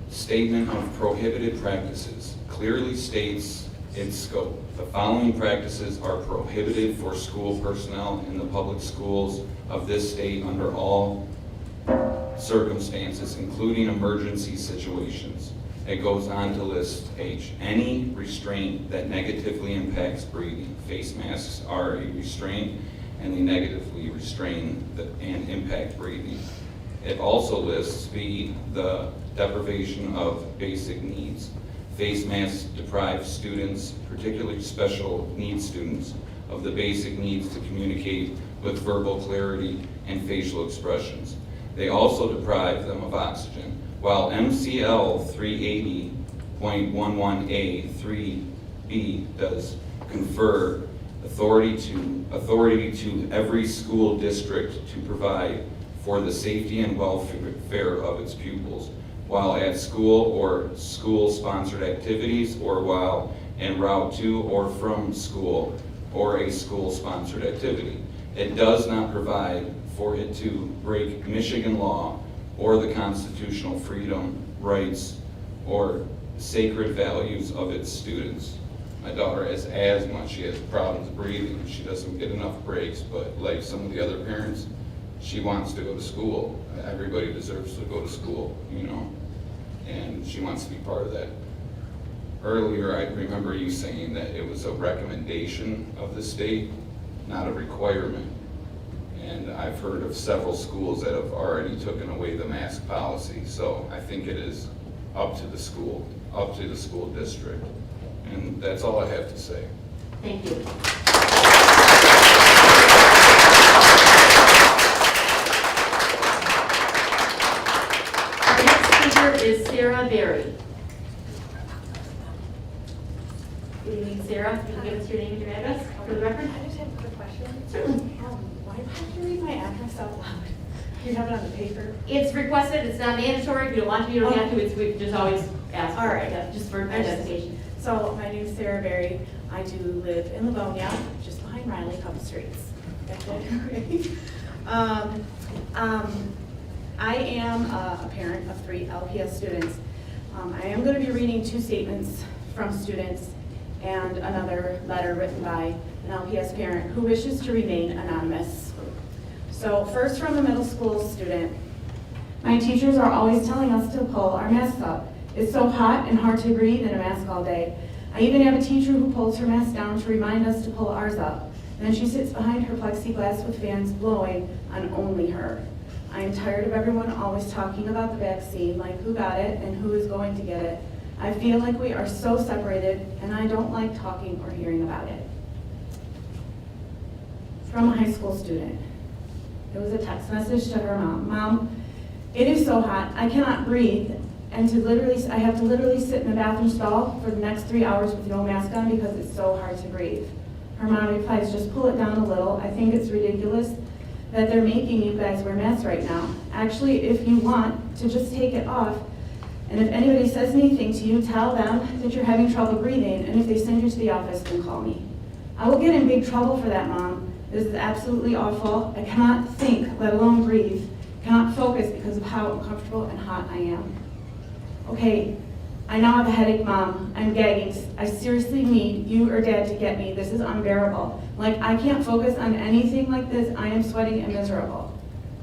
Statement of Prohibited Practices, clearly states its scope. The following practices are prohibited for school personnel in the public schools of this state under all circumstances, including emergency situations. It goes on to list H. Any restraint that negatively impacts breathing. Face masks are a restraint, and they negatively restrain and impact breathing. It also lists B, the deprivation of basic needs. Face masks deprive students, particularly special needs students, of the basic needs to communicate with verbal clarity and facial expressions. They also deprive them of oxygen. While MCL 380.11A 3B does confer authority to every school district to provide for the safety and welfare of its pupils, while at school or school-sponsored activities, or while en route to or from school or a school-sponsored activity. It does not provide for it to break Michigan law or the constitutional freedom, rights, or sacred values of its students. My daughter has asthma, she has problems breathing, she doesn't get enough breaks, but like some of the other parents, she wants to go to school. Everybody deserves to go to school, you know, and she wants to be part of that. Earlier, I remember you saying that it was a recommendation of the state, not a requirement. And I've heard of several schools that have already taken away the mask policy. So I think it is up to the school district. And that's all I have to say. Thank you. Our next speaker is Sarah Berry. Good evening, Sarah. Can you give us your name and your address for the record? I just have a quick question. Certainly. Why do I have to read my address out loud? You have it on the paper? It's requested, it's not mandatory. If you don't want to, you don't have to. We just always ask. All right. Just for identification. So my name is Sarah Berry. I do live in Livonia, just behind Riley, a couple streets. I am a parent of 3 LPS students. I am going to be reading 2 statements from students and another letter written by an LPS parent who wishes to remain anonymous. So first, from a middle school student. My teachers are always telling us to pull our masks up. It's so hot and hard to breathe in a mask all day. I even have a teacher who pulls her mask down to remind us to pull ours up. Then she sits behind her plexiglass with fans blowing on only her. I am tired of everyone always talking about the vaccine, like who got it and who is going to get it. I feel like we are so separated, and I don't like talking or hearing about it. from a high school student. It was a text message to her mom. Mom, it is so hot, I cannot breathe, and I have to literally sit in the bathroom stall for the next 3 hours with no mask on because it's so hard to breathe. Her mom replies, just pull it down a little. I think it's ridiculous that they're making you guys wear masks right now. Actually, if you want to just take it off, and if anybody says anything to you, tell them that you're having trouble breathing, and if they send you to the office, then call me. I will get in big trouble for that, Mom. This is absolutely awful. I cannot think, let alone breathe. Cannot focus because of how uncomfortable and hot I am. Okay, I now have a headache, Mom. I'm gagging. I seriously need you or Dad to get me. This is unbearable. Like, I can't focus on anything like this. I am sweating and miserable.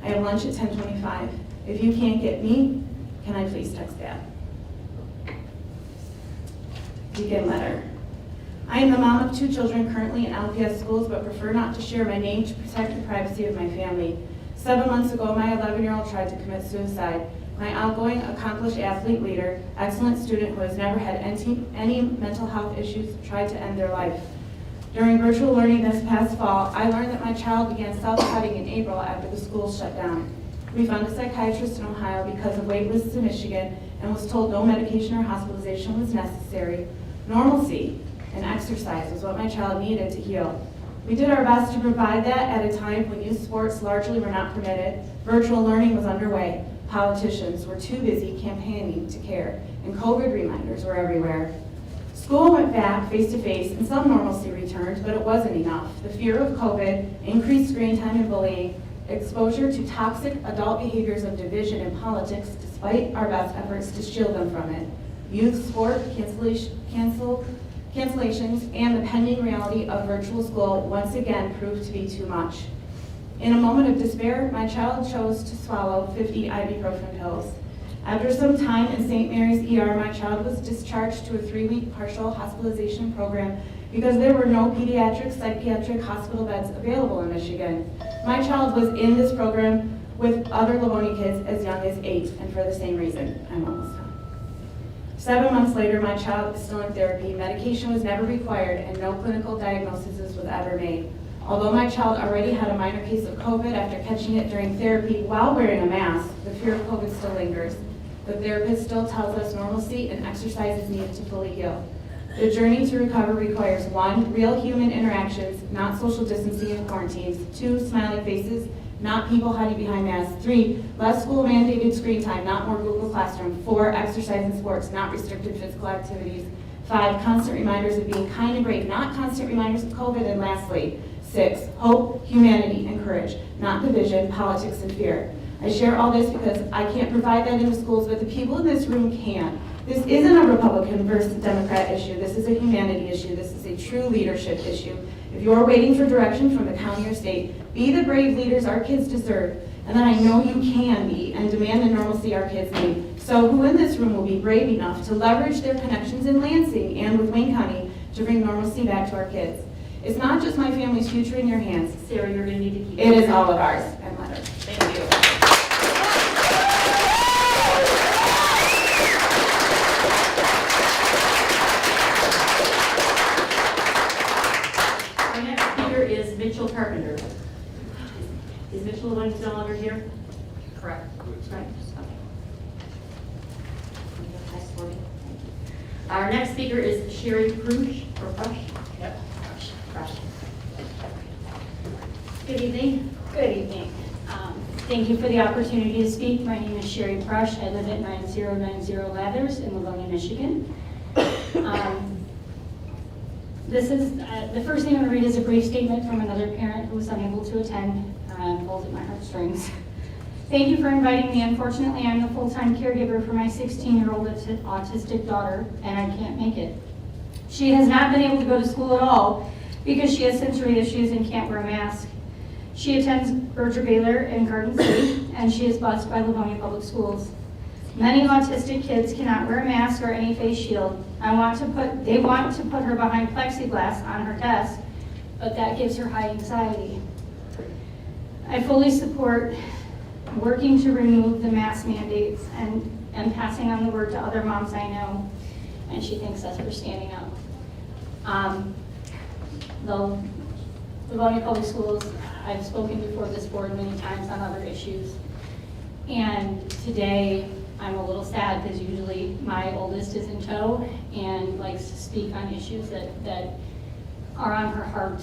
I have lunch at 10:25. If you can't get me, can I please text Dad? Begin letter. I am the mom of 2 children currently in LPS schools, but prefer not to share my name to protect the privacy of my family. 7 months ago, my 11-year-old tried to commit suicide. My outgoing, accomplished athlete leader, excellent student who has never had any mental health issues, tried to end their life. During virtual learning this past fall, I learned that my child began self-cutting in April after the schools shut down. We found a psychiatrist in Ohio because of wait lists in Michigan and was told no medication or hospitalization was necessary. Normalcy and exercise was what my child needed to heal. We did our best to provide that at a time when youth sports largely were not permitted. Virtual learning was underway. Politicians were too busy campaigning to care, and COVID reminders were everywhere. School went back face-to-face, and some normalcy returned, but it wasn't enough. The fear of COVID, increased screen time and bullying, exposure to toxic adult behaviors of division and politics, despite our best efforts to shield them from it. Youth sport cancellations, and the pending reality of virtual school once again proved to be too much. In a moment of despair, my child chose to swallow 50 ibuprofen pills. After some time in St. Mary's ER, my child was discharged to a 3-week partial hospitalization program because there were no pediatric psychiatric hospital beds available in Michigan. My child was in this program with other Livonia kids as young as 8, and for the same reason. I'm almost done. 7 months later, my child is still in therapy. Medication was never required, and no clinical diagnosis was ever made. Although my child already had a minor case of COVID after catching it during therapy while wearing a mask, the fear of COVID still lingers. The therapist still tells us normalcy and exercise is needed to fully heal. The journey to recover requires 1, real human interactions, not social distancing and quarantines. 2, smiling faces, not people hiding behind masks. 3, less school mandated screen time, not more Google Classroom. 4, exercise and sports, not restricted physical activities. 5, constant reminders of being kind and brave, not constant reminders of COVID. And lastly, 6, hope, humanity, and courage, not division, politics, and fear. I share all this because I can't provide that in the schools, but the people in this room can. This isn't a Republican versus Democrat issue. This is a humanity issue. This is a true leadership issue. If you're waiting for direction from the county or state, be the brave leaders our kids deserve, and that I know you can be, and demand the normalcy our kids need. So who in this room will be brave enough to leverage their connections in Lansing and with Wayne County to bring normalcy back to our kids? It's not just my family's future in your hands. Sarah, you're going to need to keep it. It is all of ours. And letters. Thank you. Our next speaker is Mitchell Carpenter. Is Mitchell the one who's no longer here? Correct. Right. Okay. Our next speaker is Sherry Prush, or Prush? Yep. Prush. Good evening. Good evening. Thank you for the opportunity to speak. My name is Sherry Prush. I live at 9090 Lathers in Livonia, Michigan. This is the first thing I'm going to read is a brief statement from another parent who was unable to attend. Pulls at my heartstrings. Thank you for inviting me. Unfortunately, I'm the full-time caregiver for my 16-year-old autistic daughter, and I can't make it. She has not been able to go to school at all because she has sensory issues and can't wear a mask. She attends Berger Baylor in Garden City, and she is bused by Livonia Public Schools. Many autistic kids cannot wear a mask or any face shield. They want to put her behind plexiglass on her desk, but that gives her high anxiety. I fully support working to remove the mask mandates and passing on the word to other moms I know, and she thanks us for standing up. Livonia Public Schools, I've spoken before this board many times on other issues. And today, I'm a little sad because usually my oldest is in tow and likes to speak on issues that are on her heart.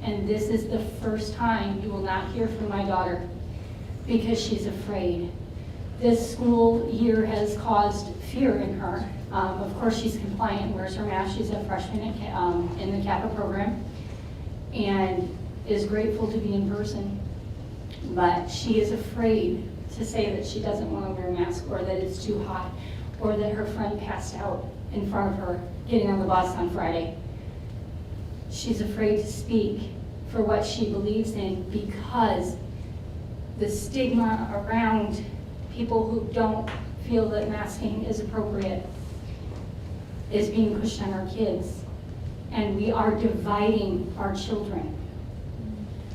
And this is the first time you will not hear from my daughter because she's afraid. This school year has caused fear in her. Of course, she's compliant, wears her mask. She's a freshman in the CAPA program and is grateful to be in person. But she is afraid to say that she doesn't want to wear a mask or that it's too hot or that her friend passed out in front of her getting on the bus on Friday. She's afraid to speak for what she believes in because the stigma around people who don't feel that masking is appropriate is being pushed on our kids. And we are dividing our children.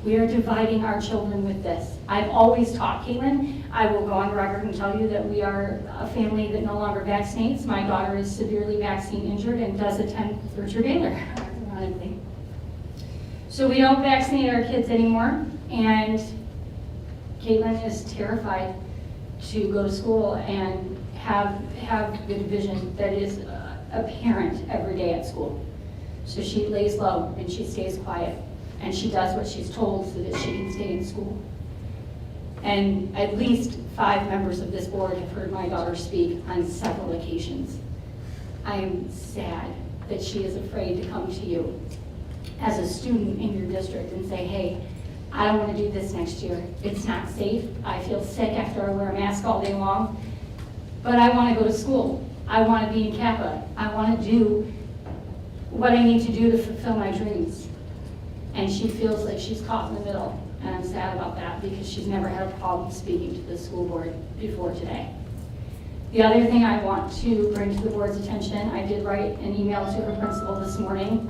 We are dividing our children with this. I've always taught, Caitlin, I will go on record and tell you that we are a family that no longer vaccinates. My daughter is severely vaccine injured and does attend Richard Baylor, ironically. So we don't vaccinate our kids anymore, and Caitlin is terrified to go to school and have good vision that is apparent every day at school. So she lays low and she stays quiet and she does what she's told so that she can stay in school. And at least 5 members of this board have heard my daughter speak on several occasions. I am sad that she is afraid to come to you as a student in your district and say, hey, I don't want to do this next year. It's not safe. I feel sick after I wear a mask all day long, but I want to go to school. I want to be in Kappa. I want to do what I need to do to fulfill my dreams. And she feels like she's caught in the middle, and I'm sad about that because she's never had a problem speaking to the school board before today. The other thing I want to bring to the board's attention, I did write an email to her principal this morning.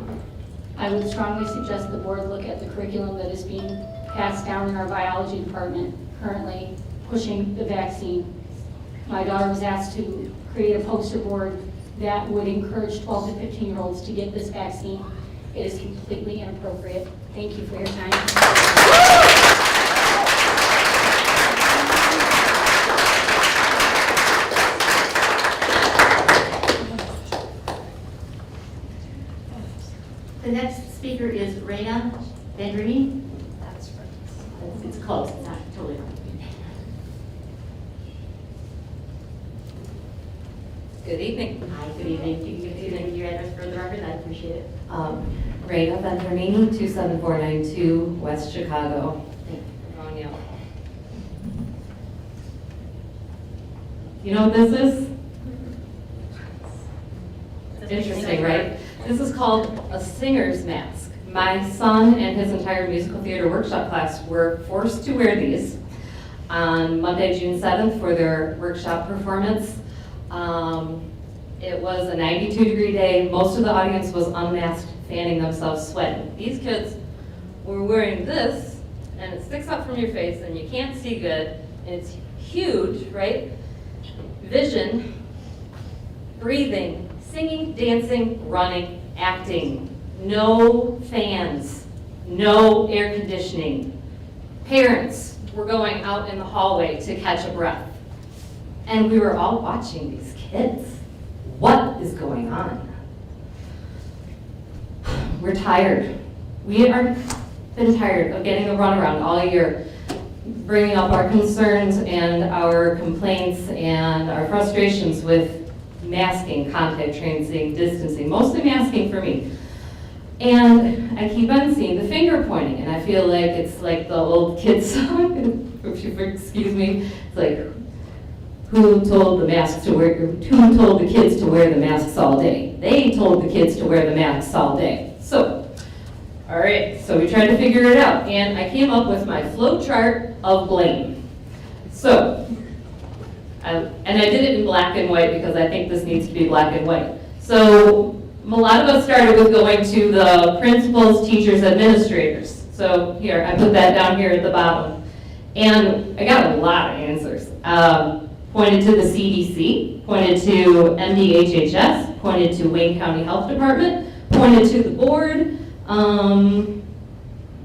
I would strongly suggest the board look at the curriculum that is being passed down in our biology department currently pushing the vaccine. My daughter was asked to create a poster board that would encourage 12 to 15-year-olds to get this vaccine. It is completely inappropriate. Thank you for your time. The next speaker is Raina Vendrini. It's close, it's not totally right. Good evening. Hi, good evening. If you can give your address for the record, I'd appreciate it. Raina Vendrini, 27492 West Chicago, Livonia. You know what this is? Interesting, right? This is called a singer's mask. My son and his entire musical theater workshop class were forced to wear these on Monday, June 7th for their workshop performance. It was a 92-degree day. Most of the audience was unmasked, fanning themselves, sweating. These kids were wearing this, and it sticks up from your face, and you can't see good, and it's huge, right? Vision, breathing, singing, dancing, running, acting. No fans, no air conditioning. Parents were going out in the hallway to catch a breath. And we were all watching these kids. What is going on? We're tired. We are been tired of getting the runaround all year, bringing up our concerns and our complaints and our frustrations with masking, contact tracing, distancing, mostly masking for me. And I keep on seeing the finger pointing, and I feel like it's like the old kids song, if you excuse me. It's like, who told the masks to wear? Who told the kids to wear the masks all day? They told the kids to wear the masks all day. So, all right. So we tried to figure it out, and I came up with my flow chart of blame. So, and I did it in black and white because I think this needs to be black and white. So. A lot of us started with going to the principals, teachers, administrators. So here, I put that down here at the bottom. And I got a lot of answers. Pointed to the CDC, pointed to MDHHS, pointed to Wayne County Health Department, pointed to the board.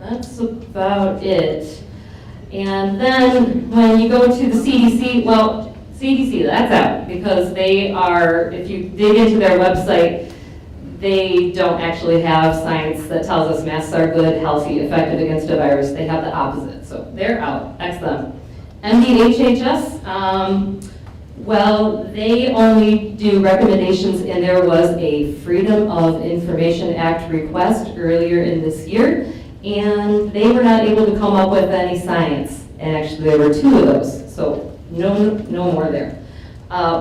That's about it. And then when you go to the CDC, well, CDC, that's out, because they are, if you dig into their website, they don't actually have science that tells us masks are good, healthy, effective against a virus. They have the opposite, so they're out, X them. MDHHS, well, they only do recommendations, and there was a Freedom of Information Act request earlier in this year, and they were not able to come up with any science. And actually, there were 2 of those, so no more there.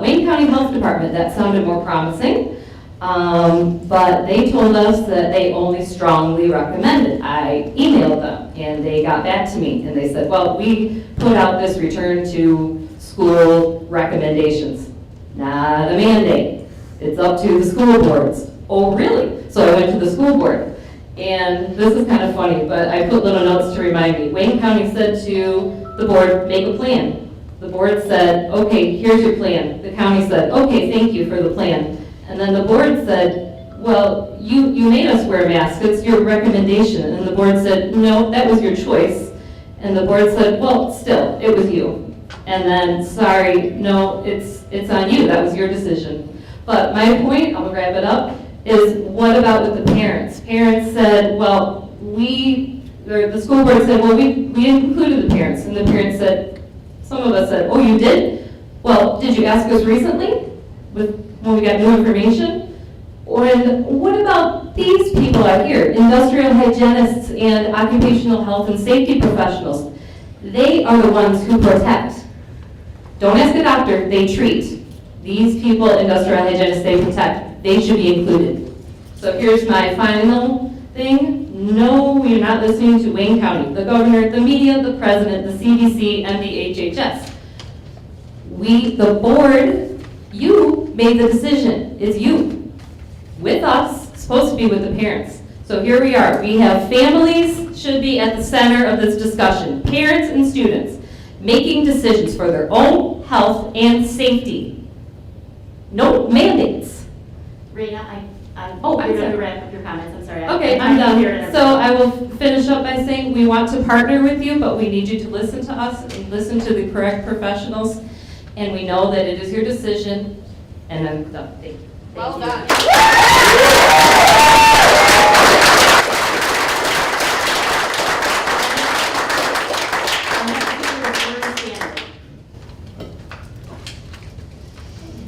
Wayne County Health Department, that sounded more promising, but they told us that they only strongly recommend it. I emailed them, and they got back to me, and they said, well, we put out this return to school recommendations, not a mandate. It's up to the school boards. Oh, really? So I went to the school board. And this is kind of funny, but I put little notes to remind me. Wayne County said to the board, make a plan. The board said, okay, here's your plan. The county said, okay, thank you for the plan. And then the board said, well, you made us wear masks. It's your recommendation. And the board said, no, that was your choice. And the board said, well, still, it was you. And then, sorry, no, it's on you. That was your decision. But my point, I'll wrap it up, is what about with the parents? Parents said, well, the school board said, well, we included the parents. And the parents said, some of us said, oh, you did? Well, did you ask us recently when we got new information? And what about these people out here, industrial hygienists and occupational health and safety professionals? They are the ones who protect. Don't ask a doctor, they treat. These people, industrial hygienists, they protect. They should be included. So here's my final thing. No, we are not listening to Wayne County, the governor, the media, the president, the CDC, and the HHS. The board, you made the decision. It's you. With us, supposed to be with the parents. So here we are. We have families should be at the center of this discussion. Parents and students making decisions for their own health and safety. No mandates. Rena, I'm you're sorry. going to wrap up your comments, I'm sorry. Okay, I'm done. So I will finish up by saying we want to partner with you, but we need you to listen to us and listen to the correct professionals. And we know that it is your decision. And I'm done. Thank you. Well done.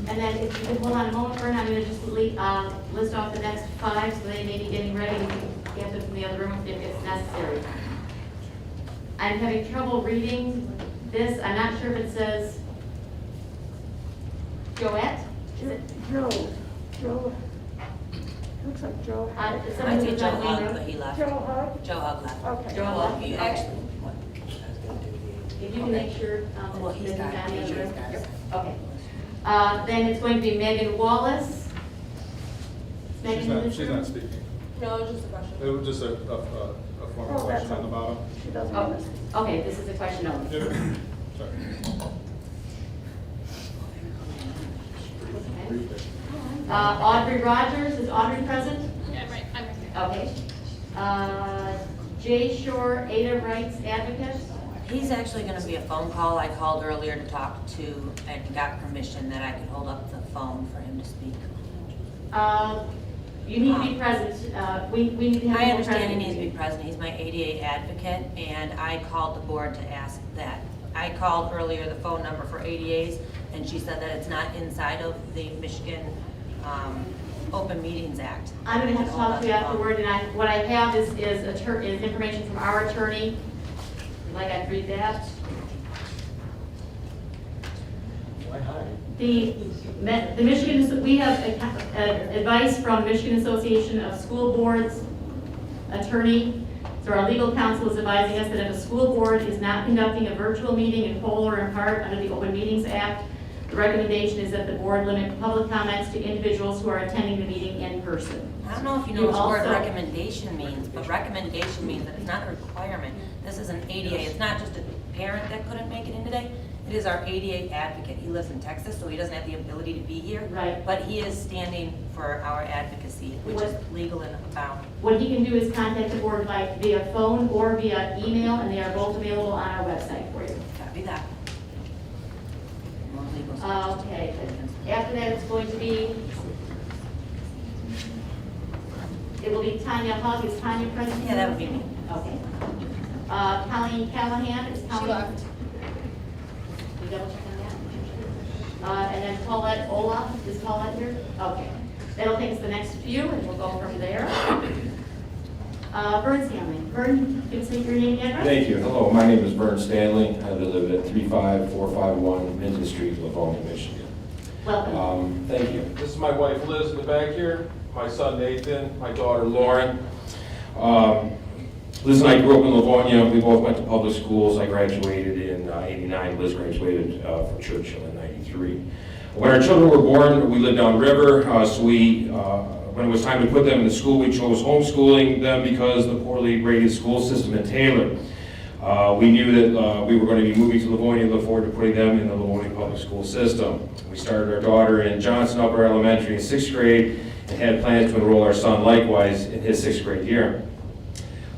And then if you could hold on a moment, Vern, I'm going to just list off the next 5, so they may be getting ready. We can get them from the other room if it's necessary. I'm having trouble reading this. I'm not sure if it says Joette? Is it? Joe. Looks like Joe. I say Joe Hug, but he left. Joe Hug? Joe Hug left. Okay. Joe Hug? You Okay. actually, If you can make sure. well, he's got it. Megan's He's down got there. it. Okay. Then it's going to be Megan Wallace. Megan, She's not speaking. No, it's just a question. It was just a formal question on the bottom. She doesn't Oh, want to. okay, this is a question only. Sorry. Audrey Rogers, is Audrey present? Yeah, right, I'm right here. Okay. Jay Shore, Ada Rights Advocate. He's actually gonna be a phone call. I called earlier to talk to and got permission that I could hold up the phone for him to speak. You need to be present. We need to have. My him understanding present. he needs to be present. He's my ADA advocate, and I called the board to ask that. I called earlier the phone number for ADAs, and she said that it's not inside of the Michigan Open Meetings Act. I'm going to have to talk to you afterward, and what I have is information from our attorney. Like I read that. Why hide? The Michigan, we have advice from Michigan Association of School Boards attorney. So our legal counsel is advising us that if a school board is not conducting a virtual meeting in whole or in part under the Open Meetings Act, the recommendation is that the board limit public comments to individuals who are attending the meeting in person. I don't know if you know what the word recommendation means, but recommendation means that it's not a requirement. This is an ADA. It's not just a parent that couldn't make it in today. It is our ADA advocate. He lives in Texas, so he doesn't have the ability to be here. Right. But he is standing for our advocacy, which is legal and abound. What he can do is contact the board via phone or via email, and they are both available on our website for you. Copy that. More legal stuff. Okay, after that, it's going to be, it will be Tanya Hug. Is Tanya present? Yeah, that would be me. Okay. Colleen Callahan, is Colleen? She left. You double check on that? And then Paulette Olaf, is Paulette here? Okay. That'll take us the next few, and we'll go from there. Vern Stanley. Vern, give us your name and address. Thank you. Hello, my name is Vern Stanley. I live at 35451 Minton Street, Livonia, Michigan. Welcome. Thank you. This is my wife Liz in the back here, my son Nathan, my daughter Lauren. Liz and I grew up in Livonia. We both went to public schools. I graduated in '89. Liz graduated from Churchill in '93. When our children were born, we lived downriver, so when it was time to put them in the school, we chose homeschooling them because of the poorly rated school system in Taylor. We knew that we were going to be moving to Livonia and look forward to putting them in the Livonia public school system. We started our daughter in Johnson Upper Elementary in 6th grade and had plans to enroll our son likewise in his 6th grade year.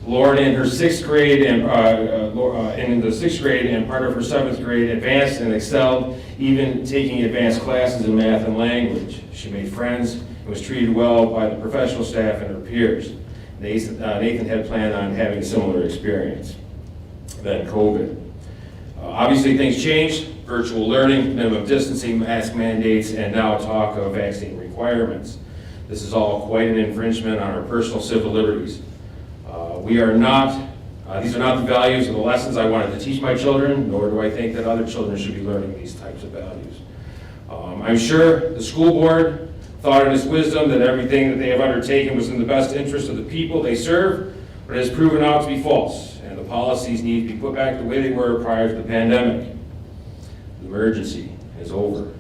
Lauren in her 6th grade and in the 6th grade and part of her 7th grade advanced and excelled, even taking advanced classes in math and language. She made friends and was treated well by the professional staff and her peers. Nathan had planned on having a similar experience. Then COVID. Obviously things changed, virtual learning, minimum distancing, mask mandates, and now talk of vaccine requirements. This is all quite an infringement on our personal civil liberties. These are not the values of the lessons I wanted to teach my children, nor do I think that other children should be learning these types of values. I'm sure the school board thought in its wisdom that everything that they have undertaken was in the best interest of the people they serve, but it has proven out to be false, and the policies need to be put back the way they were prior to the pandemic. The emergency is over.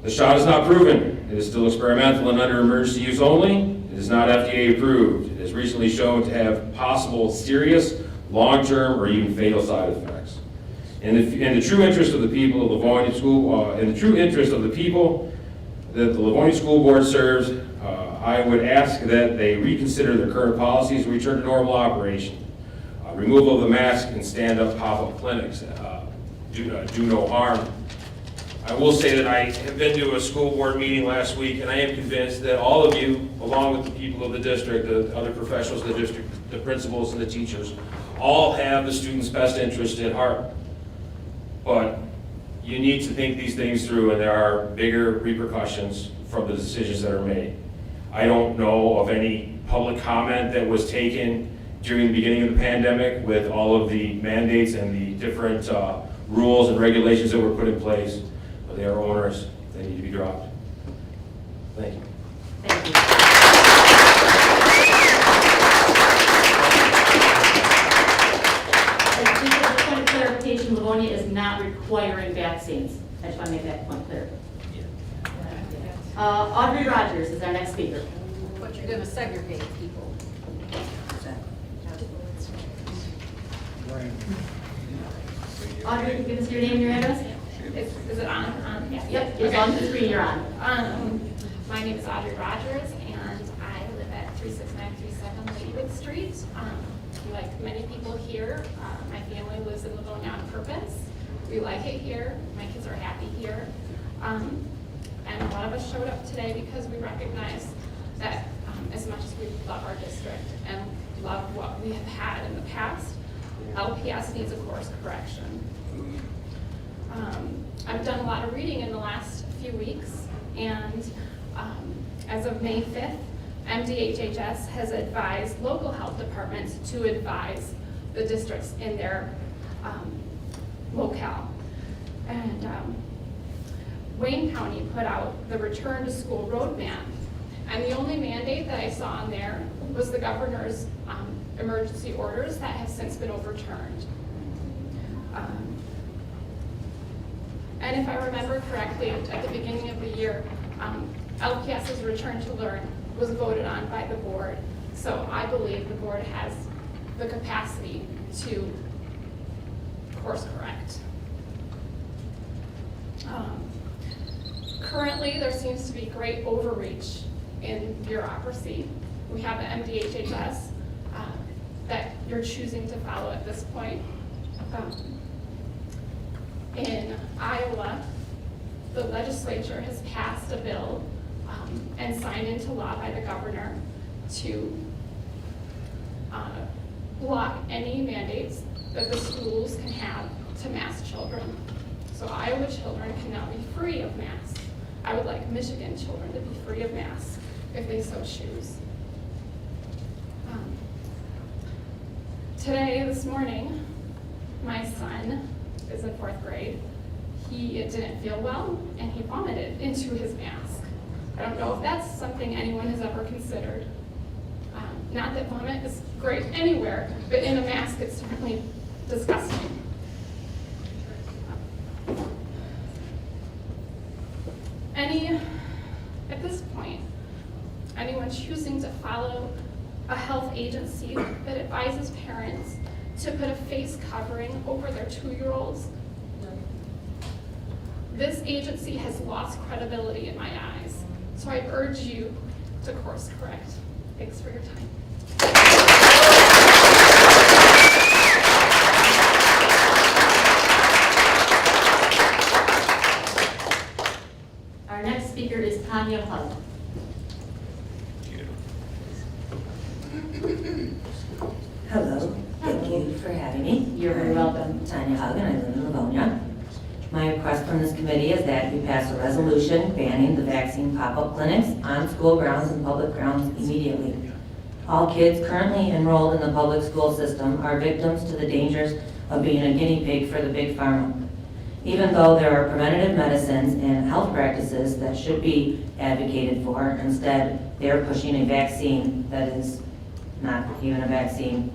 The shot is not proven. It is still experimental and under emergency use only. It is not FDA approved. It is recently shown to have possible serious, long-term, or even fatal side effects. In the true interest of the people of Livonia School, in the true interest of the people that the Livonia School Board serves, I would ask that they reconsider their current policies and return to normal operation. Removal of the mask and stand-up pop-up clinics do no harm. I will say that I have been to a school board meeting last week, and I am convinced that all of you, along with the people of the district, the other professionals of the district, the principals and the teachers, all have the students' best interest at heart. But you need to think these things through, and there are bigger repercussions from the decisions that are made. I don't know of any public comment that was taken during the beginning of the pandemic with all of the mandates and the different rules and regulations that were put in place. They are onerous. They need to be dropped. Thank you. Thank you. As a point of clarification, Livonia is not requiring vaccines. I just want to make that point clear. Audrey Rogers is our next speaker. But you're going to segregate people. Audrey, can you give us your name and your address? Is it on? Yeah. Yep, as long as the screen you're on. My name is Audrey Rogers, and I live at 36937 Lakewood Street. Like many people here, my family lives in Livonia on purpose. We like it here. My kids are happy here. And a lot of us showed up today because we recognize that as much as we love our district and love what we have had in the past, LPS needs a course correction. I've done a lot of reading in the last few weeks, and as of May 5th, MDHHS has advised local health departments to advise the districts in their locale. And Wayne County put out the return to school roadmap, and the only mandate that I saw in there was the governor's emergency orders that have since been overturned. And if I remember correctly, at the beginning of the year, LPS's return to learn was voted on by the board. So I believe the board has the capacity to course correct. Currently, there seems to be great overreach in bureaucracy. We have the MDHHS that you're choosing to follow at this point. In Iowa, the legislature has passed a bill and signed into law by the governor to block any mandates that the schools can have to mask children. So Iowa children can now be free of masks. I would like Michigan children to be free of masks if they so choose. Today, this morning, my son is in 4th grade. He didn't feel well and he vomited into his mask. I don't know if that's something anyone has ever considered. Not that vomit is great anywhere, but in a mask it's certainly disgusting. At this point, anyone choosing to follow a health agency that advises parents to put a face covering over their 2-year-olds, this agency has lost credibility in my eyes. So I urge you to course correct. Thanks for your time. Our next speaker is Tanya Hug. Hello, thank you for having me. You're very welcome. Tanya Hug, and I live in Livonia. My request from this committee is that you pass a resolution banning the vaccine pop-up clinics on school grounds and public grounds immediately. All kids currently enrolled in the public school system are victims to the dangers of being a guinea pig for the big pharma. Even though there are preventative medicines and health practices that should be advocated for, instead they are pushing a vaccine that is not even a vaccine.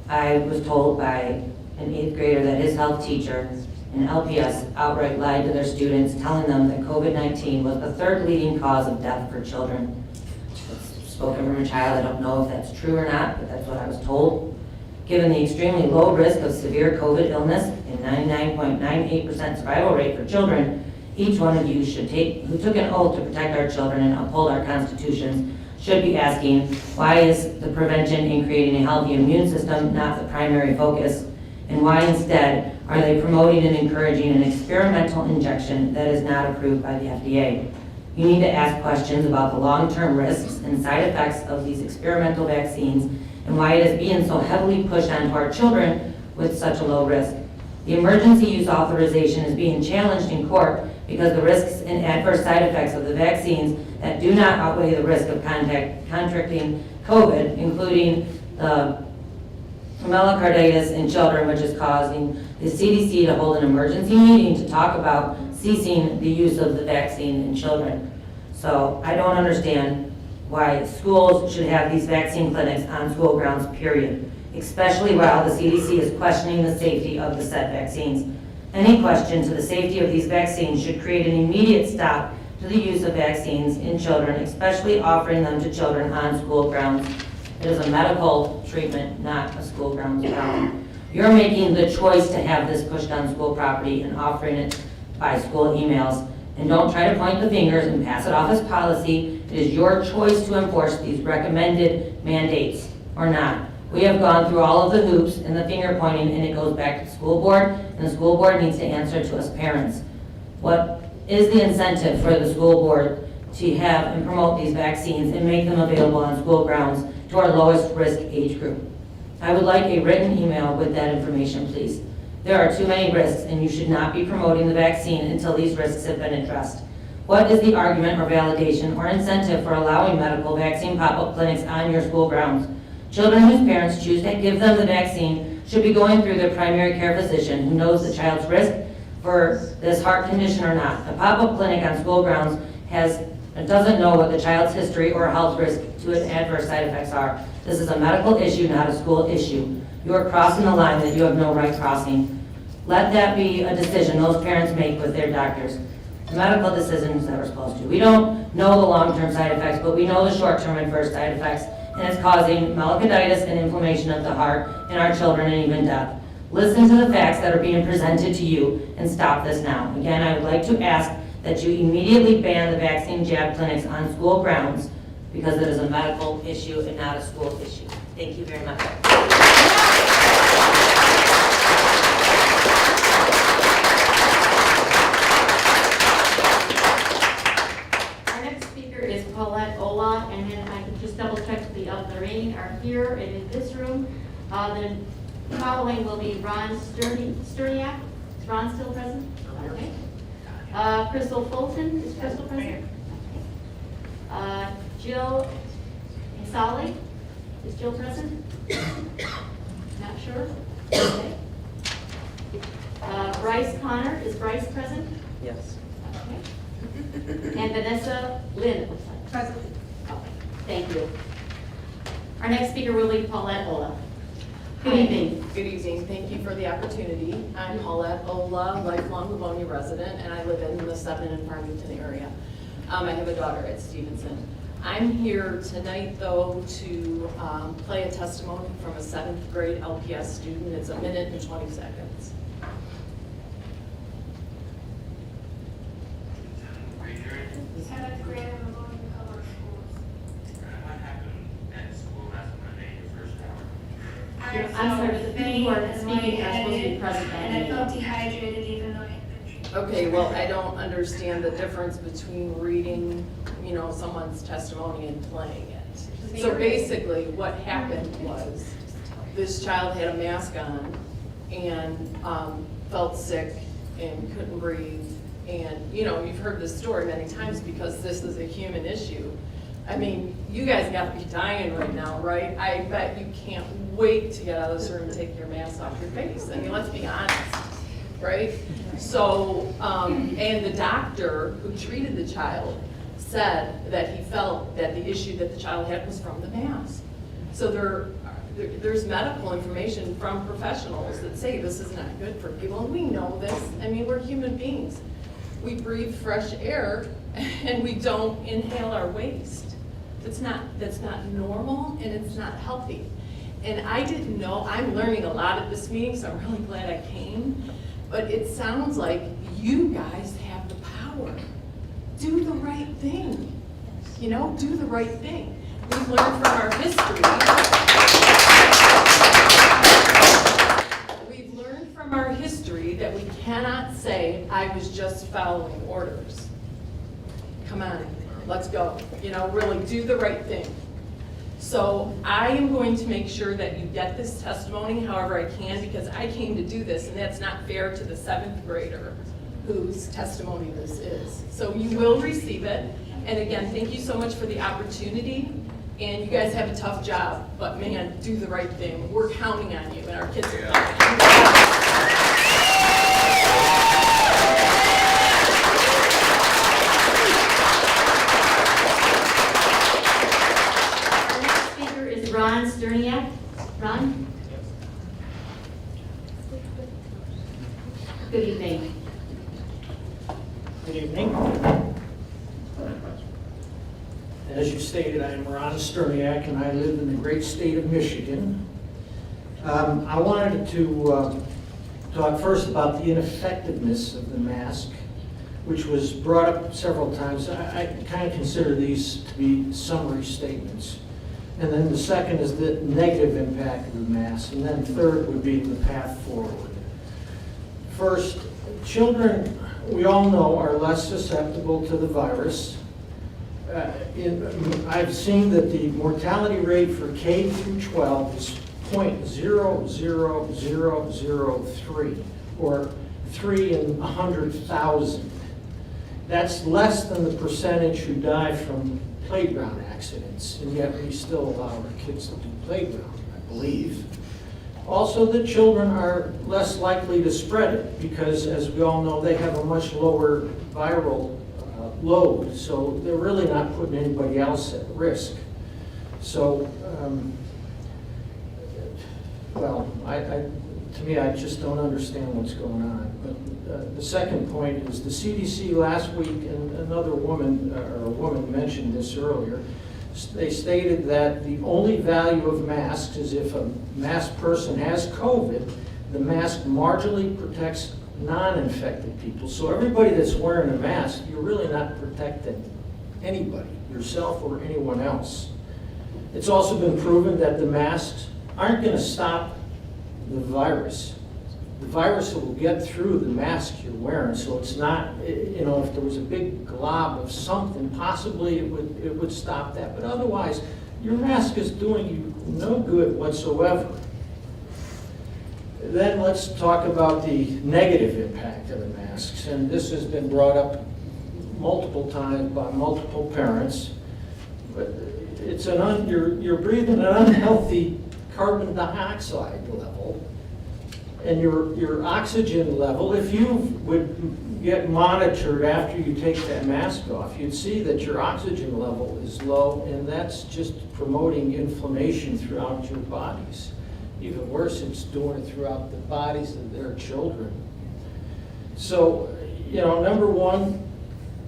I was told by an 8th grader that his health teacher in LPS outright lied to their students, telling them that COVID-19 was the 3rd leading cause of death for children. It's spoken from a child. I don't know if that's true or not, but that's what I was told. Given the extremely low risk of severe COVID illness and 99.98% survival rate for children, each one of you who took an oath to protect our children and uphold our constitutions should be asking, why is the prevention in creating a healthy immune system not the primary focus? And why instead are they promoting and encouraging an experimental injection that is not approved by the FDA? You need to ask questions about the long-term risks and side effects of these experimental vaccines and why it is being so heavily pushed onto our children with such a low risk. The emergency use authorization is being challenged in court because the risks and adverse side effects of the vaccines that do not outweigh the risk of contracting COVID, including the myocarditis in children, which is causing the CDC to hold an emergency meeting to talk about ceasing the use of the vaccine in children. So I don't understand why schools should have these vaccine clinics on school grounds, period, especially while the CDC is questioning the safety of the said vaccines. Any question to the safety of these vaccines should create an immediate stop to the use of vaccines in children, especially offering them to children on school grounds. It is a medical treatment, not a school grounds problem. You're making the choice to have this pushed on school property and offering it by school emails. And don't try to point the fingers and pass it off as policy. It is your choice to enforce these recommended mandates or not. We have gone through all of the hoops and the finger pointing, and it goes back to the school board, and the school board needs to answer to us parents. What is the incentive for the school board to have and promote these vaccines and make them available on school grounds to our lowest risk age group? I would like a written email with that information, please. There are too many risks, and you should not be promoting the vaccine until these risks have been addressed. What is the argument or validation or incentive for allowing medical vaccine pop-up clinics on your school grounds? Children whose parents choose to give them the vaccine should be going through their primary care physician who knows the child's risk for this heart condition or not. A pop-up clinic on school grounds doesn't know what the child's history or health risk to its adverse side effects are. This is a medical issue, not a school issue. You are crossing the line that you have no right crossing. Let that be a decision those parents make with their doctors. The medical decisions that we're supposed to. We don't know the long-term side effects, but we know the short-term adverse side effects, and it's causing myocarditis and inflammation of the heart in our children and even death. Listen to the facts that are being presented to you and stop this now. Again, I would like to ask that you immediately ban the vaccine jab clinics on school grounds because it is a medical issue and not a school issue. Thank you very much. Our next speaker is Paulette Ola, and then I can just double check the remaining are here and in this room. Then following will be Ron Sterniak. Is Ron still present? Okay. Crystal Fulton, is Crystal present? Jill Solly, is Jill present? Not sure? Okay. Bryce Connor, is Bryce present? Yes. Okay. And Vanessa Lynn, it looks like. Present. Okay, thank you. Our next speaker will be Paulette Ola. Good evening. Good evening. Thank you for the opportunity. I'm Paulette Ola, lifelong Livonia resident, and I live in the 7 and Farmington area. I have a daughter at Stevenson. I'm here tonight, though, to play a testimony from a 7th grade LPS student. It's 1 minute and 20 seconds. Seventh grade in Livonia Public Schools. What happened at school last Monday, your first hour? I'm sorry, but the people who are speaking are supposed to be present that And I meeting. felt dehydrated even though I had been drinking. Okay, well, I don't understand the difference between reading, someone's testimony and playing it. So basically, what happened was, this child had a mask on and felt sick and couldn't breathe. And, you've heard this story many times because this is a human issue. I mean, you guys got to be dying right now, right? I bet you can't wait to get out of this room and take your mask off your face. I mean, let's be honest, right? So, and the doctor who treated the child said that he felt that the issue that the child had was from the mask. So there's medical information from professionals that say this is not good for people, and we know this. I mean, we're human beings. We breathe fresh air and we don't inhale our waste. That's not normal and it's not healthy. And I didn't know, I'm learning a lot at this meeting, so I'm really glad I came. But it sounds like you guys have the power. Do the right thing. Do the right thing. We've learned from our history. We've learned from our history that we cannot say, I was just following orders. Come on, let's go. Really do the right thing. So I am going to make sure that you get this testimony however I can, because I came to do this, and that's not fair to the 7th grader whose testimony this is. So you will receive it. And again, thank you so much for the opportunity. And you guys have a tough job, but man, do the right thing. We're counting on you, and our kids are counting on you. Ron Sterniak. Ron? Good evening. Good evening. As you stated, I am Ron Sterniak, and I live in the great state of Michigan. I wanted to talk first about the ineffectiveness of the mask, which was brought up several times. I kind of consider these to be summary statements. And then the second is the negative impact of the mask. And then third would be the path forward. First, children, we all know, are less susceptible to the virus. I've seen that the mortality rate for K through 12 is 0.00003, or 3 in 100,000. That's less than the percentage who die from playground accidents, and yet we still allow our kids to do playground, I believe. Also, the children are less likely to spread it because, as we all know, they have a much lower viral load, so they're really not putting anybody else at risk. So, to me, I just don't understand what's going on. But the second point is the CDC last week, and another woman, or a woman mentioned this earlier, they stated that the only value of masks is if a masked person has COVID, the mask marginally protects non-infected people. So everybody that's wearing a mask, you're really not protecting anybody, yourself or anyone else. It's also been proven that the masks aren't going to stop the virus. The virus will get through the mask you're wearing, so it's not, you know, if there was a big glob of something, possibly it would stop that. But otherwise, your mask is doing you no good whatsoever. Then let's talk about the negative impact of the masks. And this has been brought up multiple times by multiple parents. But it's you're breathing an unhealthy carbon dioxide level. And your oxygen level, if you would get monitored after you take that mask off, you'd see that your oxygen level is low, and that's just promoting inflammation throughout your bodies. Even worse, it's doing it throughout the bodies of their children. So, you know, number one,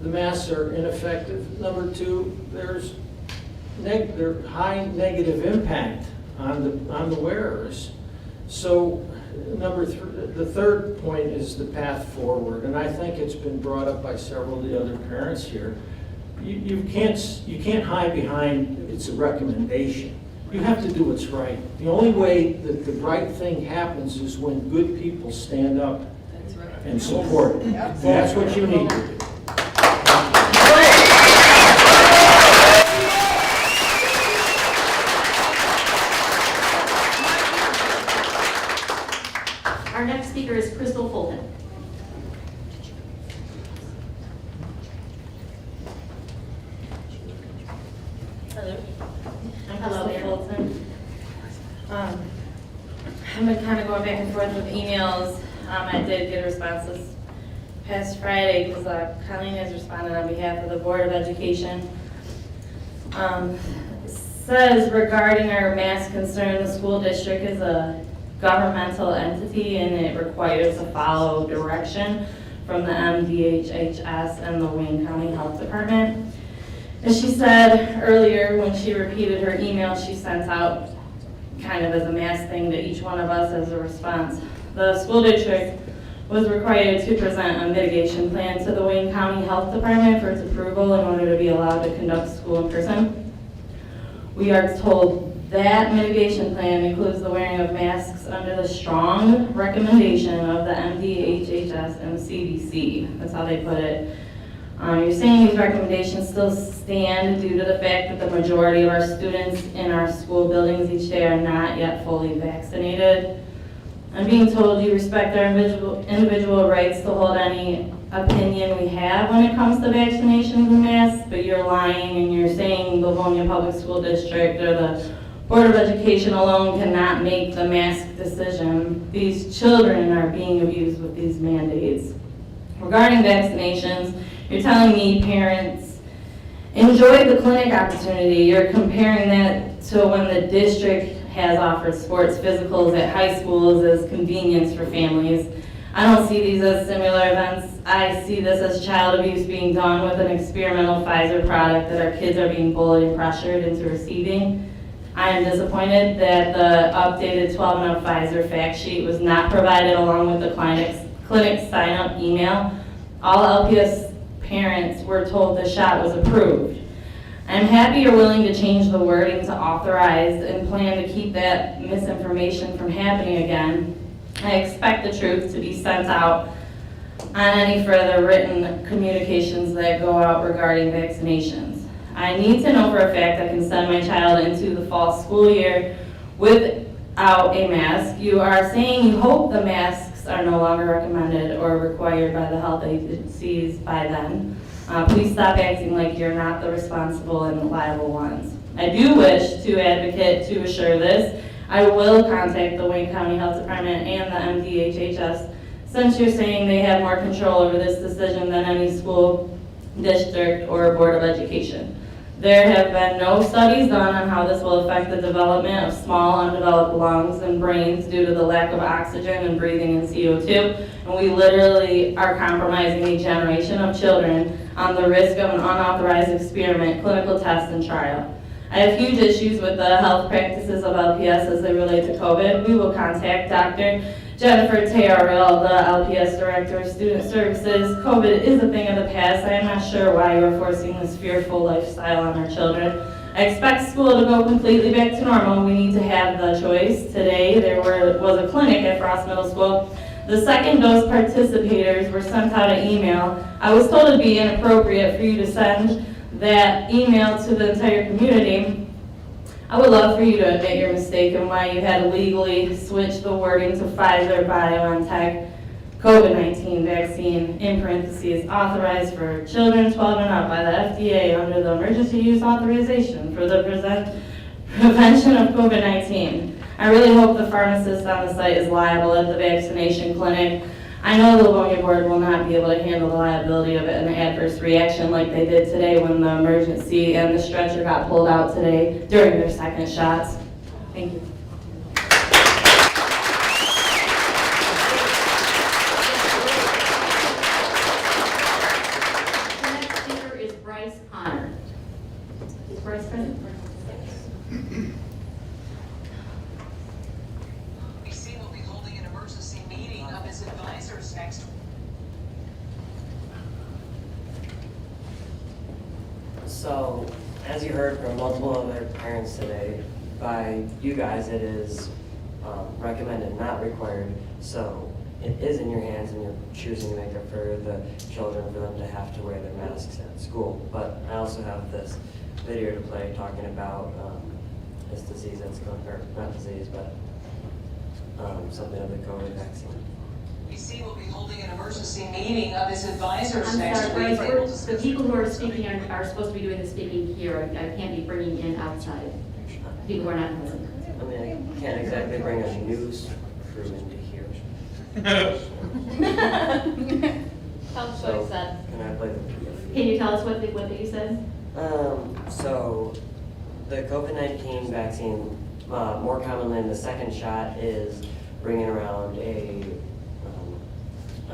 the masks are ineffective. Number two, there's high negative impact on the wearers. So, the third point is the path forward, and I think it's been brought up by several of the other parents here. You can't hide behind it's a recommendation. You have to do what's right. The only way that the right thing happens is when good people stand up and support it. That's what you need to do. Our next speaker is Crystal Fulton. Hello. Hello there. Fulton. I've been kind of going back and forth with emails. I did get a response this past Friday because Colleen has responded on behalf of the Board of Education. Says regarding our mask concern, the school district is a governmental entity and it requires to follow direction from the MDHHS and the Wayne County Health Department. As she said earlier when she repeated her email she sent out kind of as a mass thing to each one of us as a response. The school district was required to present a mitigation plan to the Wayne County Health Department for its approval in order to be allowed to conduct school in person. We are told that mitigation plan includes the wearing of masks under the strong recommendation of the MDHHS and CDC. That's how they put it. You're saying these recommendations still stand due to the fact that the majority of our students in our school buildings each day are not yet fully vaccinated. I'm being told you respect our individual rights to hold any opinion we have when it comes to vaccinations and masks, but you're lying and you're saying the Livonia Public School District or the Board of Education alone cannot make the mask decision. These children are being abused with these mandates. Regarding vaccinations, you're telling me parents enjoy the clinic opportunity. You're comparing that to when the district has offered sports physicals at high schools as convenience for families. I don't see these as similar events. I see this as child abuse being done with an experimental Pfizer product that our kids are being bullied and pressured into receiving. I am disappointed that the updated 12 and up Pfizer fact sheet was not provided along with the clinic sign-up email. All LPS parents were told the shot was approved. I'm happy you're willing to change the wording to authorized and plan to keep that misinformation from happening again. I expect the truth to be sent out on any further written communications that go out regarding vaccinations. I need to know for a fact I can send my child into the fall school year without a mask. You are saying you hope the masks are no longer recommended or required by the health agencies by then. Please stop acting like you're not the responsible and liable ones. I do wish to advocate to assure this. I will contact the Wayne County Health Department and the MDHHS since you're saying they have more control over this decision than any school district or Board of Education. There have been no studies done on how this will affect the development of small undeveloped lungs and brains due to the lack of oxygen and breathing in CO2. And we literally are compromising a generation of children on the risk of an unauthorized experiment, clinical test, and trial. I have huge issues with the health practices of LPS as they relate to COVID. We will contact Dr. Jennifer Tearil, the LPS Director of Student Services. COVID is a thing of the past. I am not sure why you are forcing this fearful lifestyle on our children. I expect school to go completely back to normal. We need to have the choice. Today, there was a clinic at Frost Middle School. The second dose participators were sent out an email. I was told it'd be inappropriate for you to send that email to the entire community. I would love for you to admit your mistake and why you had to legally switch the wording to Pfizer-BioNTech COVID-19 vaccine, in parentheses, authorized for children 12 and up by the FDA under the emergency use authorization for the prevention of COVID-19. I really hope the pharmacist on the site is liable at the vaccination clinic. I know the Livonia board will not be able to handle the liability of an adverse reaction like they did today when the emergency and the stretcher got pulled out today during their second shots. Thank you. The next speaker is Bryce Connor. Is Bryce present? BC will be holding an emergency meeting of its advisors next week. So, as you heard from multiple other parents today, by you guys it is recommended, not required. So it is in your hands and you're choosing to make it for the children for them to have to wear their masks at school. But I also have this video to play talking about this disease that's going, or not disease, but something of the COVID vaccine. BC will be holding an emergency meeting of its advisors I'm next sorry, week. Bryce, the people who are speaking are supposed to be doing the speaking here. I can't be bringing in outside people who are not present. I mean, I can't exactly bring a news crew into here. Tell us what So, it said. can I play the Can you tell us what you said? So the COVID-19 vaccine, more commonly in the second shot, is bringing around a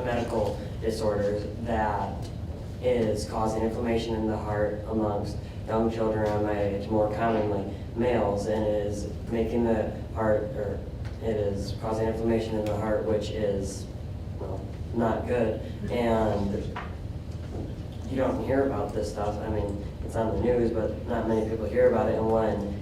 medical disorder that is causing inflammation in the heart amongst young children around my age, more commonly males, and is making the heart, or it is causing inflammation in the heart, which is, well, not good. And you don't hear about this stuff. I mean, it's on the news, but not many people hear about it. And when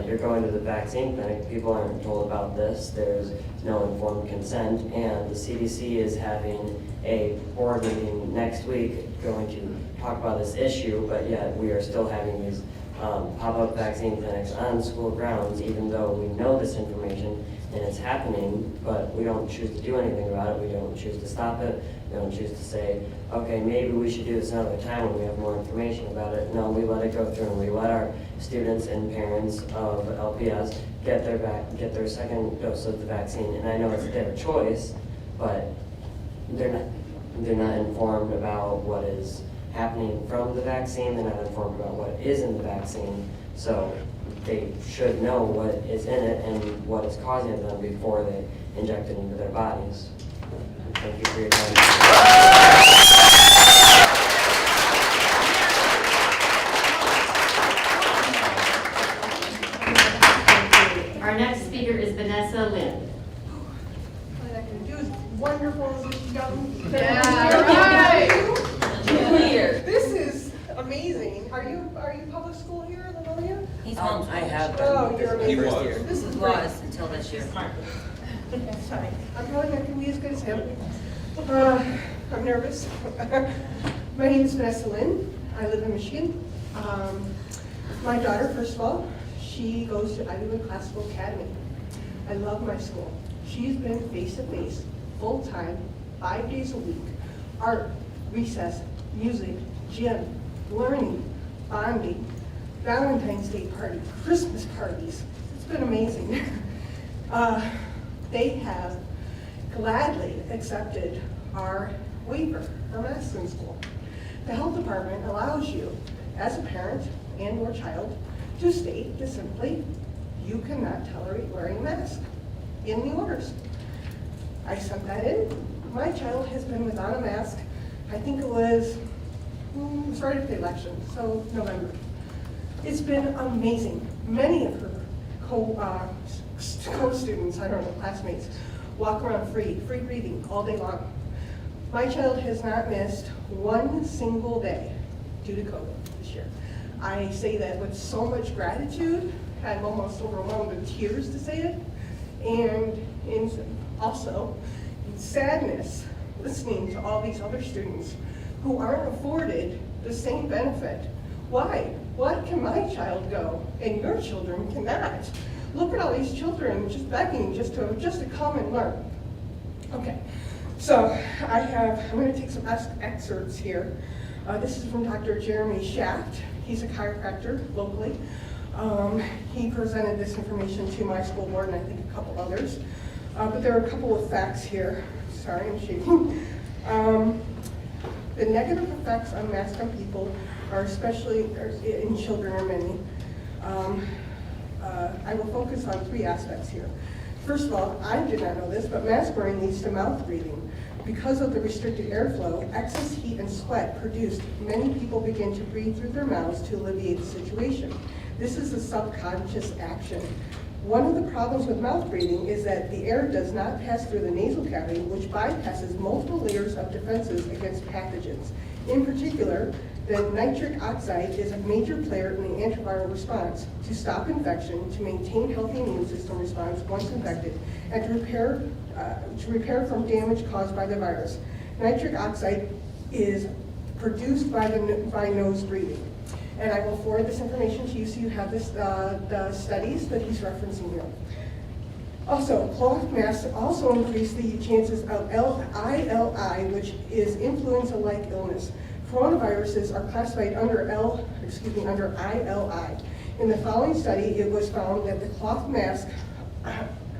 you're going to the vaccine clinic, people aren't told about this. There's no informed consent, and the CDC is having a board meeting next week going to talk about this issue, but yet we are still having these pop-up vaccine clinics on school grounds, even though we know this information and it's happening, but we don't choose to do anything about it. We don't choose to stop it. We don't choose to say, okay, maybe we should do this another time when we have more information about it. No, we let it go through, and we let our students and parents of LPS get their second dose of the vaccine. And I know it's their choice, but they're not informed about what is happening from the vaccine. They're not informed about what is in the vaccine. So they should know what is in it and what is causing them before they inject it into their bodies. Thank you for your time. Our next speaker is Vanessa Lynn. What I can do is wonderful as a young. Yeah, right. This is amazing. Are you public school here in Livonia? He's I have been. Oh, you're This is the amazing. first year. This is was great. until this year. That's fine. I'm probably not going to be as good as him. I'm nervous. My name is Vanessa Lynn. I live in Michigan. My daughter, first of all, she goes to Ivy League Classical Academy. I love my school. She's been face-to-face, full-time, 5 days a week. Art, recess, music, gym, learning, bonding, Valentine's Day party, Christmas parties. It's been amazing. They have gladly accepted our waiver for masks in school. The health department allows you, as a parent and or child, to state just simply, you cannot tolerate wearing a mask in the orders. I sent that in. My child has been without a mask, I think it was right after the election, so November. It's been amazing. Many of her co-students, I don't know, classmates, walk around free breathing all day long. My child has not missed one single day due to COVID this year. I say that with so much gratitude. I'm almost overwhelmed with tears to say it. And also sadness listening to all these other students who aren't afforded the same benefit. Why? Why can my child go and your children cannot? Look at all these children just begging just to come and learn. Okay, so I'm going to take some excerpts here. This is from Dr. Jeremy Schacht. He's a chiropractor locally. He presented this information to my school board and I think a couple others. But there are a couple of facts here. Sorry, I'm shaking. The negative effects on masks on people are especially in children are many. I will focus on three aspects here. First of all, I did not know this, but mask wearing leads to mouth breathing. Because of the restricted airflow, excess heat and sweat produced, many people begin to breathe through their mouths to alleviate the situation. This is a subconscious action. One of the problems with mouth breathing is that the air does not pass through the nasal cavity, which bypasses multiple layers of defenses against pathogens. In particular, the nitric oxide is a major player in the antiviral response to stop infection, to maintain healthy immune system response once infected, and to repair from damage caused by the virus. Nitric oxide is produced by nose breathing. And I will forward this information to you so you have this, the studies that he's referencing here. Also, cloth masks also increase the chances of ILI, which is influenza-like illness. Coronaviruses are classified under ILI. In the following study, it was found that the cloth mask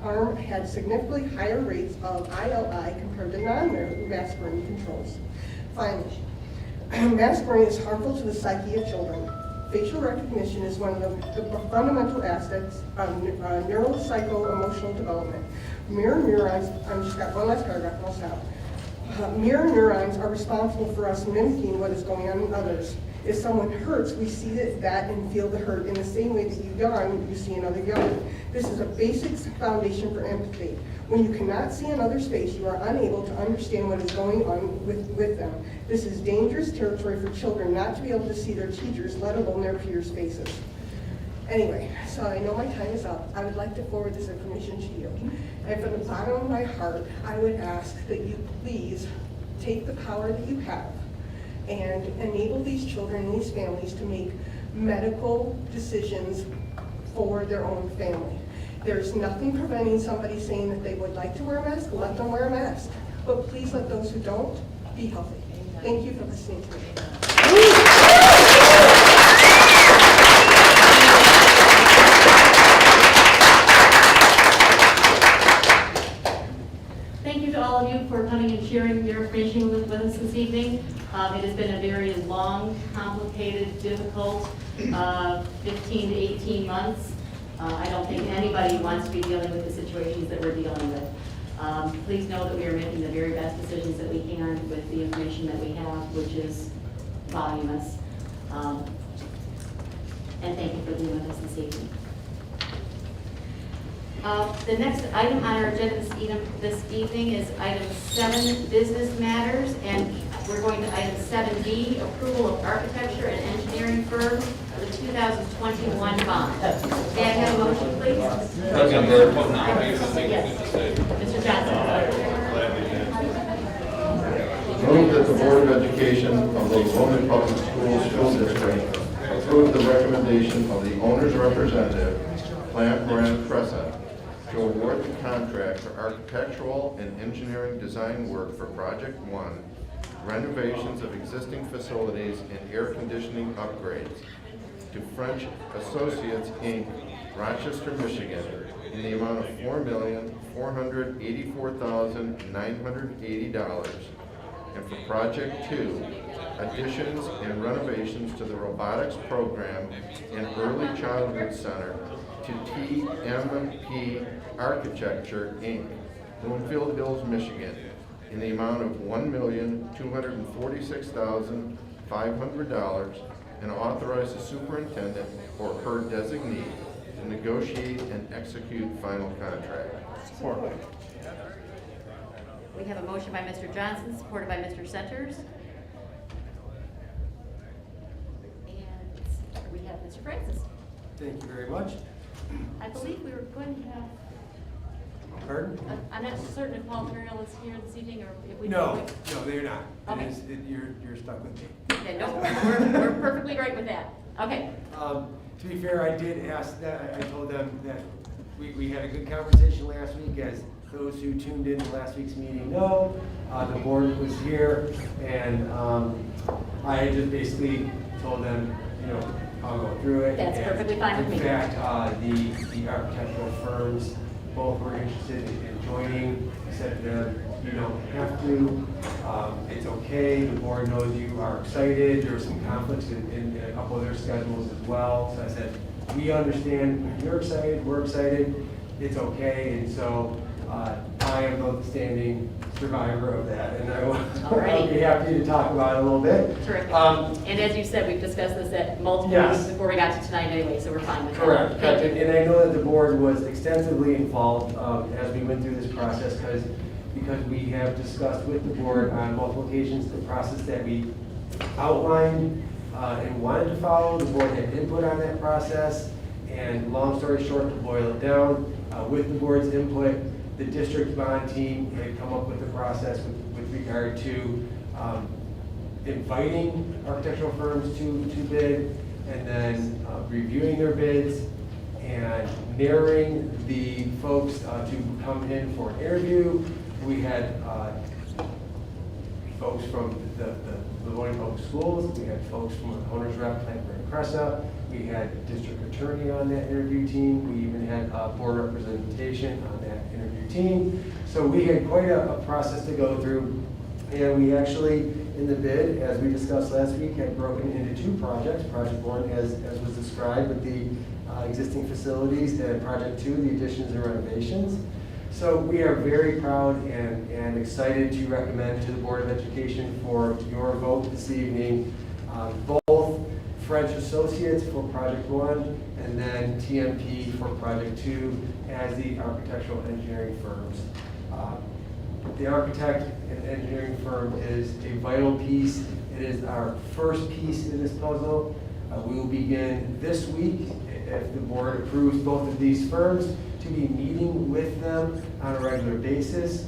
arm had significantly higher rates of ILI compared to non-mask wearing controls. Finally, mask wearing is harmful to the psyche of children. Facial recognition is one of the fundamental aspects of neuropsycho-emotional development. Mirror neurons, I've just got one last paragraph and I'll stop. Mirror neurons are responsible for us mimicking what is going on in others. If someone hurts, we see that and feel the hurt in the same way that you yawn, you see another yawn. This is a basic foundation for empathy. When you cannot see another's face, you are unable to understand what is going on with them. This is dangerous territory for children not to be able to see their teachers, let alone their peers' faces. Anyway, so I know my time is up. I would like to forward this information to you. And from the bottom of my heart, I would ask that you please take the power that you have and enable these children and these families to make medical decisions for their own family. There's nothing preventing somebody saying that they would like to wear a mask, let them wear a mask. But please let those who don't be healthy. Thank you for listening to me. Thank you to all of you for coming and sharing your information with us this evening. It has been a very long, complicated, difficult 15 to 18 months. I don't think anybody wants to be dealing with the situations that we're dealing with. Please know that we are making the very best decisions that we can with the information that we have, which is voluminous. And thank you for being with us this evening. The next item on our agenda this evening is item 7, business matters, and we're going to item 7B, approval of architecture and engineering firm for the 2021 bond. May I have a motion, please? Yes. Mr. Johnson. Move that the Board of Education of the Livonia Public Schools School District approve the recommendation of the owner's representative, Prana, to award the contract for architectural and engineering design work for Project 1, renovations of existing facilities and air conditioning upgrades, to French Associates, Inc., Rochester, Michigan, in the amount of $4,484,980, and for Project 2, additions and renovations to the robotics program and early childhood center to TMP Architecture, Inc., Bloomfield Hills, Michigan, in the amount of $1,246,500, and authorize the superintendent or her designee to negotiate and execute final contract. Support. We have a motion by Mr. Johnson, supported by Mr. Centers. And we have Mr. Francis. Thank you very much. I believe we were going to have, Pardon? I'm not certain if Paul Muriel is here this evening or if we. No, they're not. Okay. You're stuck with me. Okay, no, we're perfectly great with that. Okay. To be fair, I did ask that, I told them that we had a good conversation last week, as those who tuned in to last week's meeting know. The board was here, and I had just basically told them, I'll go through it. That's perfectly fine with me. In fact, the architectural firms both were interested in joining. I said to them, you don't have to, it's okay, the board knows you are excited. There were some conflicts in a couple of their schedules as well. So I said, we understand, you're excited, we're excited, it's okay. And so I am the standing survivor of that, and I'll be happy to talk about it a little bit. Terrific. And as you said, we've discussed this at multiple meetings before we got to tonight anyway, so we're fine with that. Correct. And I know that the board was extensively involved as we went through this process, because we have discussed with the board on multiple occasions the process that we outlined and wanted to follow. The board had input on that process, and long story short, to boil it down, with the board's input, the district bond team had come up with the process with regard to inviting architectural firms to bid, and then reviewing their bids, and narrowing the folks to come in for an interview. We had folks from the Livonia Public Schools, we had folks from the owner's rep, Latte and Prana. We had district attorney on that interview team. We even had board representation on that interview team. So we had quite a process to go through. And we actually, in the bid, as we discussed last week, had broken into two projects. Project one, as was described, with the existing facilities, and project two, the additions and renovations. So we are very proud and excited to recommend to the Board of Education for your vote this evening, both French Associates for Project 1 and then TMP for Project 2 as the architectural engineering firms. The architect and engineering firm is a vital piece. It is our first piece in this puzzle. We will begin this week, if the board approves both of these firms, to be meeting with them on a regular basis.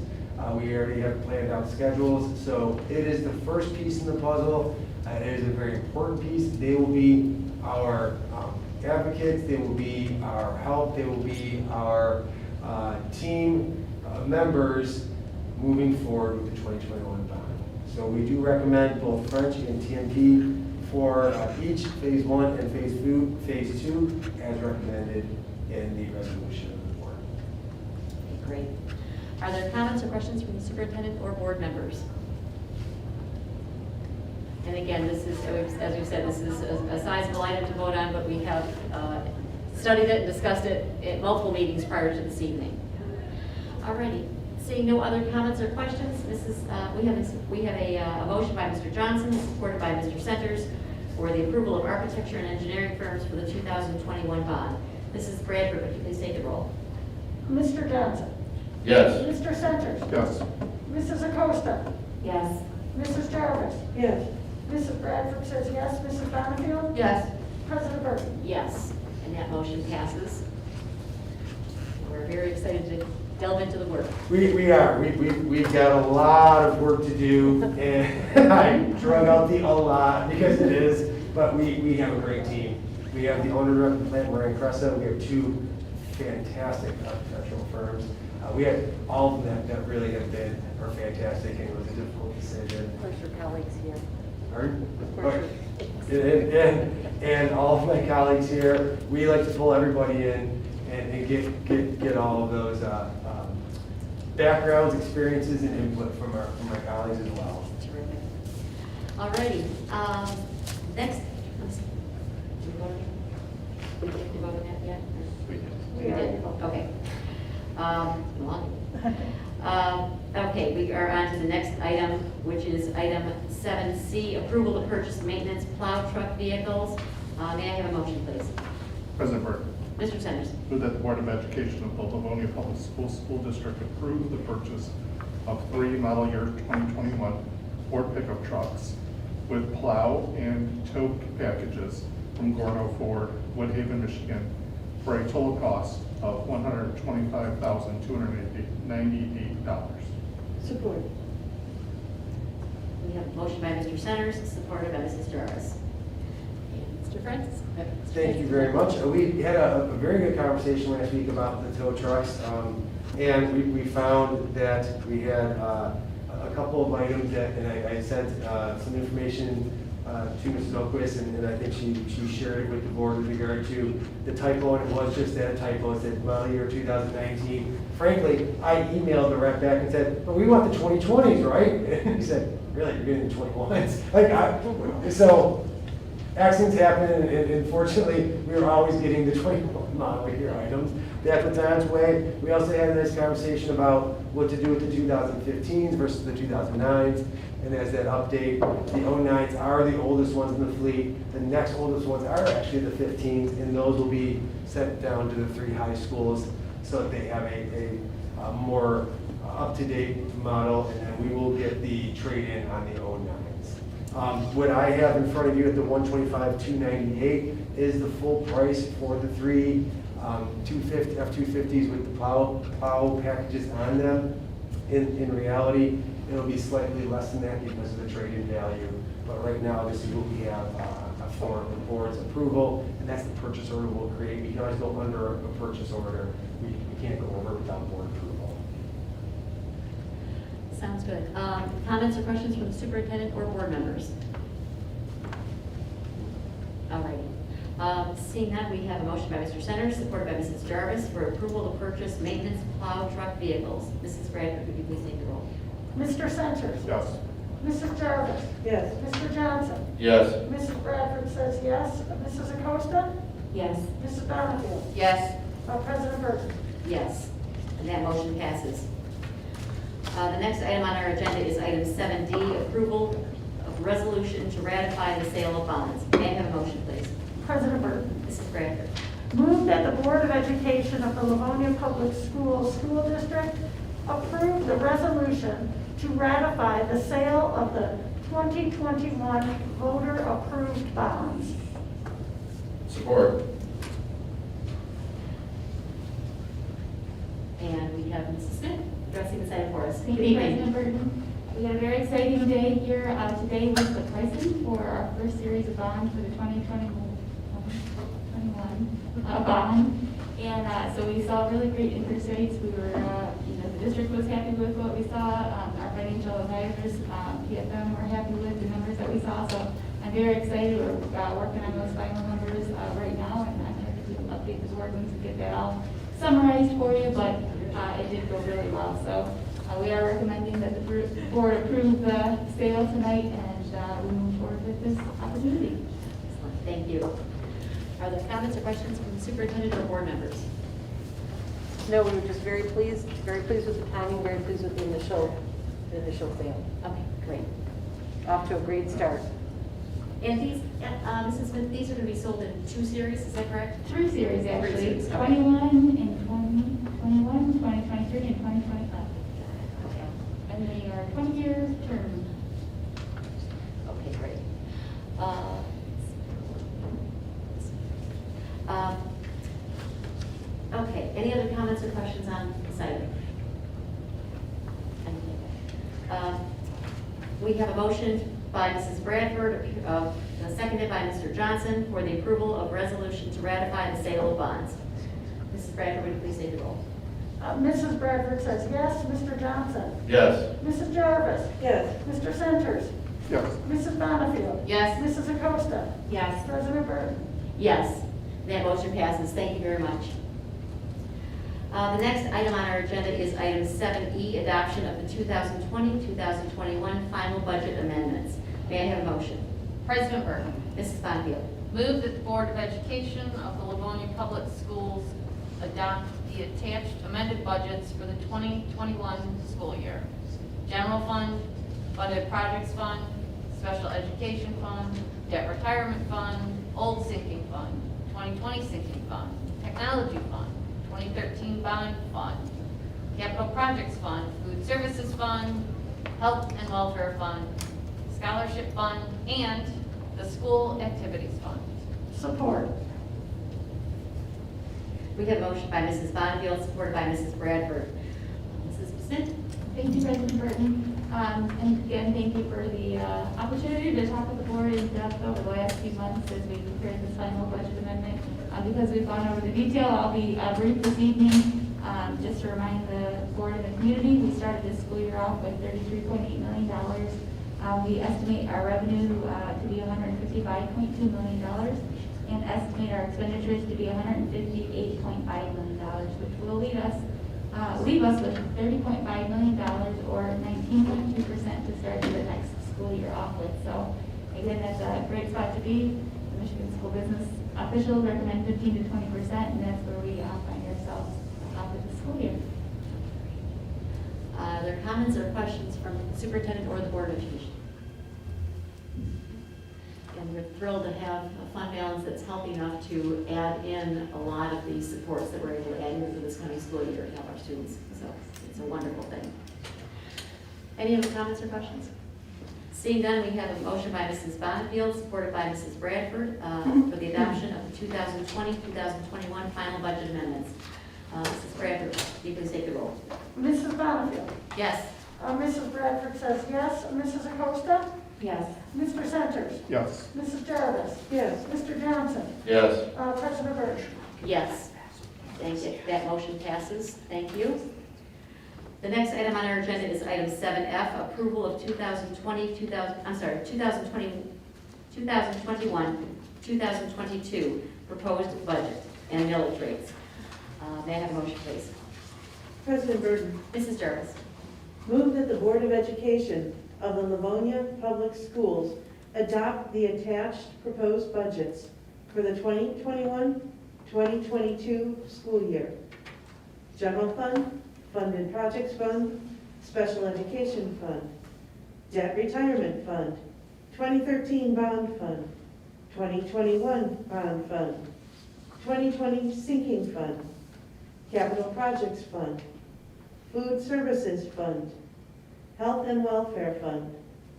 We already have planned out schedules, so it is the first piece in the puzzle. It is a very important piece. They will be our advocates, they will be our help, they will be our team members moving forward with the 2021 bond. So we do recommend both French and TMP for each phase 1 and phase 2 as recommended in the resolution of the board. Okay, great. Are there comments or questions from the superintendent or board members? And again, this is, as we said, this is a sizable item to vote on, but we have studied it and discussed it at multiple meetings prior to this evening. Alrighty, seeing no other comments or questions, we have a motion by Mr. Johnson, supported by Mr. Centers, for the approval of architecture and engineering firms for the 2021 bond. Mrs. Bradford, would you please take the roll? Mr. Johnson? Yes. Mr. Centers? Yes. Mrs. Acosta? Yes. Mrs. Jarvis? Yes. Mrs. Bradford says yes. Mrs. Bonnefield? Yes. President Burton? Yes, and that motion passes. We're very excited to delve into the work. We are. We've got a lot of work to do, and I drug out the a lot because it is, but we have a great team. We have the owner of the plant, Latte and we have two fantastic architectural firms. We had all of them that really have been are fantastic, and it was a difficult decision. Of course, your colleagues here. Pardon? Of course. And all of my colleagues here, we like to pull everybody in and get all of those backgrounds, experiences, and input from my colleagues as well. Terrific. Alrighty, next. We didn't vote on that yet? We did, okay. Okay, we are on to the next item, which is item 7C, approval to purchase maintenance plow truck vehicles. May I have a motion, please? President Burke. Mr. Centers? Move that the Board of Education of the Livonia Public Schools School District approve the purchase of 3 model year 2021 Ford pickup trucks with plow and tow packages from Gorno Ford, Woodhaven, Michigan, for a total cost of $125,298. Support. We have a motion by Mr. Centers, supported by Mrs. Jarvis. Mr. Francis? Thank you very much. We had a very good conversation last week about the tow trucks, and we found that we had a couple of items that, and I sent some information to Mrs. Oquist, and I think she shared it with the board with regard to the typo, and it was just that typo. It said model year 2019. Frankly, I emailed the rep back and said, but we want the 2020s, right? And he said, really, you're getting the 21s? So accidents happen, and unfortunately, we were always getting the 21 model year items. That's what's on its way. We also had this conversation about what to do with the 2015s versus the 2009s. And as that update, the 09s are the oldest ones in the fleet. The next oldest ones are actually the 15s, and those will be sent down to the 3 high schools so that they have a more up-to-date model, and then we will get the trade-in on the 09s. What I have in front of you at the $125,298 is the full price for the 3 F-250s with the plow packages on them. In reality, it'll be slightly less than that because of the trade-in value. But right now, this is what we have for the board's approval, and that's the purchase order we'll create. We can always go under a purchase order. We can't go over without board approval. Sounds good. Comments or questions from the superintendent or board members? All right. Seeing that, we have a motion by Mr. Centers, supported by Mrs. Jarvis, for approval to purchase maintenance plow truck vehicles. Mrs. Bradford, would you please take the roll? Mr. Centers? Yes. Mrs. Jarvis? Yes. Mr. Johnson? Yes. Mrs. Bradford says yes. Mrs. Acosta? Yes. Mrs. Bonnefield? Yes. President Burton? Yes. And that motion passes. The next item on our agenda is item 7D, approval of resolution to ratify the sale of bonds. May I have a motion, please? President Burton? Mrs. Bradford. Move that the Board of Education of the Livonia Public Schools School District approve the resolution to ratify the sale of the 2021 voter-approved bonds. Support. And we have Mrs. Smith addressing this item for us. Thank Good you, evening. President Burton. We had a very exciting day here. Today was the pricing for our first series of bonds for the 2021 bond. And so we saw really great interest rates. We were, the district was happy with what we saw. Our financial advisors, PFM, were happy with the numbers that we saw. So I'm very excited. We're working on those final numbers right now, and I'm happy to update the board once we get that all summarized for you. But it did go really well. So we are recommending that the board approve the sale tonight, and we move forward with this opportunity. Excellent. Thank you. Are there comments or questions from the superintendent or board members? No, we were just very pleased with the timing, very pleased with the initial sale. Okay, great. Off to a great start. And these, Mrs. Smith, these are going to be sold in 2 series, is that correct? 3 series, actually. 3 series, okay. 21 and 2021, 2023, and 2025. Okay. And they are 20-year term. Okay, great. Okay, any other comments or questions on this item? We have a motion by Mrs. Bradford, seconded by Mr. Johnson, for the approval of resolution to ratify the sale of bonds. Mrs. Bradford, would you please take the roll? Mrs. Bradford says yes. Mr. Johnson? Yes. Mrs. Jarvis? Yes. Mr. Centers? Yes. Mrs. Bonnefield? Yes. Mrs. Acosta? Yes. President Burton? Yes. That motion passes. Thank you very much. The next item on our agenda is item 7E, adoption of the 2020-2021 final budget amendments. May I have a motion? President Burton. Mrs. Bonnefield. Move that the Board of Education of the Livonia Public Schools adopt the attached amended budgets for the 2021 school year. General Fund, Budget Projects Fund, Special Education Fund, Debt Retirement Fund, Old Sinking Fund, 2020 sinking fund, technology fund, 2013 bond fund, capital projects fund, food services fund, health and welfare fund, scholarship fund, and the school activities fund. Support. We have a motion by Mrs. Bonnefield, supported by Mrs. Bradford. Mrs. Smith? Thank you, President Burton. And again, thank you for the opportunity to talk with the board in depth over the last few months as we prepared this final budget amendment. Because we've gone over the detail, I'll be brief this evening. Just to remind the board and the community, we started this school year off with $33.8 million. We estimate our revenue to be $155.2 million and estimate our expenditures to be $158.5 million, which will leave us with $30.5 million or 19.2% to start the next school year off with. So again, that's a great spot to be. The Michigan School Business officials recommend 15 to 20%, and that's where we find ourselves with the school year. Are there comments or questions from the superintendent or the Board of Education? And we're thrilled to have a fund balance that's healthy enough to add in a lot of these supports that we're able to add in for this coming school year to help our students. So it's a wonderful thing. Any other comments or questions? Seeing none, we have a motion by Mrs. Bonnefield, supported by Mrs. Bradford, for the adoption of the 2020-2021 final budget amendments. Mrs. Bradford, you can take the roll. Mrs. Bonnefield. Yes. Mrs. Bradford says yes. Mrs. Acosta? Yes. Mr. Centers? Yes. Mrs. Jarvis? Yes. Mr. Johnson? Yes. President Burton? Yes. Thank you. That motion passes. Thank you. The next item on our agenda is item 7F, approval of 2021-2022 proposed budget and millage rates. May I have a motion, please? President Burton, Mrs. Jarvis. move that the Board of Education of the Livonia Public Schools adopt the attached proposed budgets for the 2021-2022 school year. General Fund, Funded Projects Fund, Special Education Fund, Debt Retirement Fund, 2013 Bond Fund, 2021 Bond Fund, 2020 Sinking Fund, Capital Projects Fund, Food Services Fund, Health and Welfare Fund,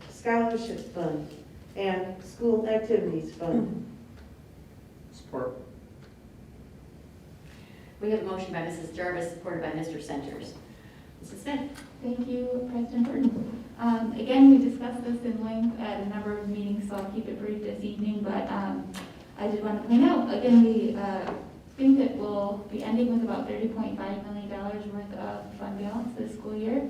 Scholarship Fund, and School Activities Fund. Support. We have a motion by Mrs. Jarvis, supported by Mr. Centers. Mrs. Smith. Thank you, President Burton. Again, we discussed this in length at a number of meetings, so I'll keep it brief this evening, but I did want to point out, again, we think that we'll be ending with about $30.5 million worth of fund balance this school year.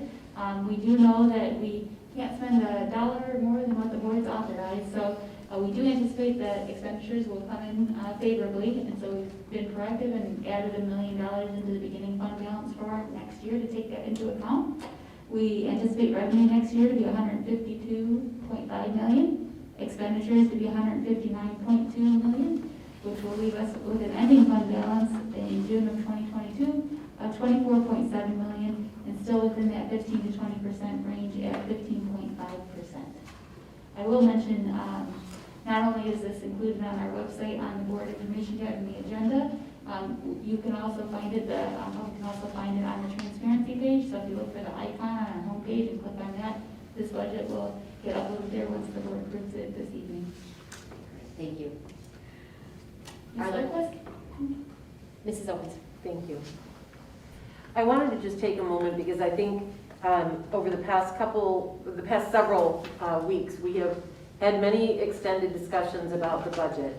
We do know that we can't spend a dollar more than what the board's authorized, so we do anticipate that expenditures will come in favorably, and so we've been proactive and added $1 million into the beginning fund balance for next year to take that into account. We anticipate revenue next year to be $152.5 million, expenditures to be $159.2 million, which will leave us with an ending fund balance in June of 2022 of $24.7 million, and still within that 15 to 20% range at 15.5%. I will mention, not only is this included on our website on the board information tab and the agenda, you can also find it. The public can also find it on the transparency page. So if you look for the icon on our homepage and click on that, this budget will get uploaded there once the board approves it this evening. Thank you. Mrs. Oakwith? Mrs. Owens. Thank you. I wanted to just take a moment because I think over the past several weeks, we have had many extended discussions about the budget.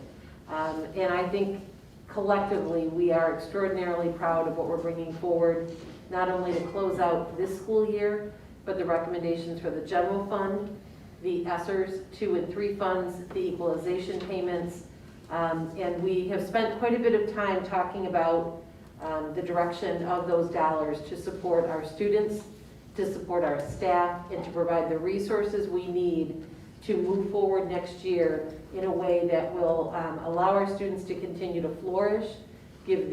And I think collectively, we are extraordinarily proud of what we're bringing forward, not only to close out this school year, but the recommendations for the general fund, the ESSERS 2 and 3 funds, the equalization payments, and we have spent quite a bit of time talking about the direction of those dollars to support our students, to support our staff, and to provide the resources we need to move forward next year in a way that will allow our students to continue to flourish, give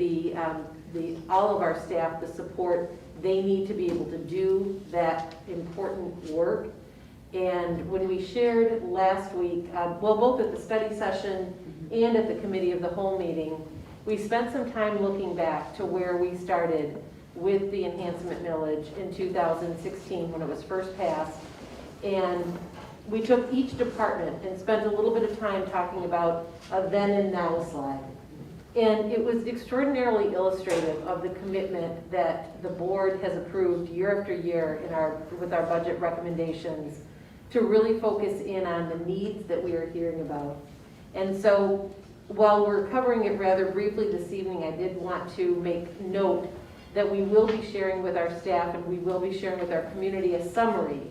all of our staff the support they need to be able to do that important work. And when we shared last week, both at the study session and at the committee of the whole meeting, we spent some time looking back to where we started with the enhancement millage in 2016 when it was first passed. And we took each department and spent a little bit of time talking about a then and now slide. And it was extraordinarily illustrative of the commitment that the board has approved year after year with our budget recommendations to really focus in on the needs that we are hearing about. And so while we're covering it rather briefly this evening, I did want to make note that we will be sharing with our staff and we will be sharing with our community a summary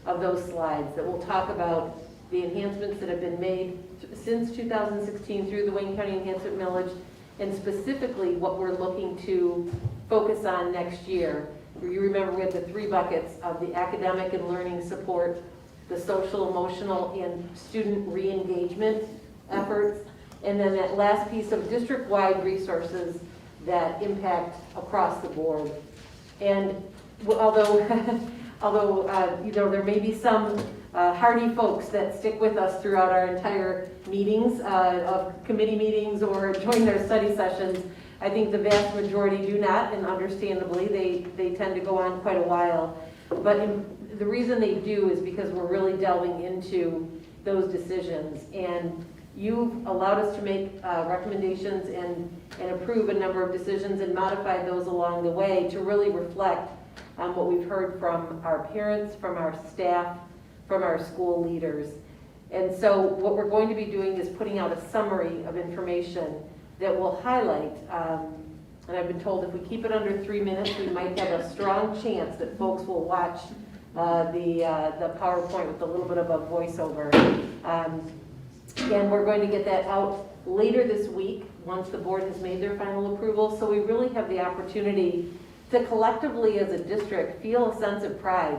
of those slides that will talk about the enhancements that have been made since 2016 through the Wayne County Enhancement Millage, and specifically what we're looking to focus on next year. You remember we have the 3 buckets of the academic and learning support, the social, emotional, and student re-engagement efforts, and then that last piece of district-wide resources that impact across the board. And although there may be some hardy folks that stick with us throughout our entire meetings, of committee meetings or join their study sessions, I think the vast majority do not, and understandably, they tend to go on quite a while. But the reason they do is because we're really delving into those decisions. And you've allowed us to make recommendations and approve a number of decisions and modify those along the way to really reflect on what we've heard from our parents, from our staff, from our school leaders. And so what we're going to be doing is putting out a summary of information that will highlight, and I've been told if we keep it under 3 minutes, we might have a strong chance that folks will watch the PowerPoint with a little bit of a voiceover. And we're going to get that out later this week once the board has made their final approval. So we really have the opportunity to collectively as a district feel a sense of pride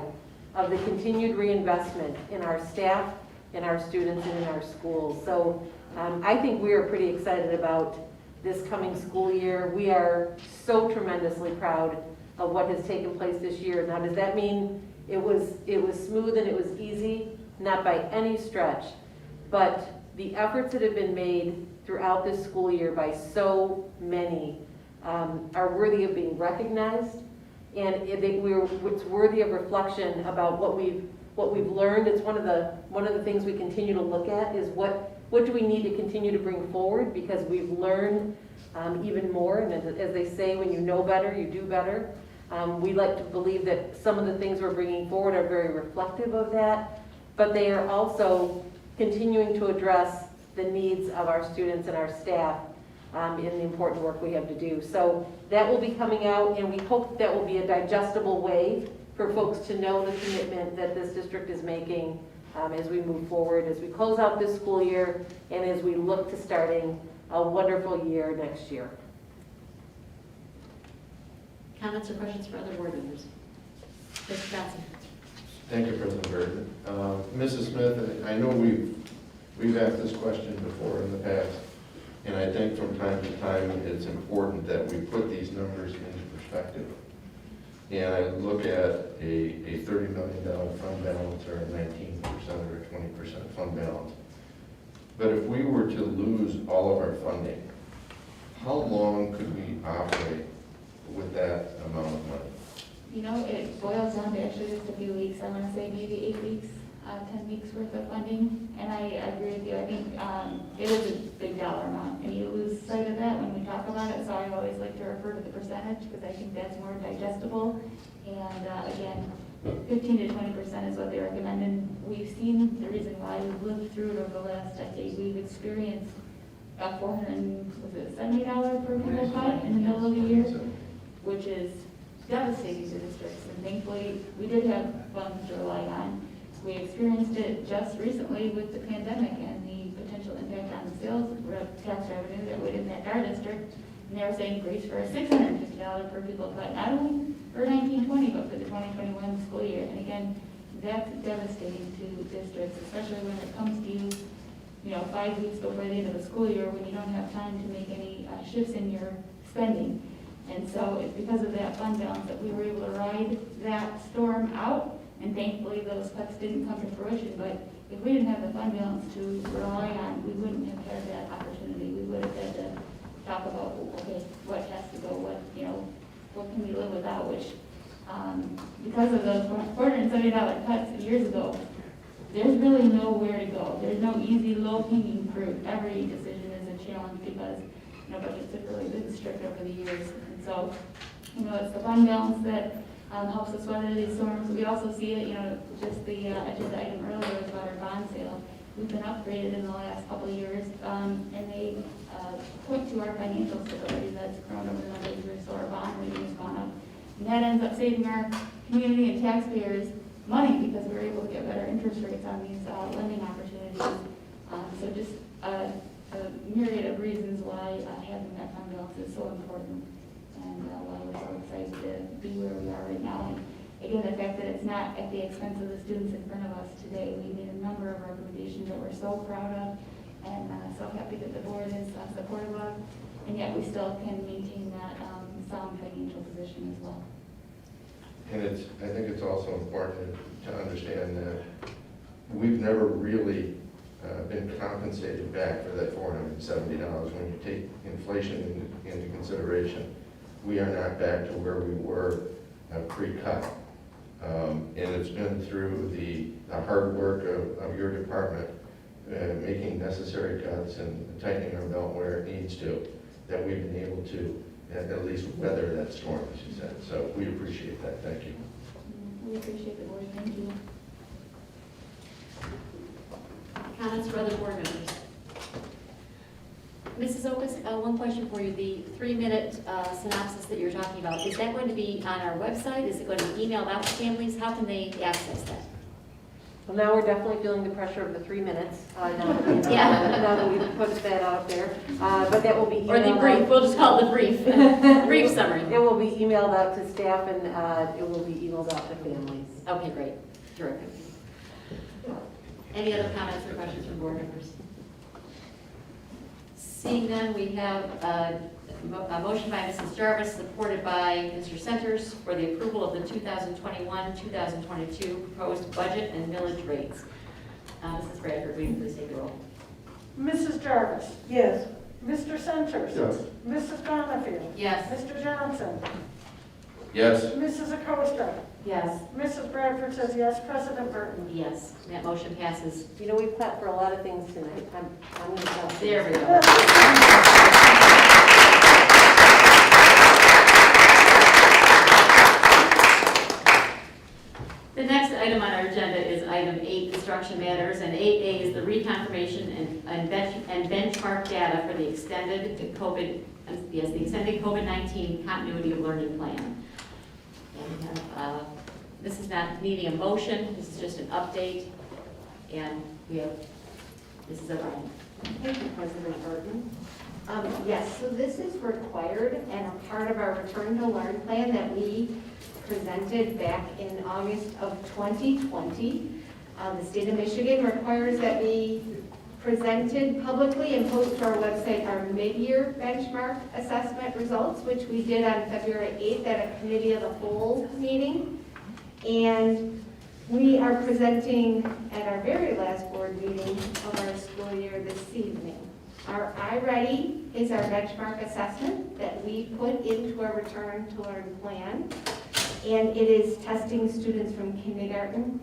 of the continued reinvestment in our staff, in our students, and in our schools. So I think we are pretty excited about this coming school year. We are so tremendously proud of what has taken place this year. Now, does that mean it was smooth and it was easy? Not by any stretch, but the efforts that have been made throughout this school year by so many are worthy of being recognized, and it's worthy of reflection about what we've learned. It's one of the things we continue to look at is what do we need to continue to bring forward, because we've learned even more, and as they say, when you know better, you do better. We like to believe that some of the things we're bringing forward are very reflective of that, but they are also continuing to address the needs of our students and our staff in the important work we have to do. So that will be coming out, and we hope that will be a digestible way for folks to know the commitment that this district is making as we move forward, as we close out this school year, and as we look to starting a wonderful year next year. Comments or questions for other board members? Mr. Johnson. Thank you, President Burton. Mrs. Smith, I know we've asked this question before in the past, and I think from time to time it's important that we put these numbers into perspective. And I look at a $30 million fund balance or a 19% or a 20% fund balance. But if we were to lose all of our funding, how long could we operate with that amount of money? You know, it boils down to actually just a few weeks. I want to say maybe 8 weeks, 10 weeks worth of funding. And I agree with you. I think it is a big dollar amount, and you lose sight of that when we talk about it. So I always like to refer to the percentage because I think that's more digestible. And again, 15 to 20% is what they recommend. And we've seen the reason why we've lived through it over the last decade. We've experienced a $470 per pupil cut in the middle of the year, which is devastating to districts, and thankfully we did have funds to rely on. We experienced it just recently with the pandemic and the potential impact on the sales tax revenue that would impact our district, and they were saying brace for a $650 per pupil cut, not only for 1920 but for the 2021 school year. And again, that's devastating to districts, especially when it comes to 5 weeks before the end of the school year when you don't have time to make any shifts in your spending. And so it's because of that fund balance that we were able to ride that storm out, and thankfully those cuts didn't come to fruition. But if we didn't have the fund balance to rely on, we wouldn't have had that opportunity because of those $470 cuts years ago, there's really nowhere to go. There's no easy, low-hanging fruit. Every decision is a challenge because, budgets have really been strict over the years. And so, it's the fund balance that helps us weather these storms. We also see it, just the agenda item earlier was about our bond sale. We've been upgraded in the last couple of years, and they point to our financial stability that's grown over the number of years, so our bond rating has gone up. And that ends up saving our community and taxpayers money because we're able to get better interest rates on these lending opportunities. So just a myriad of reasons why having that fund balance is so important, and why we're so excited to be where we are right now. And again, the fact that it's not at the expense of the students in front of us today. We made a number of recommendations that we're so proud of, and so happy that the board is supportive of, and yet we still can maintain that sound financial position as well. And I think it's also important to understand that we've never really been compensated back for that $470 when you take inflation into consideration. We are not back to where we were pre-cut. And it's been through the hard work of your department making necessary cuts and tightening our belt where it needs to, that we've been able to at least weather that storm, as you said. So we appreciate that. Thank you. We appreciate the board. Thank you. Comments for other board members? Mrs. Okus, one question for you. The 3-minute synopsis that you're talking about, is that going to be on our website? Is it going to be emailed out to families? How can they access that? Well, now we're definitely feeling the pressure of the 3 minutes. Now that we've put that out there. But that will be emailed. Or the brief. We'll just call it the brief. Brief summary. It will be emailed out to staff, and it will be emailed out to families. Okay, great. Terrific. Any other comments or questions from board members? Seeing none, we have a motion by Mrs. Jarvis, supported by Mr. Centers, for the approval of the 2021-2022 proposed budget and millage rates. Mrs. Bradford, will you please take the roll? Mrs. Jarvis? Yes. Mr. Centers? Yes. Mrs. Donafield? Yes. Mr. Johnson? Yes. Mrs. Acosta? Yes. Mrs. Bradford says yes. President Burton? Yes. That motion passes. We've clapped for a lot of things tonight. I'm going to go. There we go. The next item on our agenda is item 8, instruction matters, and 8A is the reconfirmation and benchmark data for the extended COVID-19 continuity of learning plan. And we have, this is not needing a motion, this is just an update, and we have Mrs. O'Brien. Thank you, President Burton. Yes, so this is required and a part of our Return to Learn plan that we presented back in August of 2020. The state of Michigan requires that we presented publicly and post to our website our mid-year benchmark assessment results, which we did on February 8th at a committee of the whole meeting. And we are presenting at our very last board meeting of our school year this evening. Our iReady is our benchmark assessment that we put into our Return to Learn plan. And it is testing students from kindergarten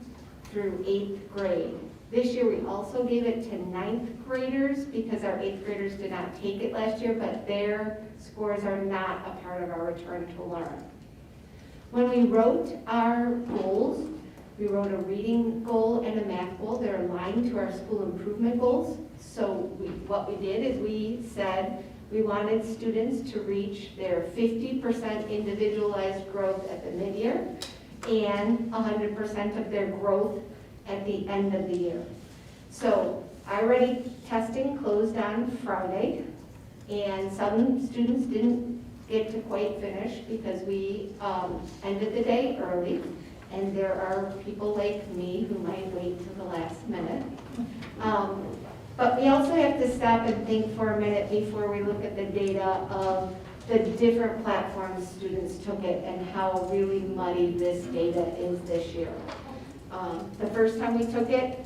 through 8th grade. This year we also gave it to 9th graders because our 8th graders did not take it last year, but their scores are not a part of our Return to Learn. When we wrote our goals, we wrote a reading goal and a math goal. They're aligned to our school improvement goals. So what we did is we said we wanted students to reach their 50% individualized growth at the mid-year and 100% of their growth at the end of the year. So iReady testing closed on Friday, and some students didn't get to quite finish because we ended the day early, and there are people like me who might wait till the last minute. But we also have to stop and think for a minute before we look at the data of the different platforms students took it and how really muddy this data is this year. The first time we took it,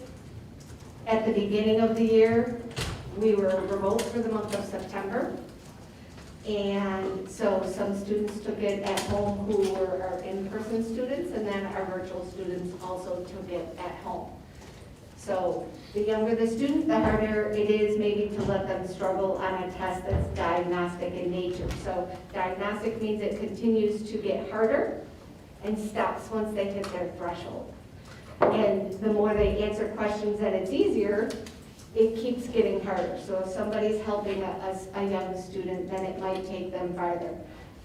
at the beginning of the year, we were remote for the month of September. And so some students took it at home who were our in-person students, and then our virtual students also took it at home. So the younger the student, the harder it is maybe to let them struggle on a test that's diagnostic in nature. So diagnostic means it continues to get harder and stops once they hit their threshold. And the more they answer questions and it's easier, it keeps getting harder. So if somebody's helping a young student, then it might take them farther.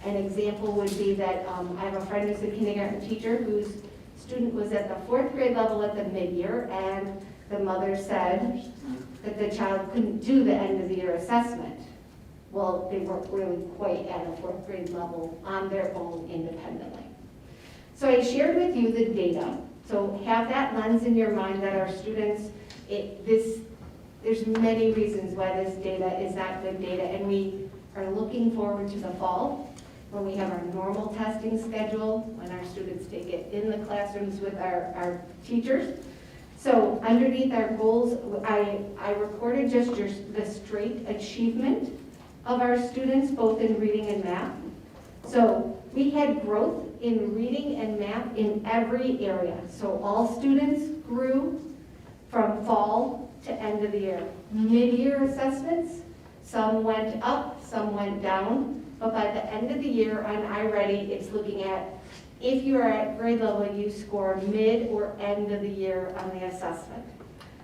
An example would be that I have a friend who's a kindergarten teacher whose student was at the 4th grade level at the mid-year, and the mother said that the child couldn't do the end of the year assessment. Well, they weren't really quite at a 4th grade level on their own independently. So I shared with you the data. So have that lens in your mind that our students, there's many reasons why this data is not good data, and we are looking forward to the fall when we have our normal testing schedule, when our students take it in the classrooms with our teachers. So underneath our goals, I recorded just the straight achievement of our students, both in reading and math. So we had growth in reading and math in every area. So all students grew from fall to end of the year. Mid-year assessments, some went up, some went down, but by the end of the year on iReady, it's looking at if you are at grade level, you score mid or end of the year on the assessment.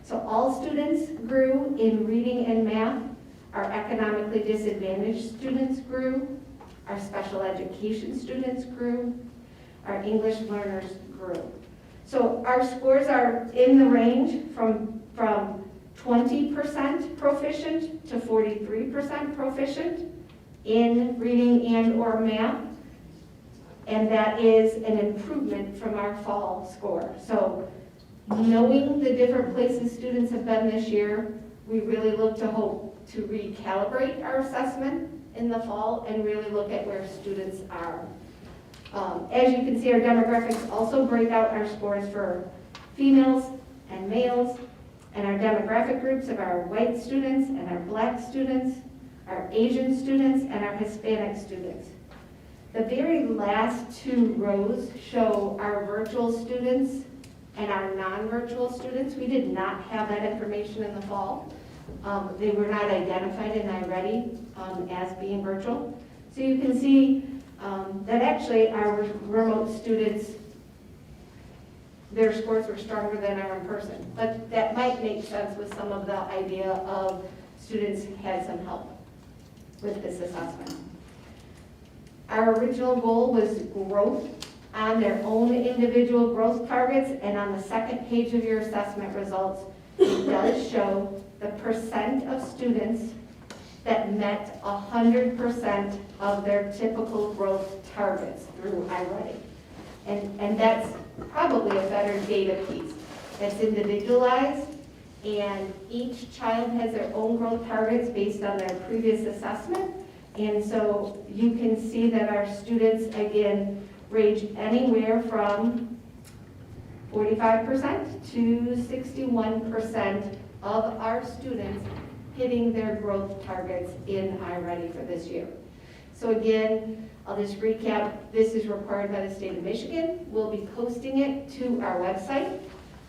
So all students grew in reading and math. Our economically disadvantaged students grew. Our special education students grew. Our English learners grew. So our scores are in the range from 20% proficient to 43% proficient in reading and or math. And that is an improvement from our fall score. So knowing the different places students have been this year, we really look to hope to recalibrate our assessment in the fall and really look at where students are. As you can see, our demographics also break out our scores for females and males, and our demographic groups of our white students and our black students, our Asian students, and our Hispanic students. The very last 2 rows show our virtual students and our non-virtual students. We did not have that information in the fall. They were not identified in iReady as being virtual. So you can see that actually our remote students, their scores were stronger than our in-person. But that might make sense with some of the idea of students had some help with this assessment. Our original goal was growth on their own individual growth targets, and on the second page of your assessment results, it does show the percent of students that met 100% of their typical growth targets through iReady. And that's probably a better data piece. That's individualized, and each child has their own growth targets based on their previous assessment. And so you can see that our students, again, range anywhere from 45% to 61% of our students hitting their growth targets in iReady for this year. So again, I'll just recap. This is required by the state of Michigan. We'll be posting it to our website.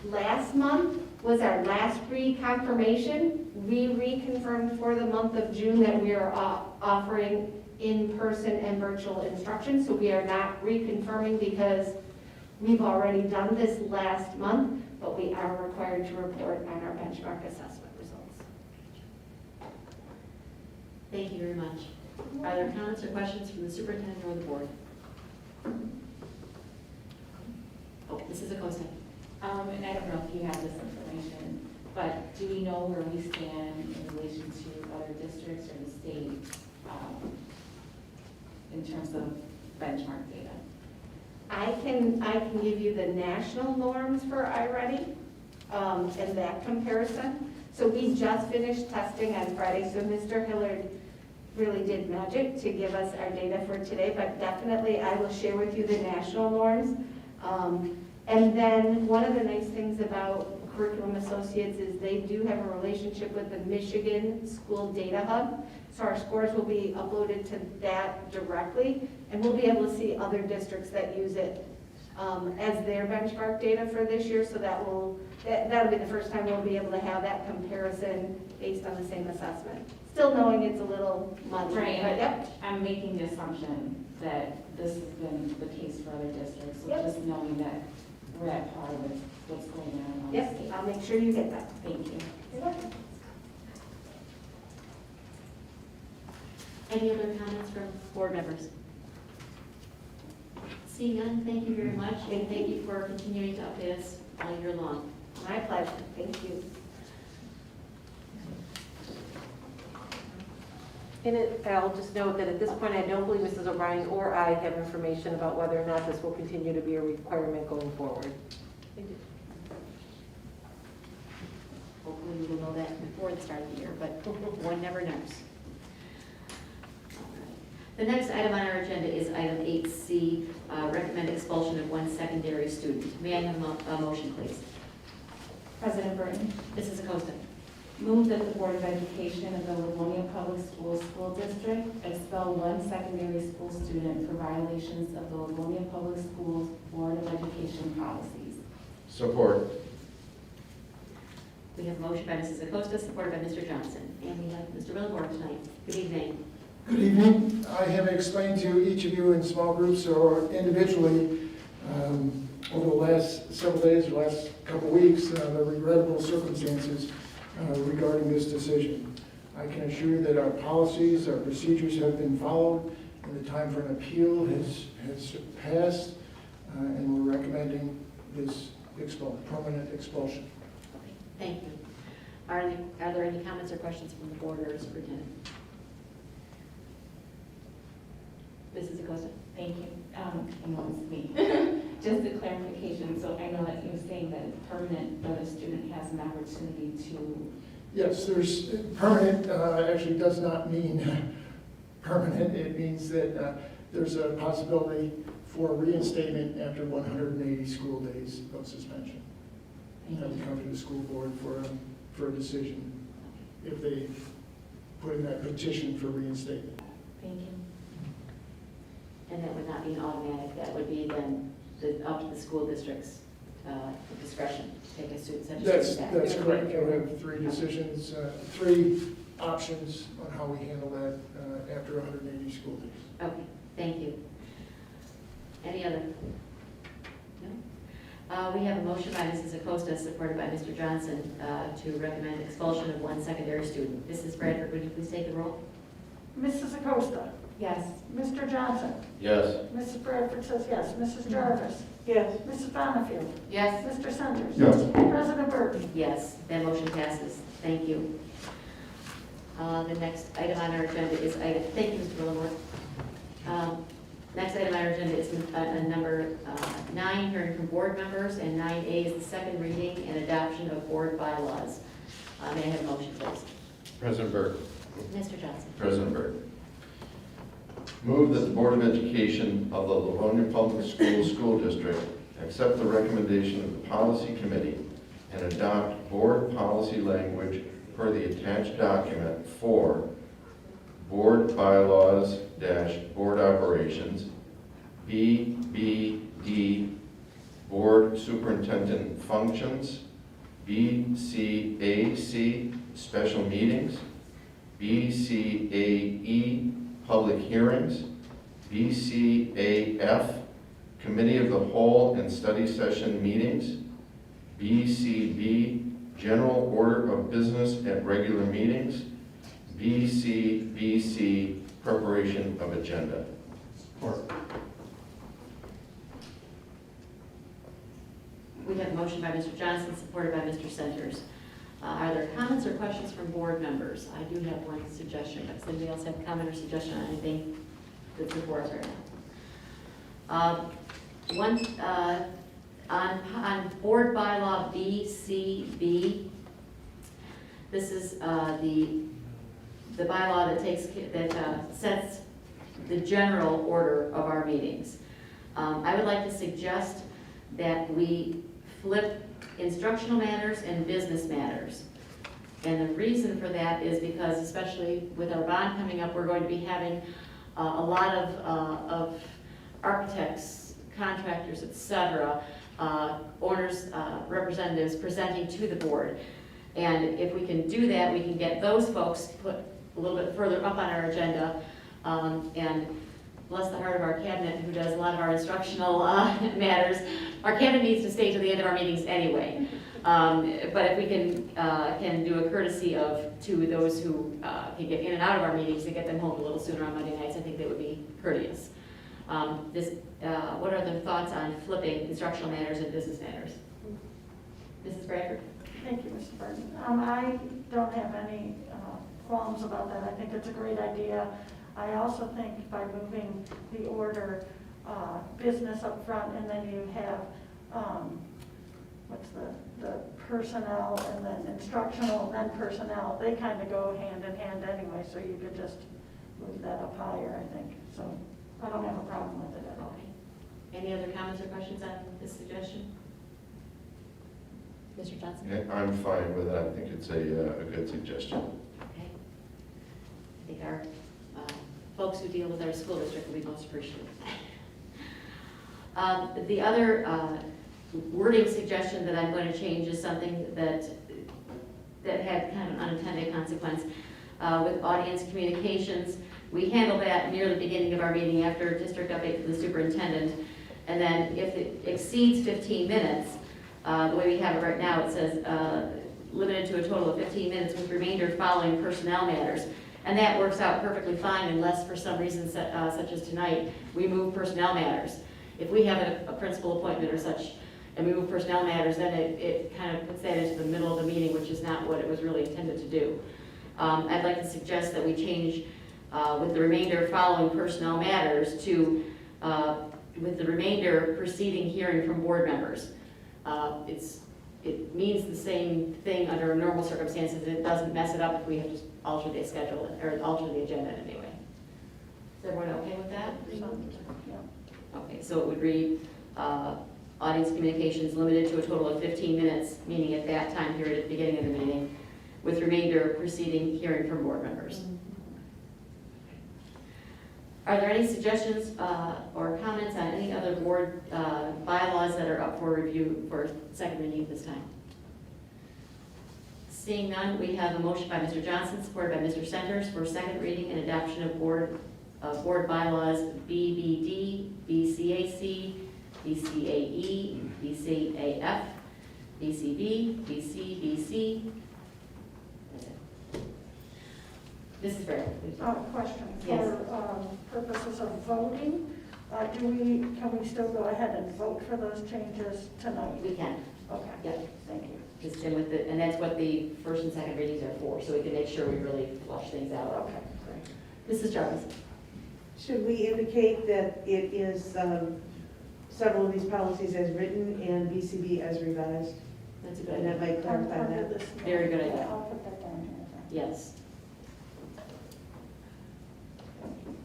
Last month was our last reconfirmation. We reconfirmed for the month of June that we are offering in-person and virtual instruction. So we are not reconfirming because we've already done this last month, but we are required to report on our benchmark assessment results. Thank you very much. Are there comments or questions from the superintendent or the board? Oh, Mrs. Acosta. And I don't know if you have this information, but do we know where we stand in relation to other districts or the state in terms of benchmark data? I can give you the national norms for iReady and that comparison. So we just finished testing on Friday, so Mr. Hillard really did magic to give us our data for today, but definitely I will share with you the national norms. And then one of the nice things about Curriculum Associates is they do have a relationship with the Michigan School Data Hub. So our scores will be uploaded to that directly, and we'll be able to see other districts that use it as their benchmark data for this year. So that'll be the first time we'll be able to have that comparison based on the same assessment. Still knowing it's a little muddy, Right, but yep. I'm making the assumption that this has been the case for other districts, so Yep. just knowing that we're at par with what's going on the Yep, state. I'll make sure you get that. Thank you. You're welcome. Any other comments from board members? Seeing none, thank you very much, and thank you for continuing to update us all year long. My pleasure. Thank you. I'll just note that at this point, I don't believe Mrs. O'Brien or I have information about whether or not this will continue to be a requirement going forward. Hopefully we will know that before the start of the year, but one never knows. The next item on our agenda is item 8C, recommend expulsion of one secondary student. May I have a motion, please? President Burton, Mrs. Acosta. move that the Board of Education of the Livonia Public Schools School District expel one secondary school student for violations of the Livonia Public Schools Board of Education policies. Support. We have a motion by Mrs. Acosta, supported by Mr. Johnson. And we have Mr. Willenborg tonight. Good evening. Good evening. I have explained to each of you in small groups or individually over the last several days, or last couple weeks, the regrettable circumstances regarding this decision. I can assure you that our policies, our procedures have been followed, and the time for an appeal has passed, and we're recommending this permanent expulsion. Okay, thank you. Are there any comments or questions from the board or superintendent? Mrs. Acosta. Thank you. I know it's me. Just a clarification, so I know that you're saying that it's permanent, but a student has an opportunity to... Yes, there's permanent, actually does not mean permanent. It means that there's a possibility for reinstatement after 180 school days of suspension. You have to come to the school board for a decision if they put in that petition for reinstatement. Thank you. And that would not be an automatic, that would be then up to the school district's discretion to take a student such as that. That's correct. You'll have three decisions, three options on how we handle that after 180 school days. Okay, thank you. Any other? No? We have a motion by Mrs. Acosta, supported by Mr. Johnson, to recommend expulsion of one secondary student. Mrs. Bradford, would you please take the roll? Mrs. Acosta? Yes. Mr. Johnson? Yes. Mrs. Bradford says yes. Mrs. Jarvis? Yes. Mrs. Bonnefield? Yes. Mr. Centers? Yes. President Burton? Yes, that motion passes. Thank you. The next item on our agenda is item, thank you, Mr. Willenborg. Next item on our agenda is number 9, hearing from board members, and 9A is the second reading and adoption of board bylaws. May I have a motion, please? President Burke. Mr. Johnson. President Burke. Move that the Board of Education of the Livonia Public Schools School District accept the recommendation of the Policy Committee and adopt board policy language per the attached document for Board Bylaws - Board Operations, BBD Board Superintendent Functions, BCAC Special Meetings, BCAE Public Hearings, BCAF Committee of the Whole and Study Session Meetings, BCB General Order of Business at Regular Meetings, BCBC Preparation of Agenda. We have a motion by Mr. Johnson, supported by Mr. Centers. Are there comments or questions from board members? I do have one suggestion, but does anybody else have a comment or suggestion on anything that's before us right now? On board bylaw BCB, this is the bylaw that sets the general order of our meetings. I would like to suggest that we flip instructional matters and business matters. And the reason for that is because, especially with our bond coming up, we're going to be having a lot of architects, contractors, et cetera, owners, representatives presenting to the board. And if we can do that, we can get those folks put a little bit further up on our agenda. And bless the heart of our cabinet, who does a lot of our instructional matters. Our cabinet needs to stay to the end of our meetings anyway. But if we can do a courtesy to those who can get in and out of our meetings and get them home a little sooner on Monday nights, I think that would be courteous. What are the thoughts on flipping instructional matters and business matters? Mrs. Bradford? Thank you, Mr. Burton. I don't have any qualms about that. I think it's a great idea. I also think by moving the order, business up front, and then you have, what's the personnel, and then instructional, and then personnel, they kind of go hand in hand anyway, so you could just move that up higher, I think. So I don't have a problem with it at all. Okay. Any other comments or questions on this suggestion? Mr. Johnson? Yeah, I'm fine with it. I think it's a good suggestion. Okay. I think our folks who deal with our school district will be most appreciative. The other wording suggestion that I'm going to change is something that had kind of an unintended consequence. With audience communications, we handle that near the beginning of our meeting after district update from the superintendent. And then if it exceeds 15 minutes, the way we have it right now, it says limited to a total of 15 minutes with remainder following personnel matters. And that works out perfectly fine unless for some reason such as tonight, we move personnel matters. If we have a principal appointment or such, and we move personnel matters, then it kind of puts that into the middle of the meeting, which is not what it was really intended to do. I'd like to suggest that we change with the remainder following personnel matters to with the remainder preceding hearing from board members. It means the same thing under normal circumstances. It doesn't mess it up if we have to alter the schedule or alter the agenda in any way. Is everyone okay with that? Okay, so it would read audience communications limited to a total of 15 minutes, meaning at that time period at the beginning of the meeting, with remainder preceding hearing from board members. Are there any suggestions or comments on any other board bylaws that are up for review for second reading at this time? Seeing none, we have a motion by Mr. Johnson, supported by Mr. Centers, for second reading and adoption of board bylaws BBD, BCAC, BCAE, BCAF, BCB, BCBC. Mrs. Bradford. Question. Yes. For purposes of voting, can we still go ahead and vote for those changes tonight? We can. Okay. Yep. Thank you. Just in with and that's what the first and second readings are for, so we can make sure we really flush things out. Okay, great. Mrs. Jarvis. Should we indicate that it is several of these policies as written and BCB as revised? That's a good And that idea. might clarify that. Very good idea. I'll put that down here. Yes.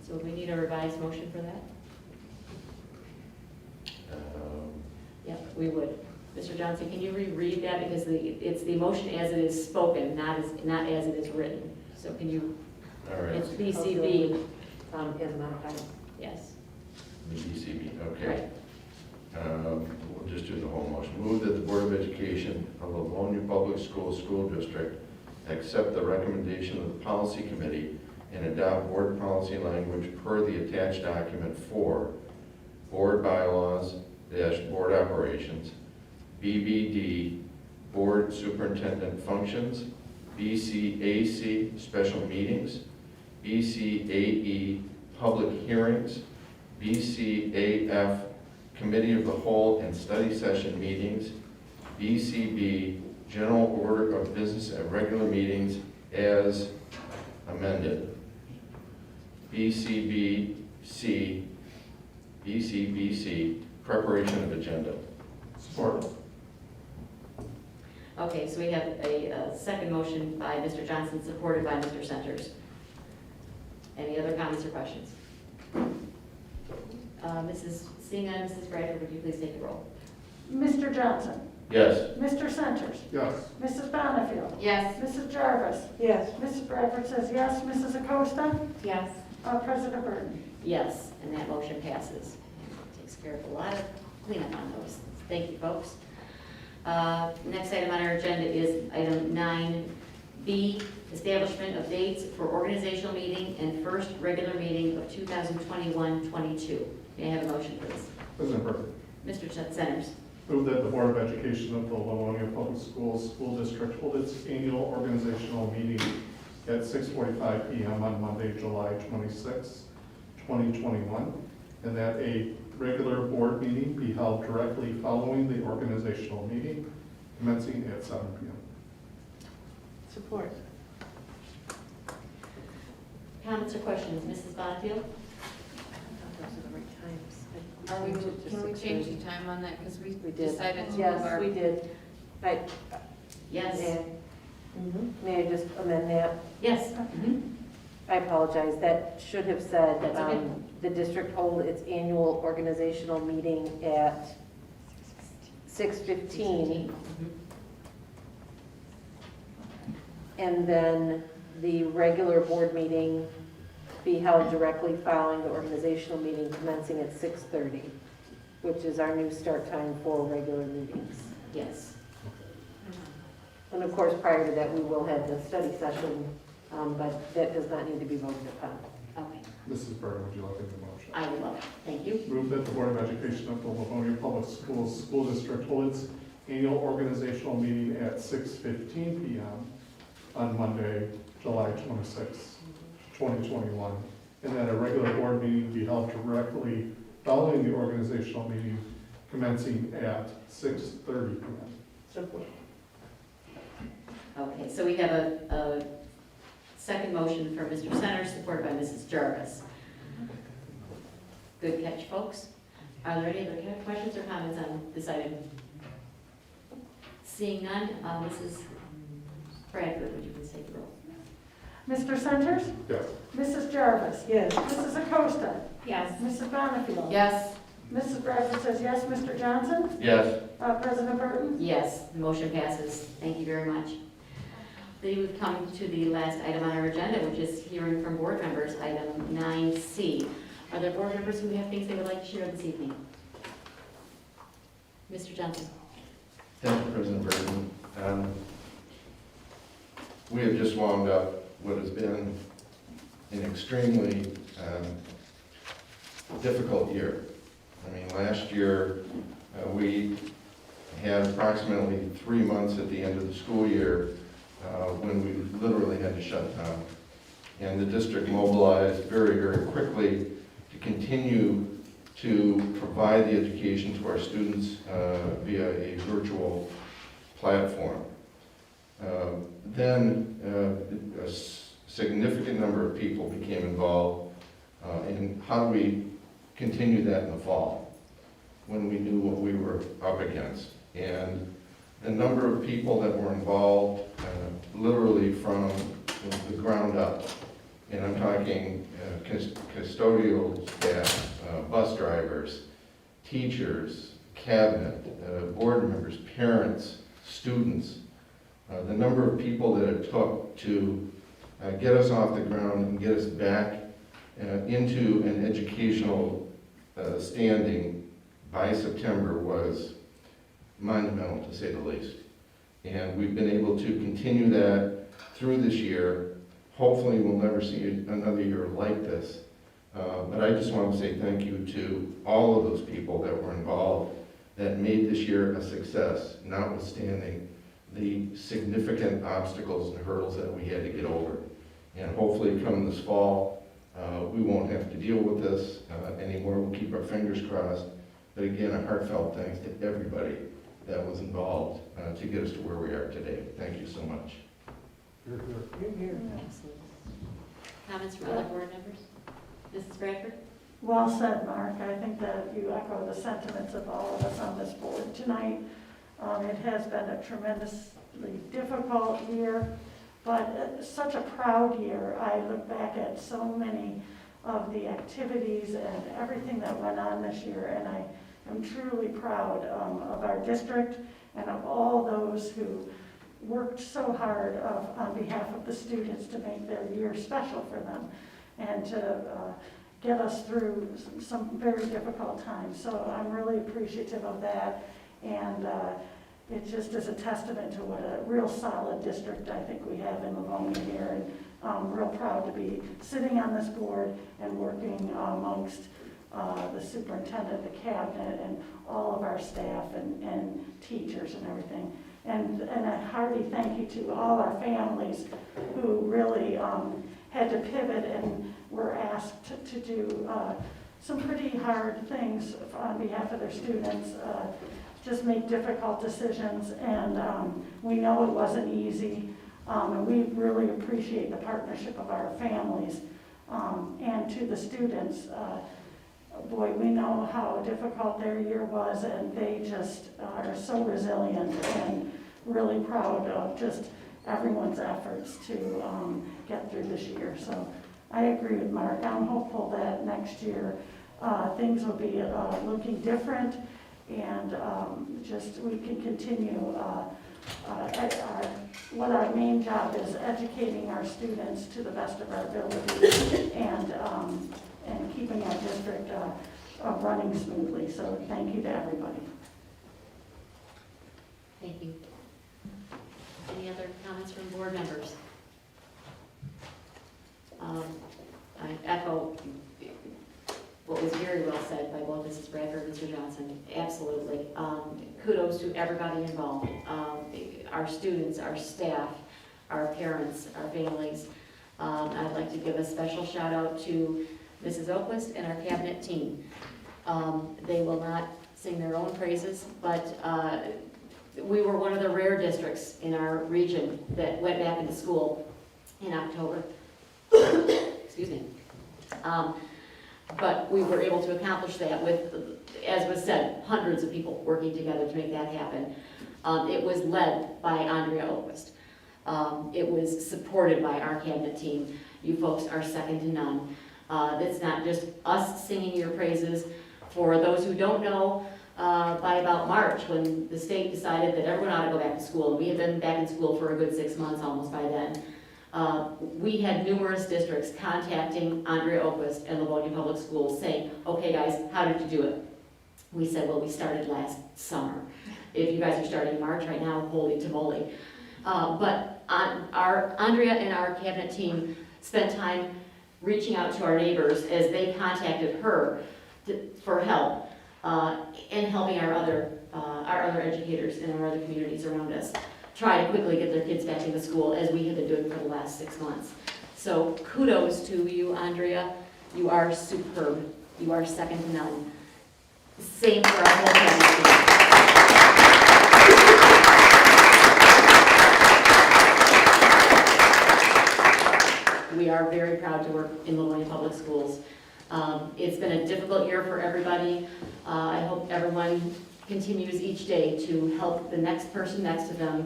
So we need a revised motion for that? Yeah, we would. Mr. Johnson, can you reread that? Because it's the motion as it is spoken, not as it is written. So can you? All right. It's BCB. As modified. Yes. The BCB, okay. Right. We'll just do the whole motion. Move that the Board of Education of the Livonia Public Schools School District accept the recommendation of the Policy Committee and adopt board policy language per the attached document for board bylaws - board operations, BBD, board superintendent functions, BCAC, special meetings, BCAE, public hearings, BCAF, committee of the whole and study session meetings, BCB, general order of business at regular meetings as amended, BCBC, preparation of agenda. Support. Okay, so we have a second motion by Mr. Johnson, supported by Mr. Centers. Any other comments or questions? Seeing none, Mrs. Bradford, would you please take the roll? Mr. Johnson? Yes. Mr. Centers? Yes. Mrs. Bonnefield? Yes. Mrs. Jarvis? Yes. Mrs. Bradford says yes. Mrs. Acosta? Yes. President Burton? Yes, and that motion passes. Takes care of a lot of cleanup on those. Thank you, folks. Next item on our agenda is item 9B, establishment of dates for organizational meeting and first regular meeting of 2021-22. May I have a motion, please? President Burton. Mr. Centers. Move that the Board of Education of the Livonia Public Schools School District hold its annual organizational meeting at 6:45 p.m. on Monday, July 26, 2021, and that a regular board meeting be held directly following the organizational meeting, commencing at 7 p.m. Support. Comments or questions? Mrs. Bonnefield? Can we change the time on that, because we did. decided to move Yes, our... we did. Yes. May I just amend that? Yes. I apologize. That should have said That's okay. the district hold its annual organizational meeting at 6:15. And then the regular board meeting be held directly following the organizational meeting commencing at 6:30, which is our new start time for regular meetings. Yes. And of course, prior to that, we will have the study session, but that does not need to be voted upon. Okay. Mrs. Burton, would you like a new motion? I would love it. Thank you. Move that the Board of Education of the Livonia Public Schools School District hold its annual organizational meeting at 6:15 p.m. on Monday, July 26, 2021, and that a regular board meeting be held directly following the organizational meeting commencing at 6:30 p.m. Support. Okay, so we have a second motion from Mr. Centers, supported by Mrs. Jarvis. Good catch, folks. Are there any other questions or comments on this item? Seeing none, Mrs. Bradford, would you please take the roll? Mr. Centers? Yes. Mrs. Jarvis? Yes. Mrs. Acosta? Yes. Mrs. Bonnefield? Yes. Mrs. Bradford says yes. Mr. Johnson? Yes. President Burton? Yes, the motion passes. Thank you very much. Then we've come to the last item on our agenda, which is hearing from board members, item 9C. Are there board members who have things they would like to share this evening? Mr. Johnson. Thank you, President Burton. We have just wound up what has been an extremely difficult year. I mean, last year we had approximately 3 months at the end of the school year when we literally had to shut down. And the district mobilized very, very quickly to continue to provide the education to our students via a virtual platform. Then a significant number of people became involved in how do we continue that in the fall when we knew what we were up against. And the number of people that were involved literally from the ground up, and I'm talking custodial staff, bus drivers, teachers, cabinet, board members, parents, students, the number of people that it took to get us off the ground and get us back into an educational standing by September was monumental, to say the least. And we've been able to continue that through this year. Hopefully we'll never see another year like this. But I just want to say thank you to all of those people that were involved that made this year a success, notwithstanding the significant obstacles and hurdles that we had to get over. And hopefully come this fall, we won't have to deal with this anymore. We'll keep our fingers crossed. But again, a heartfelt thanks to everybody that was involved to get us to where we are today. Thank you so much. Excellent. Comments from other board members? Mrs. Bradford? Well said, Mark. I think that you echo the sentiments of all of us on this board tonight. It has been a tremendously difficult year, but such a proud year. I look back at so many of the activities and everything that went on this year, and I am truly proud of our district and of all those who worked so hard on behalf of the students to make their year special for them and to get us through some very difficult times. So I'm really appreciative of that, and it just is a testament to what a real solid district I think we have in Livonia here, and I'm real proud to be sitting on this board and working amongst the superintendent, the cabinet, and all of our staff and teachers and everything. And a hearty thank you to all our families who really had to pivot and were asked to do some pretty hard things on behalf of their students, just make difficult decisions, and we know it wasn't easy, and we really appreciate the partnership of our families, and to the students. Boy, we know how difficult their year was, and they just are so resilient, and really proud of just everyone's efforts to get through this year. So I agree with Mark. I'm hopeful that next year things will be looking different, and just we can continue what our main job is, educating our students to the best of our ability, and keeping our district running smoothly. So thank you to everybody. Thank you. Any other comments from board members? I echo what was very well said by both Mrs. Bradford and Mr. Johnson. Absolutely. Kudos to everybody involved. Our students, our staff, our parents, our families. I'd like to give a special shout out to Mrs. Oquist and our cabinet team. They will not sing their own praises, but we were one of the rare districts in our region that went back into school in October. Excuse me. But we were able to accomplish that with, as was said, hundreds of people working together to make that happen. It was led by Andrea Oquist. It was supported by our cabinet team. You folks are second to none. It's not just us singing your praises. For those who don't know, by about March, when the state decided that everyone ought to go back to school, and we had been back in school for a good 6 months almost by then, we had numerous districts contacting Andrea Oquist and Livonia Public Schools saying, okay guys, how did you do it? We said, well, we started last summer. If you guys are starting in March right now, holy tamale. But Andrea and our cabinet team spent time reaching out to our neighbors as they contacted her for help, and helping our other educators in our other communities around us try to quickly get their kids back into school, as we have been doing for the last 6 months. So kudos to you, Andrea. You are superb. You are second to none. Same for our whole cabinet team. We are very proud to work in Livonia Public Schools. It's been a difficult year for everybody. I hope everyone continues each day to help the next person next to them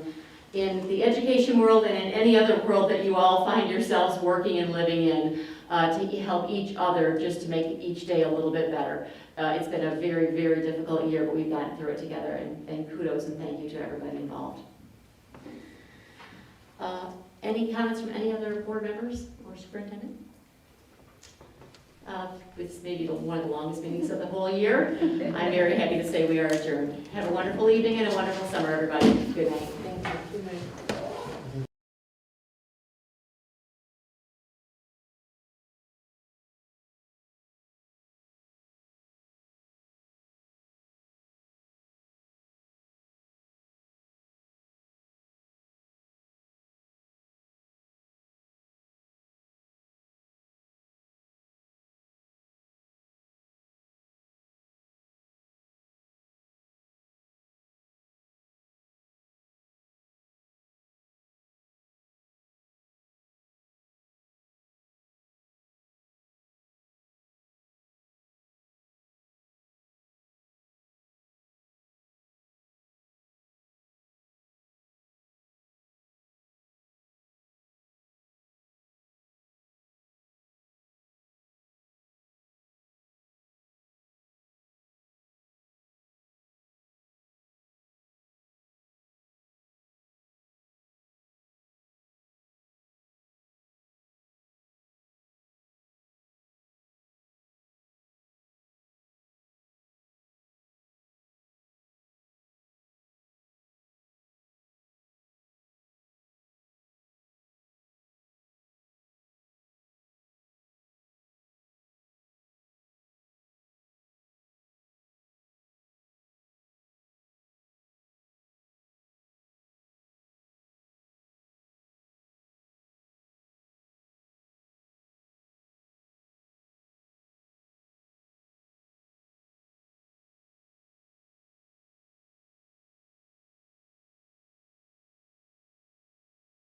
in the education world and in any other world that you all find yourselves working and living in, to help each other just to make each day a little bit better. It's been a very, very difficult year, but we've gotten through it together, and kudos and thank you to everybody involved. Any comments from any other board members or superintendent? It's maybe one of the longest meetings of the whole year. I'm very happy to say we are adjourned. Have a wonderful evening and a wonderful summer, everybody. Good night.